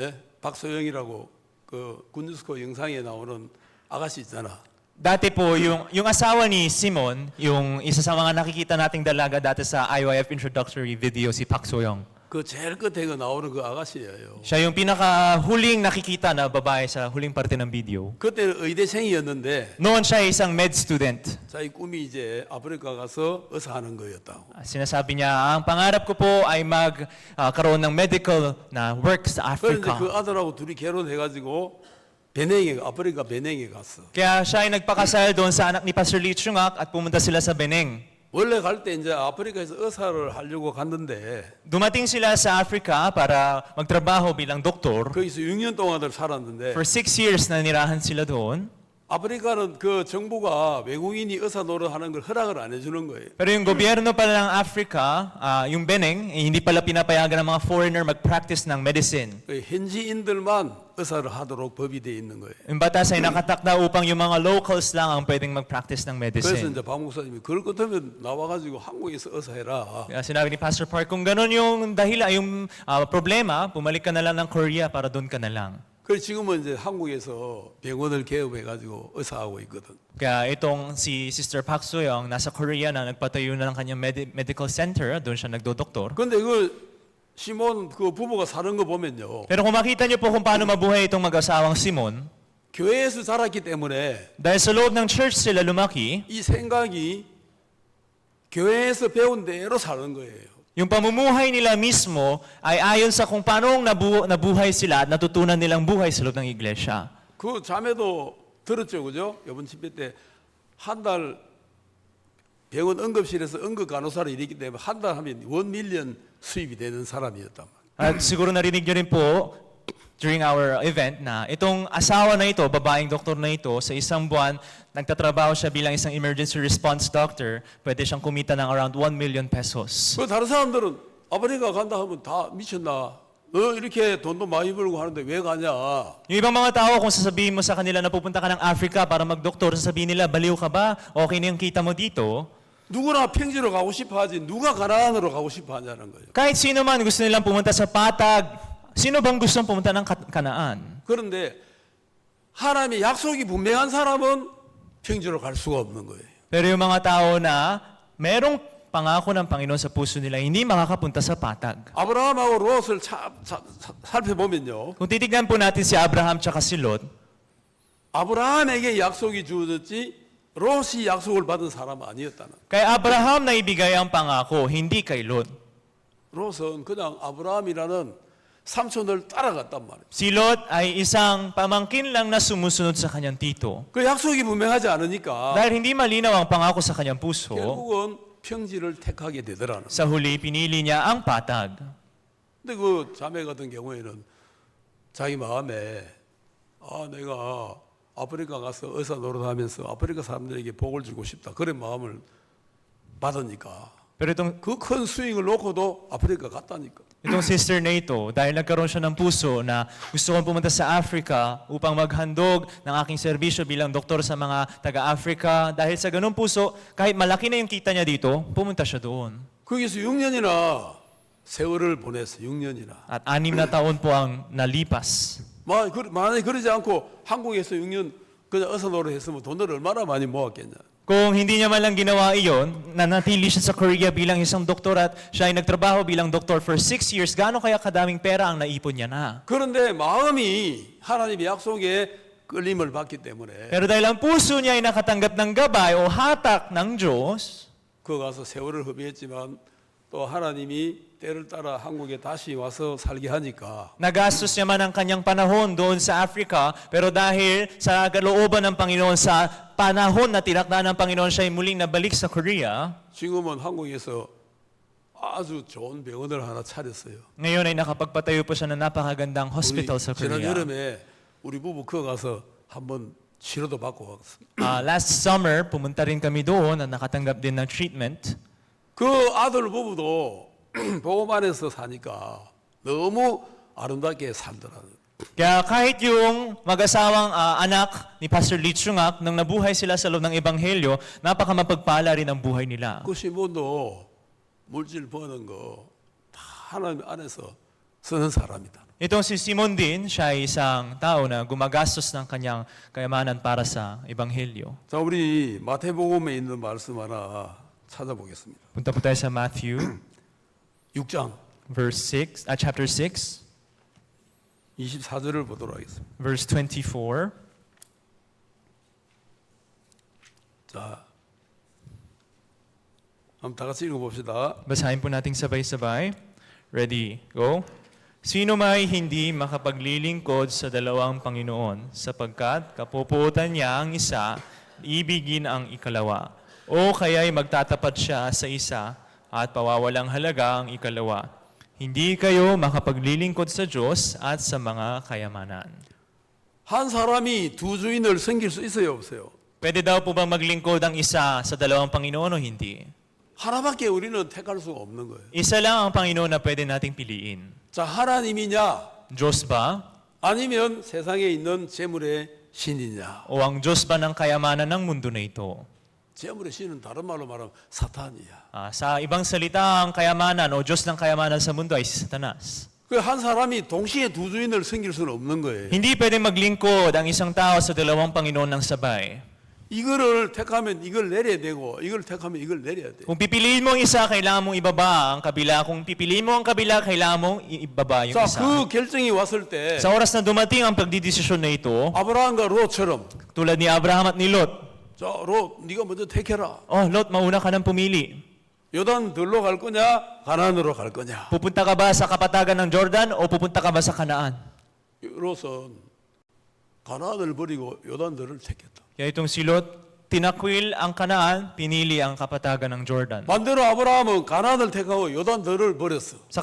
Speaker 1: 예? 박소영이라고 그 군유스코 영상에 나오는 아가씨 있잖아.
Speaker 2: Dati po, yung asawa ni Simon, yung isa sa mga nakikita nating dalaga dati sa IYF introductory video, si Pak Soyoung.
Speaker 1: 그 제일 끝에 그 나오는 그 아가씨예요.
Speaker 2: Siya yung pinaka-huling nakikita na babae sa huling parte ng video.
Speaker 1: 그때는 의대생이었는데
Speaker 2: Noon siya ay isang med student.
Speaker 1: 자기 꿈이 이제 아프리카 가서 의사하는 거였다고.
Speaker 2: Sinasabi niya, ang pangarap ko po ay magkaroon ng medical na work sa
Speaker 1: 그런데
Speaker 2: Africa.
Speaker 1: 그 아들하고 둘이 결혼해가지고 베냉에 아프리카 베냉에 갔어.
Speaker 2: Kaya siya ay nagpakasal doon sa anak ni Pastor Lee Chungak at pumunta sila sa Beneng.
Speaker 1: 원래 갈 때 이제 아프리카에서 의사를 하려고 갔는데
Speaker 2: Dumating sila sa Africa para magtrabaho bilang doktor.
Speaker 1: 거기서 6년 동안을 살았는데
Speaker 2: For 6 years na nirahan sila doon.
Speaker 1: 아프리카는 그 정부가 외국인이 의사 노릇하는 걸 허락을 안 해주는 거예요.
Speaker 2: Pero yung gobyerno pala ng Africa, yung Beneng, hindi pala pinapayagan ng mga foreigner mag-practice ng medicine.
Speaker 1: 그 현지인들만 의사를 하도록 법이 돼 있는 거예요.
Speaker 2: Yung batas ay nakatakda upang yung mga locals lang ang pwedeng mag-practice ng
Speaker 1: 그래서
Speaker 2: medicine.
Speaker 1: 이제 박 목사님이 그럴 것 같으면 나와가지고 한국에서 의사해라.
Speaker 2: Kaya sinabi ni Pastor Park, kung ganun yung dahilan, yung problema, bumalik ka na lang ng Korea para doon ka na lang.
Speaker 1: 그래서 지금은 이제 한국에서 병원을 개업해가지고 의사하고 있거든.
Speaker 2: Kaya itong si Sister Pak Soyoung, nasa Korea na nagpatayo na ng kanyang medical center, doon siya nagdodoktor.
Speaker 1: 근데 그 시몬 그 부부가 사는 거 보면요.
Speaker 2: Pero kung makita niyo po kung paano mabuhay itong mag-asawang Simon,
Speaker 1: 교회에서 자랐기 때문에
Speaker 2: dahil sa loob ng church sila lumaki,
Speaker 1: 이 생각이 교회에서 배운 대로 사는 거예요.
Speaker 2: yung pamumuhay nila mismo ay ayon sa kung paano nabuhay sila at natutunan nilang buhay sa loob ng iglesia.
Speaker 1: 그 자매도 들었죠, 그죠? 이번 집회 때 한 달 병원 응급실에서 응급 간호사를 일했기 때문에 한 달 하면 1밀리언 수입이 되는 사람이었단 말이에요.
Speaker 2: At siguro narinig niyo rin po during our event na itong asawa na ito, babaeng doktor na ito, sa isang buwan, nagtatrabaho siya bilang isang emergency response doctor, pwede siyang kumita ng around 1 million pesos.
Speaker 1: 그 다른 사람들은 아프리카 간다 하면 다 미쳤나? 너 이렇게 돈도 많이 벌고 하는데 왜 가냐?
Speaker 2: Yung ibang mga tao, kung sasabihin mo sa kanila na pupunta ka ng Africa para magdoktor, sasabihin nila, baliw ka ba? Okay na yung kita mo dito?
Speaker 1: 누구나 평지로 가고 싶어 하지 누가 가나안으로 가고 싶어 하냐는 거예요.
Speaker 2: Kahit sino man gusto nilang pumunta sa Patag, sino bang gustong pumunta ng Kanaan?
Speaker 1: 그런데 하나님의 약속이 분명한 사람은 평지로 갈 수가 없는 거예요.
Speaker 2: Pero yung mga tao na merong pangako ng Panginoon sa puso nila, hindi makakapunta sa Patag.
Speaker 1: 아브라함하고 롯을 살펴보면요.
Speaker 2: Kung titignan po natin si Abraham tsaka si Lot,
Speaker 1: 아브라함에게 약속이 주어졌지 롯이 약속을 받은 사람은 아니었다는.
Speaker 2: kay Abraham na ibigay ang pangako, hindi kay Lot.
Speaker 1: 롯은 그냥 아브라함이라는 삼촌을 따라갔단 말이에요.
Speaker 2: Si Lot ay isang pamangkin lang na sumusunod sa kanyang tito.
Speaker 1: 그 약속이 분명하지 않으니까
Speaker 2: Dahil hindi malinaw ang pangako sa kanyang puso,
Speaker 1: 결국은 평지를 택하게 되더라는.
Speaker 2: sa huli pinili niya ang Patag.
Speaker 1: 근데 그 자매 같은 경우에는 자기 마음에 내가 아프리카 가서 의사 노릇하면서 아프리카 사람들에게 복을 주고 싶다. 그런 마음을 받으니까
Speaker 2: Pero itong
Speaker 1: 그 큰 스윙을 놓고도 아프리카 갔다니까.
Speaker 2: Itong sister na ito, dahil nagkaroon siya ng puso na gusto kong pumunta sa Africa upang maghandog ng aking serbisyo bilang doktor sa mga taga-Africa, dahil sa ganung puso, kahit malaki na yung kita niya dito, pumunta siya doon.
Speaker 1: 거기서 6년이나 세월을 보냈어. 6년이나.
Speaker 2: At 6 na taon po ang nalipas.
Speaker 1: 만약에 그러지 않고 한국에서 6년 그냥 의사 노릇했으면 돈을 얼마나 많이 모았겠냐.
Speaker 2: Kung hindi niya man lang ginawa iyon, nanatili siya sa Korea bilang isang doktor at siya ay nagtrabaho bilang doktor for 6 years, gaano kaya kadaming pera ang naipon niya na?
Speaker 1: 그런데 마음이 하나님의 약속에 끌림을 받기 때문에
Speaker 2: Pero dahil ang puso niya ay nakatanggap ng gabay o hatak ng Diyos,
Speaker 1: 그 가서 세월을 허비했지만 또 하나님이 때를 따라 한국에 다시 와서 살게 하니까
Speaker 2: nagastos niya man ang kanyang panahon doon sa Africa, pero dahil sa kalooban ng Panginoon, sa panahon na tinakda ng Panginoon, siya ay muling nabalik sa Korea.
Speaker 1: 지금은 한국에서 아주 좋은 병원을 하나 차렸어요.
Speaker 2: Ngayon ay nakapagpatayo po siya ng napakagandang hospital sa
Speaker 1: 지난
Speaker 2: Korea.
Speaker 1: 여름에 우리 부부 그거 가서 한번 치료도 받고 왔습니다.
Speaker 2: Last summer, pumunta rin kami doon at nakatanggap din ng treatment.
Speaker 1: 그 아들 부부도 복음 안에서 사니까 너무 아름답게 살더라고요.
Speaker 2: Kaya kahit yung mag-asawang anak ni Pastor Lee Chungak, nang nabuhay sila sa loob ng Ebanghelyo, napakamapagpala rin ang buhay nila.
Speaker 1: 그 신분도 물질 버는 거 다 하나님 안에서 쓰는 사람이다.
Speaker 2: Itong si Simon din, siya ay isang tao na gumagastos ng kanyang kayamanan para sa Ebanghelyo.
Speaker 1: 자, 우리 마태복음에 있는 말씀 하나 찾아보겠습니다.
Speaker 2: Punta po tayo sa Matthew
Speaker 1: 6장
Speaker 2: chapter 6,
Speaker 1: 24절을 보도록 하겠습니다.
Speaker 2: verse 24.
Speaker 1: 자, 한번 다 같이 읽어봅시다.
Speaker 2: Basahin po nating sabay-sabay. Ready, go. Sino may hindi makapaglilingkod sa dalawang Panginoon, sapagkat kapuputan niya ang isa, ibigin ang ikalawa. O kaya'y magtatapat siya sa isa at pawawalang halaga ang ikalawa. Hindi kayo makapaglilingkod sa Diyos at sa mga kayamanan.
Speaker 1: 한 사람이 두 주인을 섬길 수 있어요, 없어요?
Speaker 2: Pwede daw po bang maglingkod ang isa sa dalawang Panginoon o hindi?
Speaker 1: 하나밖에 우리는 택할 수가 없는 거예요.
Speaker 2: Isa lang ang Panginoon na pwede nating piliin.
Speaker 1: 자, 하나님이냐
Speaker 2: Diyos ba?
Speaker 1: 아니면 세상에 있는 재물의 신이냐?
Speaker 2: O ang Diyos ba ng kayamanan ng mundo na ito?
Speaker 1: 재물의 신은 다른 말로 말하면 사탄이야.
Speaker 2: Sa ibang salita, ang kayamanan o Diyos ng kayamanan sa mundo ay si Satanas.
Speaker 1: 그 한 사람이 동시에 두 주인을 섬길 수는 없는 거예요.
Speaker 2: Hindi pwede maglingkod ang isang tao sa dalawang Panginoon ng sabay.
Speaker 1: 이거를 택하면 이걸 내려야 되고 이걸 택하면 이걸 내려야 돼.
Speaker 2: Kung pipiliin mo ang isa, kailangan mong ibaba ang kabila. Kung pipiliin mo ang kabila, kailangan mong ibaba yung
Speaker 1: 자,
Speaker 2: isa.
Speaker 1: 그 결정이 왔을 때
Speaker 2: Sa oras na dumating ang pagdidesisyon na ito,
Speaker 1: 아브라함과 롯처럼
Speaker 2: tulad ni Abraham at ni Lot,
Speaker 1: 자, 롯 네가 먼저 택해라.
Speaker 2: Lot, mauna ka nang pumili.
Speaker 1: 요단들로 갈 거냐? 가나안으로 갈 거냐?
Speaker 2: Pupunta ka ba sa kapatagan ng Jordan o pupunta ka ba sa Kanaan?
Speaker 1: 롯은 가나안을 버리고 요단들을 택했다.
Speaker 2: Kaya itong si Lot, tinakwil ang Kanaan, pinili ang kapatagan ng Jordan.
Speaker 1: 반대로 아브라함은 가나안을 택하고 요단들을 버렸어.
Speaker 2: Sa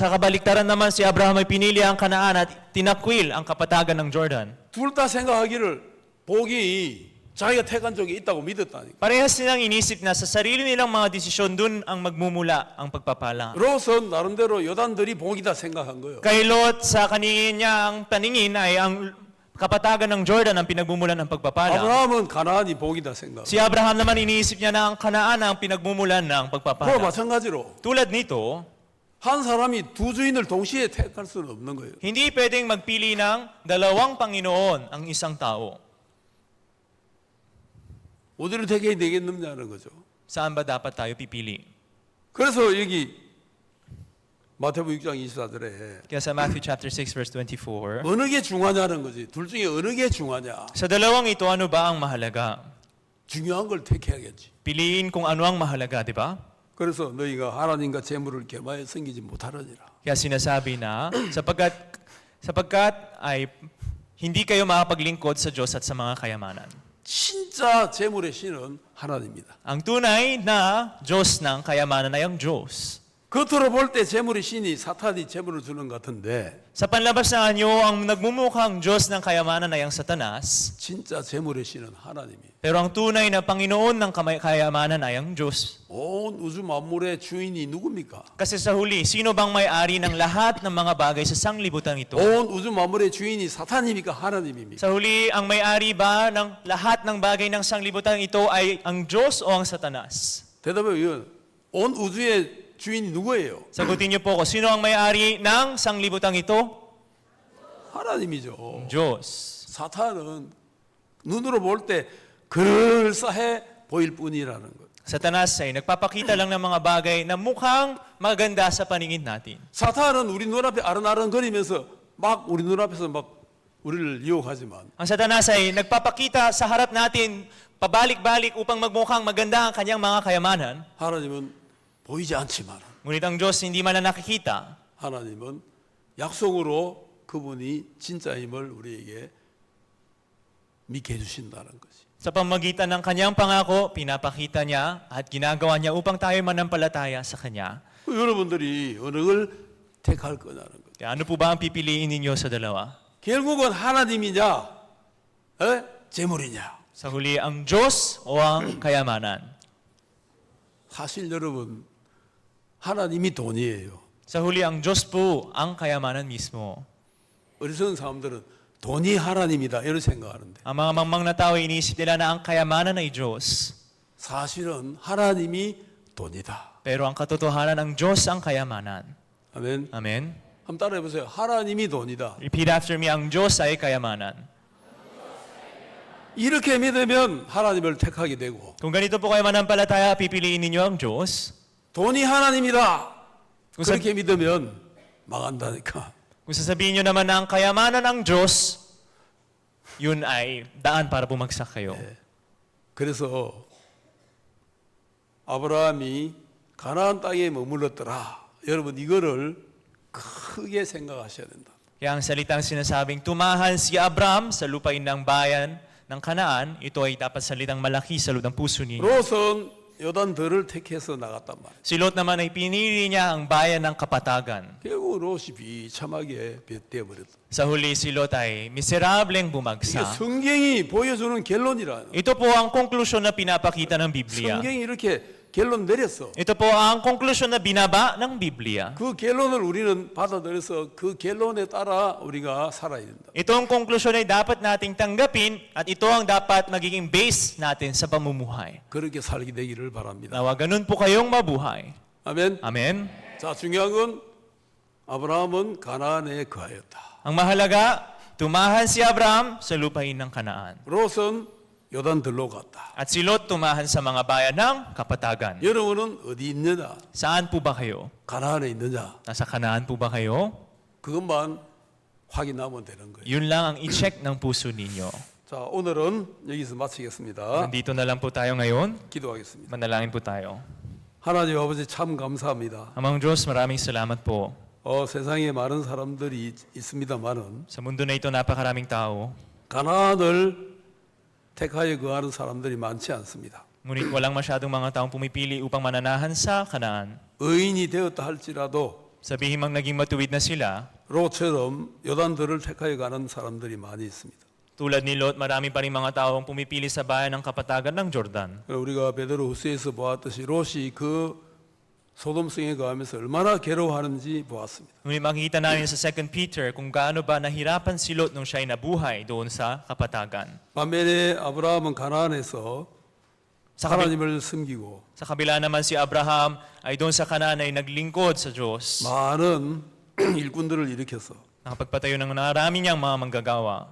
Speaker 2: kabaliktaran naman, si Abraham ay pinili ang Kanaan at tinakwil ang kapatagan ng Jordan.
Speaker 1: 둘 다 생각하기를 복이 자기가 택한 쪽에 있다고 믿었다니까.
Speaker 2: Parehas nilang inisip na sa sarili nilang mga desisyon, dun ang magmumula ang pagpapala.
Speaker 1: 롯은 나름대로 요단들이 복이다 생각한 거예요.
Speaker 2: Kay Lot, sa kanyang paningin ay ang kapatagan ng Jordan ang pinagmumulan ng pagpapala.
Speaker 1: 아브라함은 가나안이 복이다 생각.
Speaker 2: Si Abraham naman iniisip niya na ang Kanaan ang pinagmumulan ng
Speaker 1: 또
Speaker 2: pagpapala.
Speaker 1: 마찬가지로
Speaker 2: Tulad nito,
Speaker 1: 한 사람이 두 주인을 동시에 택할 수는 없는 거예요.
Speaker 2: hindi pwedeng magpili ng dalawang Panginoon ang isang tao.
Speaker 1: 어디를 택해야 되겠느냐는 거죠.
Speaker 2: Saan ba dapat tayo pipili?
Speaker 1: 그래서 여기 마태복음 6장 24절에
Speaker 2: Kaya sa Matthew chapter 6 verse 24,
Speaker 1: 어느 게 중요하냐는 거지. 둘 중에 어느 게 중요하냐.
Speaker 2: sa dalawang ito, ano ba ang mahalaga?
Speaker 1: 중요한 걸 택해야겠지.
Speaker 2: Piliin kung ano ang mahalaga, di ba?
Speaker 1: 그래서 너희가 하나님과 재물을 겸하여 섬기지 못하느니라.
Speaker 2: Kaya sinasabi na, sapagkat ay hindi kayo makapaglingkod sa Diyos at sa mga kayamanan.
Speaker 1: 진짜 재물의 신은 하나님입니다.
Speaker 2: Ang tunay na Diyos ng kayamanan ay ang Diyos.
Speaker 1: 겉으로 볼 때 재물의 신이 사탄이 재물을 주는 것 같은데
Speaker 2: Sa panlabas na anyo, ang nagmumukhang Diyos ng kayamanan ay ang Satanas.
Speaker 1: 진짜 재물의 신은 하나님이에요.
Speaker 2: Pero ang tunay na Panginoon ng kayamanan ay ang Diyos.
Speaker 1: 온 우주 만물의 주인이 누굽니까?
Speaker 2: Kasi sa huli, sino bang may-ari ng lahat ng mga bagay sa sanglibutan ito?
Speaker 1: 온 우주 만물의 주인이 사탄입니까? 하나님입니까?
Speaker 2: Sa huli, ang may-ari ba ng lahat ng bagay ng sanglibutan ito ay ang Diyos o ang Satanas?
Speaker 1: 대답해 이건 온 우주의 주인이 누구예요?
Speaker 2: Sagutin niyo po ko, sino ang may-ari ng sanglibutan ito?
Speaker 1: 하나님이죠.
Speaker 2: Diyos.
Speaker 1: 사탄은 눈으로 볼 때 그럴싸해 보일 뿐이라는 것.
Speaker 2: Satanas ay nagpapakita lang ng mga bagay na mukhang maganda sa paningin natin.
Speaker 1: 사탄은 우리 눈앞에 아른아른거리면서 막 우리 눈앞에서 막 우리를 유혹하지만
Speaker 2: Ang Satanas ay nagpapakita sa harap natin pabalik-balik upang magmukhang maganda ang kanyang mga kayamanan.
Speaker 1: 하나님은 보이지 않지만
Speaker 2: Ngunit ang Diyos hindi man na nakikita.
Speaker 1: 하나님은 약속으로 그분이 진짜임을 우리에게 믿게 해주신다는 것이.
Speaker 2: Sa pamagitan ng kanyang pangako, pinapakita niya at ginagawa niya upang tayo manampalataya sa kanya.
Speaker 1: 여러분들이 어느 걸 택할 거냐는 것.
Speaker 2: Kaya ano po ba ang pipiliin ninyo sa dalawa?
Speaker 1: 결국은 하나님이냐, 재물이냐?
Speaker 2: Sa huli, ang Diyos o ang kayamanan?
Speaker 1: 사실 여러분, 하나님이 돈이에요.
Speaker 2: Sa huli, ang Diyos po ang kayamanan mismo.
Speaker 1: 어리석은 사람들은 돈이 하나님이다 이렇게 생각하는데
Speaker 2: Ang mga mangmang na tao, iniisip nila na ang kayamanan ay Diyos.
Speaker 1: 사실은 하나님이 돈이다.
Speaker 2: Pero ang katotohanan, ang Diyos ang kayamanan.
Speaker 1: 아멘.
Speaker 2: Amen?
Speaker 1: 한번 따라해 보세요. 하나님이 돈이다.
Speaker 2: Repeat after me, ang Diyos ay kayamanan.
Speaker 1: 이렇게 믿으면 하나님을 택하게 되고
Speaker 2: Kung ganito po kayo manampalataya, pipiliin ninyo ang Diyos.
Speaker 1: 돈이 하나님이다.
Speaker 2: Kung,
Speaker 1: 그렇게 믿으면 망한다니까.
Speaker 2: kung sasabihin nyo naman na ang kayamanan ang Diyos, yun ay daan para bumagsak kayo.
Speaker 1: 그래서 아브라함이 가나안 땅에 머물렀더라. 여러분 이거를 크게 생각하셔야 된다.
Speaker 2: Kaya ang salitang sinasabing tumahan si Abraham sa lupain ng bayan ng Kanaan, ito ay dapat salitang malaki sa loob ng puso ninyo.
Speaker 1: 롯은 요단들을 택해서 나갔단 말이에요.
Speaker 2: Si Lot naman ay pinili niya ang bayan ng kapatagan.
Speaker 1: 결국 롯이 비참하게 되어버렸다.
Speaker 2: Sa huli, si Lot ay miserableng
Speaker 1: 이게
Speaker 2: bumagsak.
Speaker 1: 성경이 보여주는 결론이라.
Speaker 2: Ito po ang konklusyon na pinapakita ng Biblia.
Speaker 1: 성경이 이렇게 결론 내렸어.
Speaker 2: Ito po ang konklusyon na binaba ng Biblia.
Speaker 1: 그 결론을 우리는 받아들여서 그 결론에 따라 우리가 살아야 된다.
Speaker 2: Ito ang konklusyon ay dapat nating tanggapin at ito ang dapat magiging base natin sa pamumuhay.
Speaker 1: 그렇게 살게 되기를 바랍니다.
Speaker 2: Nawa ganun po kayong mabuhay.
Speaker 1: 아멘.
Speaker 2: Amen?
Speaker 1: 자, 중요한 건 아브라함은 가나안에 거하였다.
Speaker 2: Ang mahalaga, tumahan si Abraham sa lupain ng Kanaan.
Speaker 1: 롯은 요단들로 갔다.
Speaker 2: At si Lot tumahan sa mga bayan ng kapatagan.
Speaker 1: 여러분은 어디 있느냐?
Speaker 2: Saan po ba kayo?
Speaker 1: 가나안에 있느냐?
Speaker 2: Nasa Kanaan po ba kayo?
Speaker 1: 그것만 확인하면 되는 거예요.
Speaker 2: Yun lang ang i-check ng puso ninyo.
Speaker 1: 자, 오늘은 여기서 마치겠습니다.
Speaker 2: Nandito na lang po tayo ngayon.
Speaker 1: 기도하겠습니다.
Speaker 2: Manalangin po tayo.
Speaker 1: 하나님 아버지 참 감사합니다.
Speaker 2: Amang Diyos, maraming salamat po.
Speaker 1: 세상에 많은 사람들이 있습니다만은
Speaker 2: Sa mundo na ito, napakaraming tao.
Speaker 1: 가나안을 택하여 거하는 사람들이 많지 않습니다.
Speaker 2: Ngunit walang masyadong mga taong pumipili upang mananahan sa Kanaan.
Speaker 1: 의인이 되었다 할지라도
Speaker 2: Sabihin mang naging matuwid na sila,
Speaker 1: 롯처럼 요단들을 택하여 가는 사람들이 많이 있습니다.
Speaker 2: tulad ni Lot, marami pa rin mga taong pumipili sa bayan ng kapatagan ng Jordan.
Speaker 1: 우리가 베드로 후서에서 보았듯이 롯이 그 소돔성에 거하면서 얼마나 괴로워하는지 보았습니다.
Speaker 2: Ngunit makikita namin sa 2 Peter kung gaano ba nahirapan si Lot nung siya ay nabuhay doon sa kapatagan.
Speaker 1: 반면에 아브라함은 가나안에서 하나님을 섬기고
Speaker 2: Sa kabila naman si Abraham ay doon sa Kanaan ay naglingkod sa Diyos.
Speaker 1: 많은 일꾼들을 일으켜서
Speaker 2: Nakapagpatayo ng marami niyang mga manggagawa.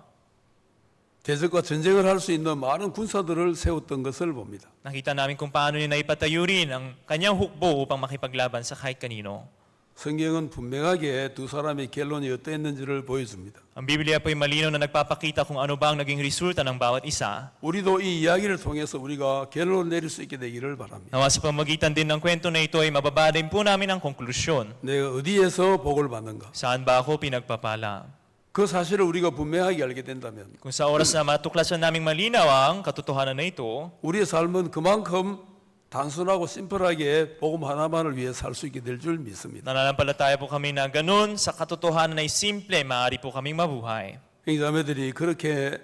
Speaker 1: 대적과 전쟁을 할 수 있는 많은 군사들을 세웠던 것을 봅니다.
Speaker 2: Nakita namin kung paano niya naipatayo rin ang kanyang hukbo upang makipaglaban sa kahit kanino.
Speaker 1: 성경은 분명하게 두 사람의 결론이 어땠는지를 보여줍니다.
Speaker 2: Ang Biblia po ay malinaw na nagpapakita kung ano ba ang naging resulta ng bawat isa.
Speaker 1: 우리도 이 이야기를 통해서 우리가 결론을 내릴 수 있게 되기를 바랍니다.
Speaker 2: Nawa sa pamagitan din ng kwento na ito ay mababa din po namin ang konklusyon.
Speaker 1: 내가 어디에서 복을 받는가?
Speaker 2: Saan ba ako pinagpapala?
Speaker 1: 그 사실을 우리가 분명하게 알게 된다면
Speaker 2: Kung sa oras na matuklasan naming malinaw ang katotohanan na ito,
Speaker 1: 우리의 삶은 그만큼 단순하고 심플하게 복음 하나만을 위해 살 수 있게 될 줄 믿습니다.
Speaker 2: nananampalataya po kami na ganun sa katotohanan ay simple, maaari po kaming mabuhay.
Speaker 1: 형제자매들이 그렇게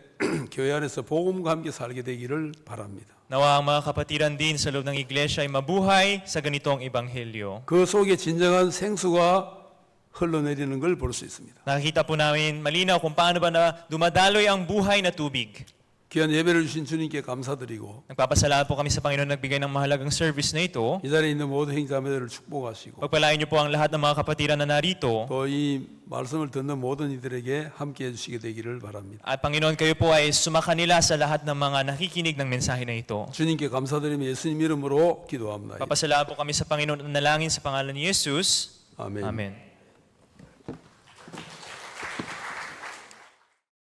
Speaker 1: 교회 안에서 복음과 함께 살게 되기를 바랍니다.
Speaker 2: Nawa ang mga kapatiran din sa loob ng iglesia ay mabuhay sa ganitong ebanghelyo.
Speaker 1: 그 속에 진정한 생수가 흘러내리는 걸 볼 수 있습니다.
Speaker 2: Nakikita po namin malinaw kung paano ba na dumadaloy ang buhay na tubig.
Speaker 1: 귀한 예배를 주신 주님께 감사드리고
Speaker 2: Nagpapasalamat po kami sa Panginoon nagbigay ng mahalagang service na ito.
Speaker 1: 이 자리에 있는 모든 형제자매들을 축복하시고
Speaker 2: Pagpalain niyo po ang lahat ng mga kapatiran na narito.
Speaker 1: 또 이 말씀을 듣는 모든 이들에게 함께 해주시게 되기를 바랍니다.
Speaker 2: At Panginoon, kayo po ay sumakanila sa lahat ng mga nakikinig ng mensahe na ito.
Speaker 1: 주님께 감사드리며 예수님 이름으로 기도합니다.
Speaker 2: Papasalamat po kami sa Panginoon at nalangin sa pangalan ni Jesus.
Speaker 1: 아멘.
Speaker 2: Amen.